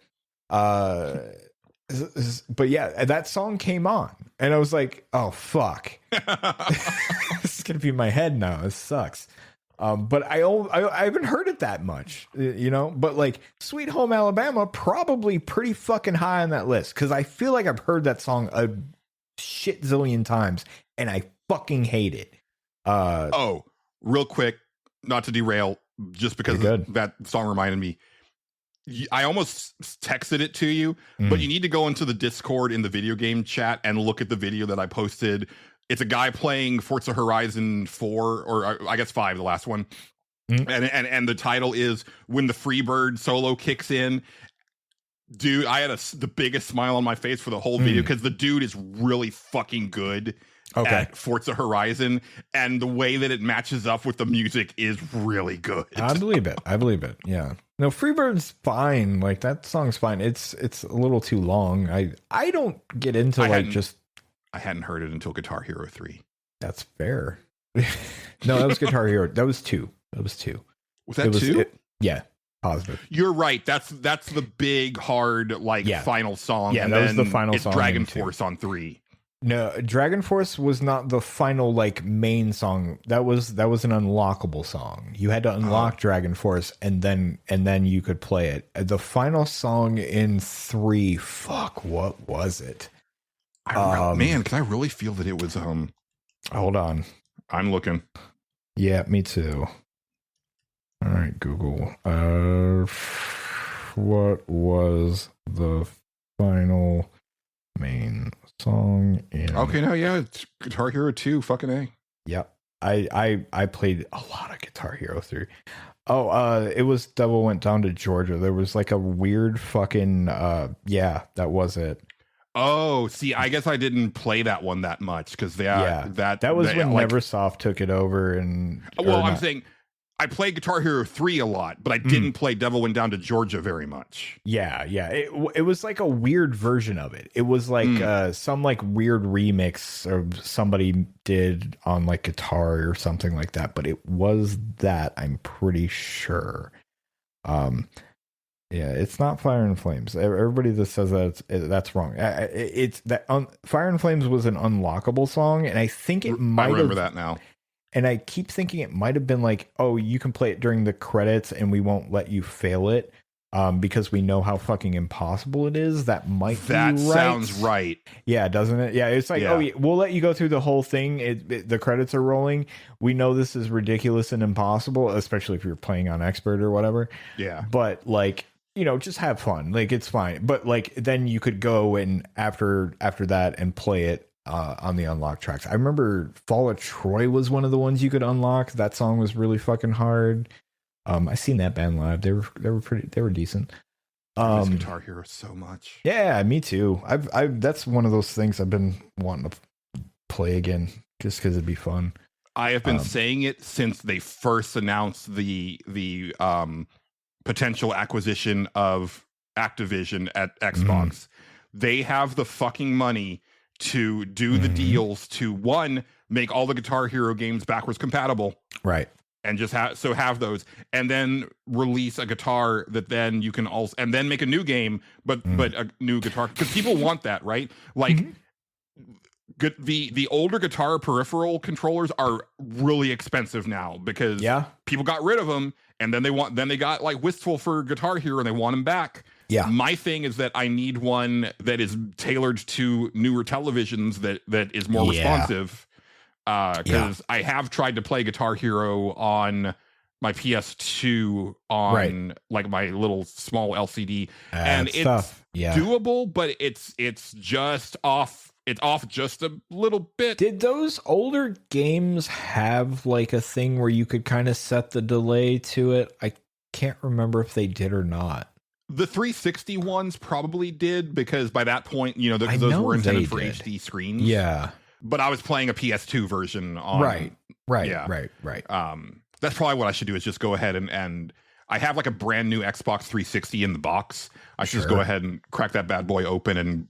but yeah, that song came on, and I was like, "Oh fuck, this is gonna be in my head now. This sucks." But I haven't heard it that much, you know. But like "Sweet Home Alabama," probably pretty fucking high on that list because I feel like I've heard that song a shit zillion times, and I fucking hate it. Oh, real quick, not to derail, just because that song reminded me. I almost texted it to you, but you need to go into the Discord in the video game chat and look at the video that I posted. It's a guy playing Forza Horizon 4, or I guess 5, the last one. And the title is "When the Freebird Solo Kicks In." Dude, I had the biggest smile on my face for the whole video because the dude is really fucking good at Forza Horizon, and the way that it matches up with the music is really good. I believe it. Yeah. No, Freebird's fine. Like that song's fine. It's a little too long. I don't get into I hadn't heard it until Guitar Hero 3. That's fair. No, that was Guitar Hero. That was 2. Was that 2? Yeah. Positive. You're right. That's the big hard final song. Yeah, and that was the final song. Dragon Force on 3. No, Dragon Force was not the final main song. That was an unlockable song. You had to unlock Dragon Force and then you could play it. The final song in 3, fuck, what was it? Man, because I really feel that it was hold on. I'm looking. Yeah, me too. All right, Google. What was the final main song in? Okay, no, yeah, it's Guitar Hero 2, fucking A. Yep. I played a lot of Guitar Hero 3. Oh, it was Devil Went Down to Georgia. There was a weird fucking that was it. Oh, see, I guess I didn't play that one that much because that was when Neversoft took it over and I'm saying I played Guitar Hero 3 a lot, but I didn't play Devil Went Down to Georgia very much. Yeah. It was a weird version of it. It was some weird remix or somebody did on guitar or something like that, but it was that, I'm pretty sure. Yeah, it's not Fire and Flames. Everybody that says that's wrong. It's that Fire and Flames was an unlockable song, and I think it might. I remember that now. And I keep thinking it might have been you can play it during the credits, and we won't let you fail it, because we know how fucking impossible it is. That might be right. That sounds right. Yeah, doesn't it? Yeah, it's we'll let you go through the whole thing. The credits are rolling. We know this is ridiculous and impossible, especially if you're playing on expert or whatever. Yeah, but just have fun. It's fine. But then you could go and after that and play it on the unlocked tracks. I remember Fall of Troy was one of the ones you could unlock. That song was really fucking hard. I seen that band live. They were decent. I miss Guitar Hero so much. Yeah, me too. I've that's one of those things I've been wanting to play again just because it'd be fun. I have been saying it since they first announced the potential acquisition of Activision at Xbox. They have the fucking money to do the deals to, one, make all the Guitar Hero games backwards compatible, right, and just have those, and then release a guitar that then you can also, and then make a new game, but a new guitar, because people want that, right? The older guitar peripheral controllers are really expensive now because people got rid of them, and then they got wistful for Guitar Hero and they want them back. Yeah. My thing is that I need one that is tailored to newer televisions that is more responsive. Because I have tried to play Guitar Hero on my PS2 on my little small LCD, and it's doable, but it's just off. It's off just a little bit. Did those older games have a thing where you could kind of set the delay to it? I can't remember if they did or not. The 360 ones probably did, because by that point, those were intended for HD screens. Yeah. But I was playing a PS2 version on. Right. That's probably what I should do, is just go ahead and I have a brand new Xbox 360 in the box. I should just go ahead and crack that bad boy open and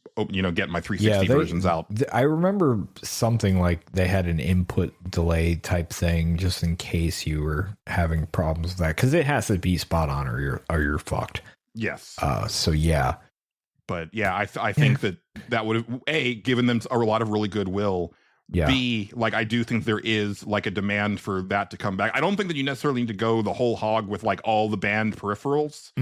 get my 360 versions out. I remember something they had an input delay type thing just in case you were having problems with that, because it has to be spot on or you're fucked. Yes. So yeah. But yeah, I think that would have given them a lot of really goodwill. Yeah. B, like, I do think there is like a demand for that to come back. I don't think that you necessarily need to go the whole hog with like all the band peripherals.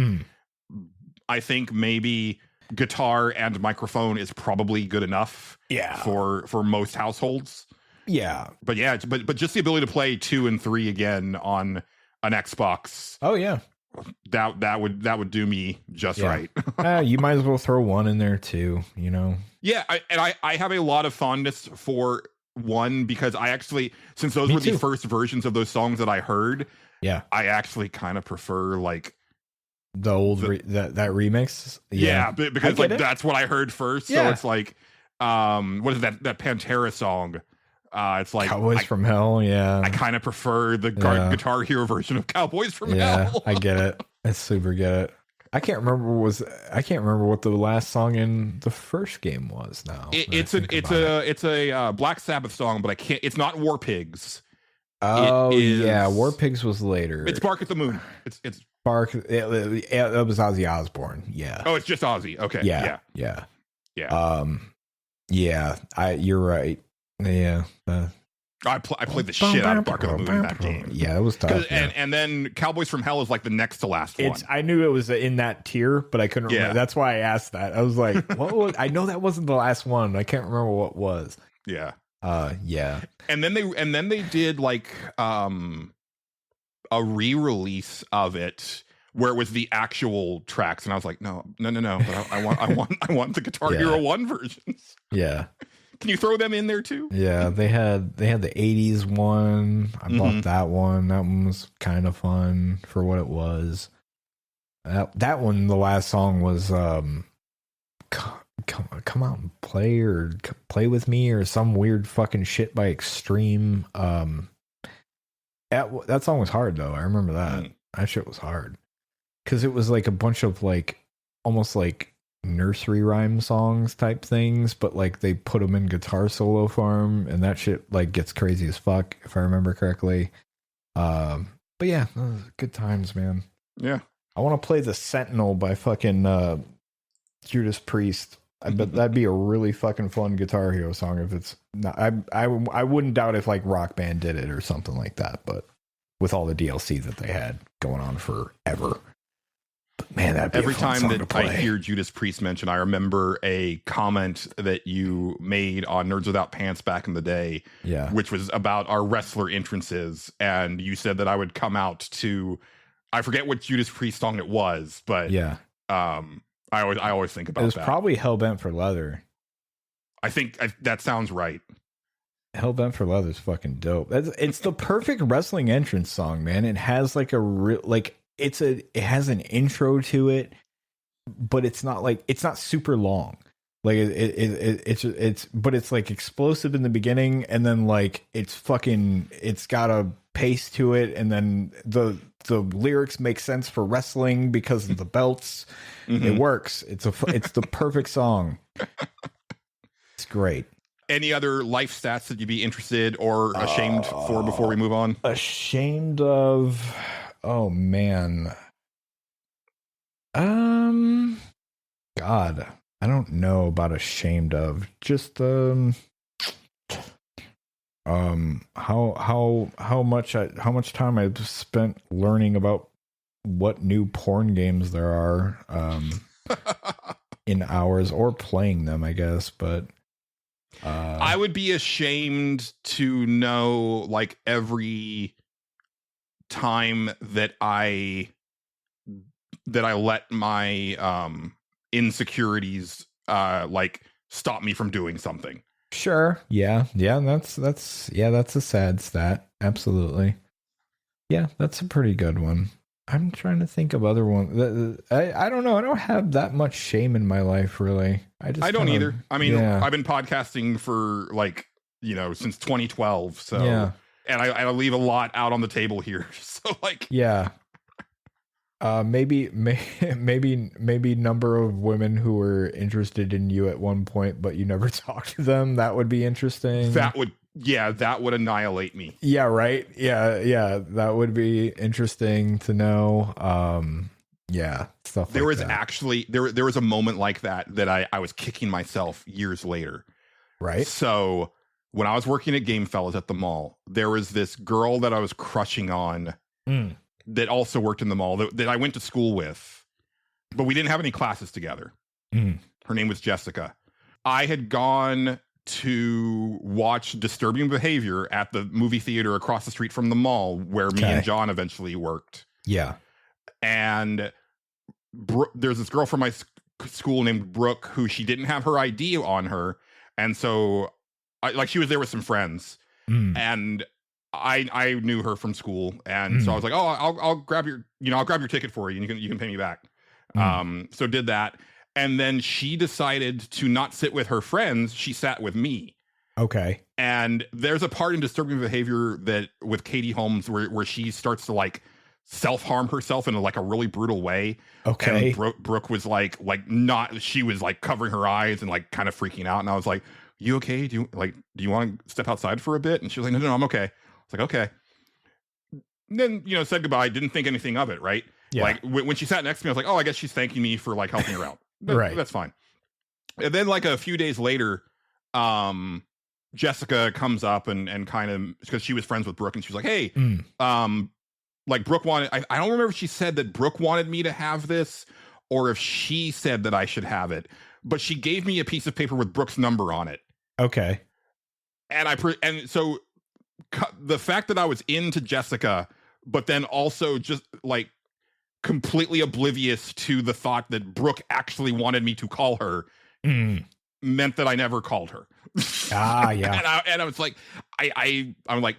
I think maybe guitar and microphone is probably good enough. Yeah. For most households. Yeah. But yeah, but just the ability to play 2 and 3 again on an Xbox. Oh yeah. That would do me just right. You might as well throw 1 in there too, you know. Yeah, I have a lot of fondness for 1 because I actually, since those were the first versions of those songs that I heard, I actually kind of prefer like the old that remix. Yeah, because like that's what I heard first. So it's like what is that Pantera song? It's like Cowboys from Hell. Yeah, I kind of prefer the Guitar Hero version of Cowboys from Hell. I get it. I super get it. I can't remember what the last song in the first game was. Now it's a Black Sabbath song, but I can't. It's not War Pigs. Oh yeah, War Pigs was later. It's Bark at the Moon. It's Bark. It was Ozzy Osbourne. Yeah. Oh, it's just Ozzy. Okay. Yeah. You're right. Yeah. I played the shit out of Bark at the Moon in that game. Yeah, that was tough. And then Cowboys from Hell is like the next to last one. I knew it was in that tier, but I couldn't remember. That's why I asked that. I was like, what? I know that wasn't the last one. I can't remember what it was. Yeah. Yeah. And then they did like a re-release of it where it was the actual tracks, and I was like, no. But I want the Guitar Hero 1 versions. Yeah. Can you throw them in there too? Yeah, they had the 80s one. I bought that one. That one was kind of fun for what it was. That one, the last song was come out and play or play with me or some weird fucking shit by Extreme. That song was hard though. I remember that. That shit was hard because it was like a bunch of like almost like nursery rhyme songs type things, but like they put them in guitar solo form, and that shit like gets crazy as fuck if I remember correctly. But yeah, good times, man. Yeah, I want to play the Sentinel by fucking Judas Priest. I bet that'd be a really fucking fun Guitar Hero song if it's not. I wouldn't doubt if like Rock Band did it or something like that, but with all the DLC that they had going on forever. But man, that'd be every a fun time song that to I play. hear Judas Priest mentioned, I remember a comment that you made on Nerds Without Pants back in the day, which was about our wrestler entrances, and you said that I would come out to, I forget what Judas Priest song it was, but I always think about that. It was probably Hellbent for Leather. I think that sounds right. Hellbent for Leather is fucking dope. It's the perfect wrestling entrance song, man. It has like a real like. It has an intro to it, but it's not super long. Like but it's like explosive in the beginning, and then like it's got a pace to it, and then the lyrics make sense for wrestling because of the belts. It works. It's the perfect song. It's great. Any other life stats that you'd be interested or ashamed for before we move on? Ashamed of. Oh man. God, I don't know about ashamed of. Just how much time I've spent learning about what new porn games there are in hours or playing them, I guess, but I would be ashamed to know like every time that I let my insecurities like stop me from doing something. Sure. Yeah. That's a sad stat. Absolutely. Yeah, that's a pretty good one. I'm trying to think of other ones. I don't know. I don't have that much shame in my life, really. I don't either. I mean, I've been podcasting for like since 2012. So yeah. And I leave a lot out on the table here. So like, yeah, maybe number of women who were interested in you at one point, but you never talked to them. That would be interesting. That would annihilate me. Yeah. Right. Yeah. That would be interesting to know. Yeah, stuff There like was that. actually there was a moment like that I was kicking myself years later. Right? So when I was working at Game Fellas at the mall, there was this girl that I was crushing on that also worked in the mall that I went to school with, but we didn't have any classes together. Her name was Jessica. I had gone to watch Disturbing Behavior at the movie theater across the street from the mall where me and John eventually worked. Yeah. And there's this girl from my school named Brooke who she didn't have her ID on her. And so she was there with some friends and I knew her from school. And so I was like, oh, I'll grab your ticket for you and you can pay me back. So did that. And then she decided to not sit with her friends. She sat with me. Okay. And there's a part in Disturbing Behavior that with Katie Holmes where she starts to like self-harm herself in a really brutal way. Okay. And Brooke was she was like covering her eyes and like kind of freaking out. And I was like, you okay? Do you want to step outside for a bit? And she was like, no, I'm okay. I was like, okay. And then, said goodbye. Didn't think anything of it. Right. Yeah. Like when she sat next to me, I was like, oh, I guess she's thanking me for like helping her out. Right. That's fine. And then like a few days later, Jessica comes up and kind of, because she was friends with Brooke and she was like, hey, like Brooke wanted, I don't remember if she said that Brooke wanted me to have this or if she said that I should have it, but she gave me a piece of paper with Brooke's number on it. Okay. And so the fact that I was into Jessica, but then also just like completely oblivious to the thought that Brooke actually wanted me to call her meant that I never called her. Yeah. and I was like, I'm like,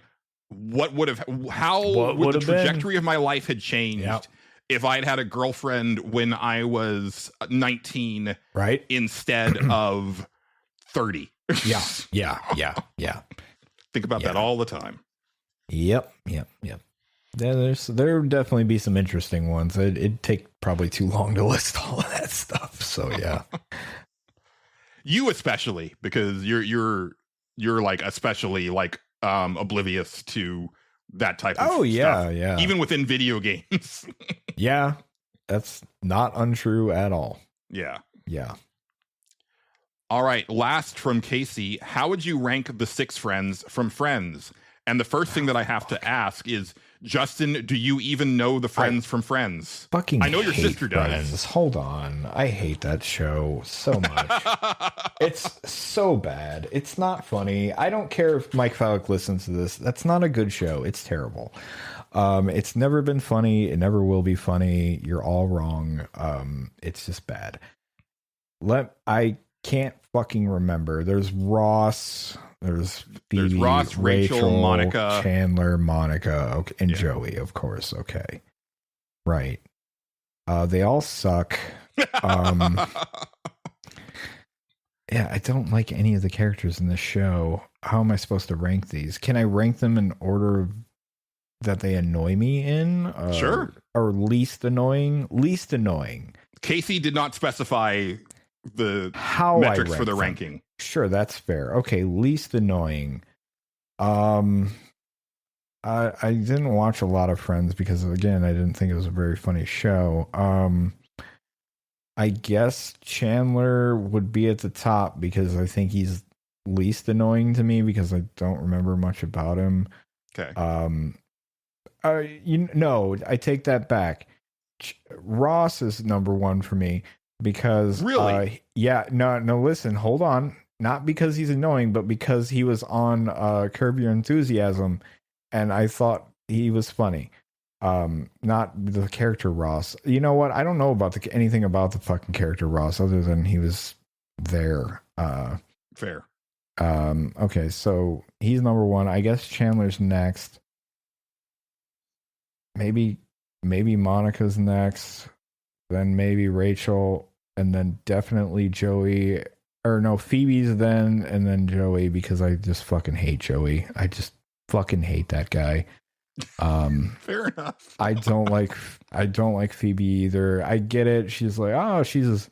what would the trajectory of my life had changed if I had had a girlfriend when I was 19, right? Instead of 30. Yeah. Think about that all the time. Yep. There definitely be some interesting ones. It'd take probably too long to list all of that stuff. So yeah. You especially, because you're like especially like oblivious to that type of stuff. Yeah. Even within video games. Yeah. That's not untrue at all. Yeah. All right. Last from Casey. How would you rank the 6 friends from Friends? And the first thing that I have to ask is, Justin, do you even know the friends from Friends? I know your sister does. Hold on. I hate that show so much. It's so bad. It's not funny. I don't care if Mike Falk listens to this. That's not a good show. It's terrible. It's never been funny. It never will be funny. You're all wrong. It's just bad. I can't fucking remember. There's Ross. There's Phoebe, there's Ross, Rachel, Monica, Chandler, Monica, okay, and Joey, of course. Okay, right. They all suck. Yeah, I don't like any of the characters in this show. How am I supposed to rank these? Can I rank them in order that they annoy me in? Sure. Or least annoying? Least annoying. Casey did not specify the how metrics for the ranking. Sure, that's fair. Okay, least annoying. I didn't watch a lot of Friends because, again, I didn't think it was a very funny show. I guess Chandler would be at the top because I think he's least annoying to me because I don't remember much about him. Okay. I take that back. Ross is number 1 for me because really, listen, hold on. Not because he's annoying, but because he was on Curb Your Enthusiasm, and I thought he was funny. Not the character Ross. You know what? I don't know about anything about the fucking character Ross other than he was there. Fair. Okay, so he's number 1. I guess Chandler's next. Maybe Monica's next. Then maybe Rachel, and then definitely Joey. Or no, Phoebe's then, and then Joey, because I just fucking hate Joey. I just fucking hate that guy. Fair enough. I don't like Phoebe either. I get it. She's like, oh, she's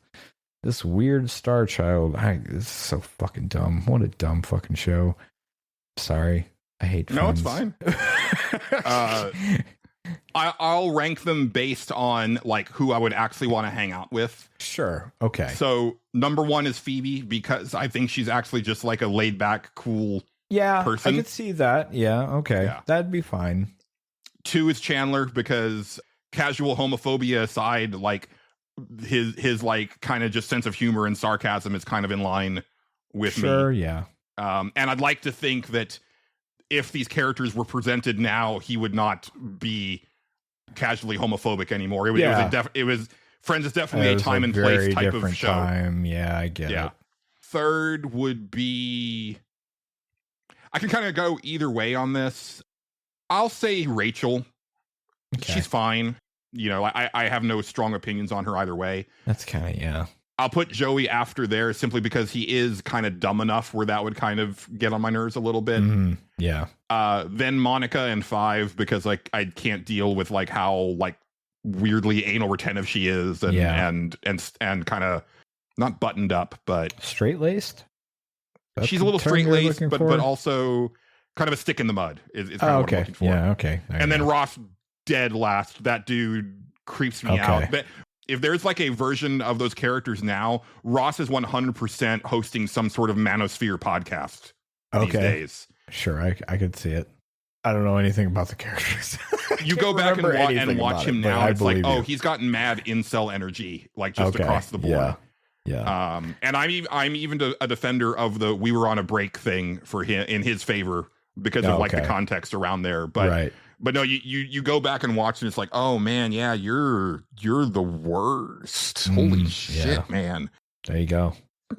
this weird star child. This is so fucking dumb. What a dumb fucking show. Sorry. I hate Friends. No, it's fine. I'll rank them based on like who I would actually want to hang out with. Sure. Okay. So number 1 is Phoebe, because I think she's actually just like a laid back, cool person. I could see that. Yeah. Okay. Yeah. That'd be fine. 2 is Chandler, because casual homophobia aside, like his like kind of just sense of humor and sarcasm is kind of in line with me. Sure. Yeah. And I'd like to think that if these characters were presented now, he would not be casually homophobic anymore. It was Friends is definitely a time and place type of show. Time. Yeah, I get it. 3rd would be, I can kind of go either way on this. I'll say Rachel. Okay. She's fine. You know, I have no strong opinions on her either way. That's kind of, yeah. I'll put Joey after there simply because he is kind of dumb enough where that would kind of get on my nerves a little bit. Yeah. Then Monica and 5, because like I can't deal with like how like weirdly anal retentive she is and kind of not buttoned up, but straight laced. She's a little straight laced, but also kind of a stick in the mud is kind of what I'm looking for. Yeah. Okay. And then Ross, dead last. That dude creeps me out. But if there's like a version of those characters now, Ross is 100% hosting some sort of manosphere podcast these days. Sure, I could see it. I don't know anything about the characters. You go back and watch him now. It's like, you. He's gotten mad incel energy, like just across the board. Yeah. And I'm even a defender of the "we were on a break" thing for him in his favor because of like the context around there. But But no, you go back and watch and it's like, oh man, yeah, you're the worst. Holy shit, man. There you go.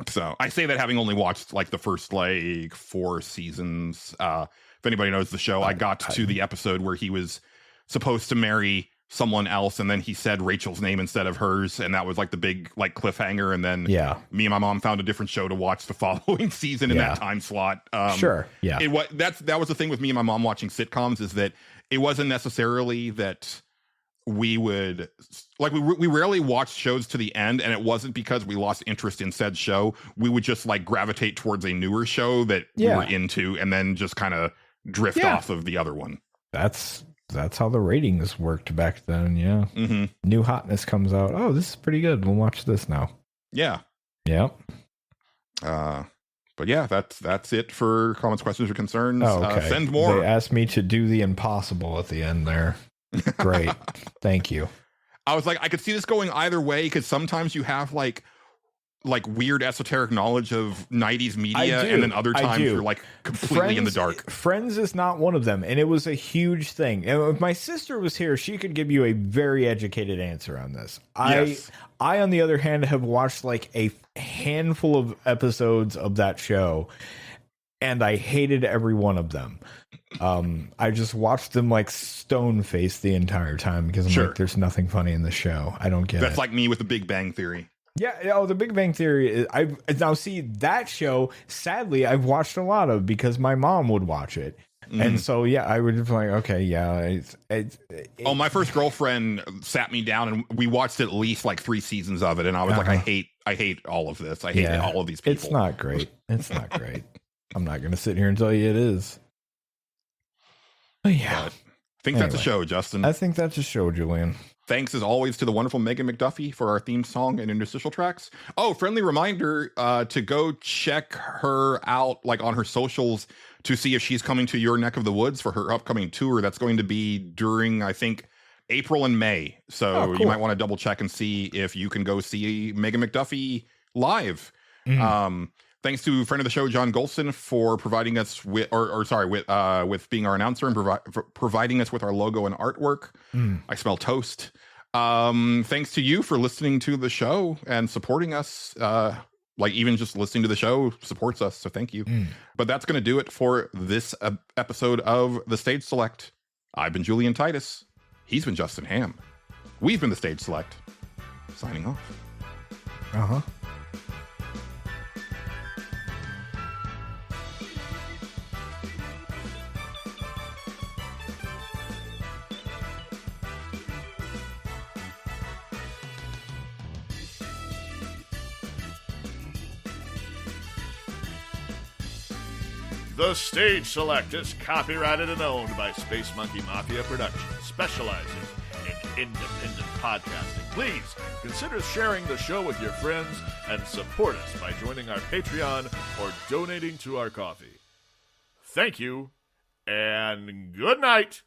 So I say that having only watched like the first like 4 seasons. If anybody knows the show, I got to the episode where he was supposed to marry someone else and then he said Rachel's name instead of hers, and that was like the big like cliffhanger. And then me and my mom found a different show to watch the following season in that time slot. That was the thing with me and my mom watching sitcoms, is that it wasn't necessarily that we would like we rarely watched shows to the end, and it wasn't because we lost interest in said show. We would just like gravitate towards a newer show that we were into and then just kind of drift off of the other one. That's how the ratings worked back then. New hotness comes out. Oh, this is pretty good. We'll watch this now. But yeah, that's it for comments, questions, or concerns. Send more. They asked me to do the impossible at the end there. Great. Thank you. I was like, I could see this going either way, because sometimes you have like weird esoteric knowledge of 90s media, and then other times you're like completely in the dark. Friends is not one of them, and it was a huge thing. And if my sister was here, she could give you a very educated answer on this. I, on the other hand, have watched like a handful of episodes of that show, and I hated every one of them. I just watched them like stone faced the entire time because I'm like, there's nothing funny in the show. I don't get it. That's like me with the Big Bang Theory. Yeah, the Big Bang Theory is, I now see that show. Sadly, I've watched a lot of because my mom would watch it, and so I would be like, okay, my first girlfriend sat me down and we watched at least like 3 seasons of it, and I was like, I hate all of this. I hate all of these people. It's not great. It's not great. I'm not going to sit here and tell you it is. But I think that's a show, Justin. I think that's a show, Julian. Thanks as always to the wonderful Megan McDuffie for our theme song and interstitial tracks. Oh, friendly reminder to go check her out like on her socials to see if she's coming to your neck of the woods for her upcoming tour. That's going to be during, I think, April and May. So you might want to double check and see if you can go see Megan McDuffie live. Thanks to friend of the show, John Gholson, for providing us with, with being our announcer and providing us with our logo and artwork. I smell toast. Thanks to you for listening to the show and supporting us. Like even just listening to the show supports us. So thank you. But that's going to do it for this episode of The Stage Select. I've been Julian Titus. He's been Justin Ham. We've been The Stage Select. Signing off. The Stage Select is copyrighted and owned by Space Monkey Mafia Productions, specializing in independent podcasting. Please consider sharing the show with your friends and support us by joining our Patreon or donating to our coffee. Thank you, and good night.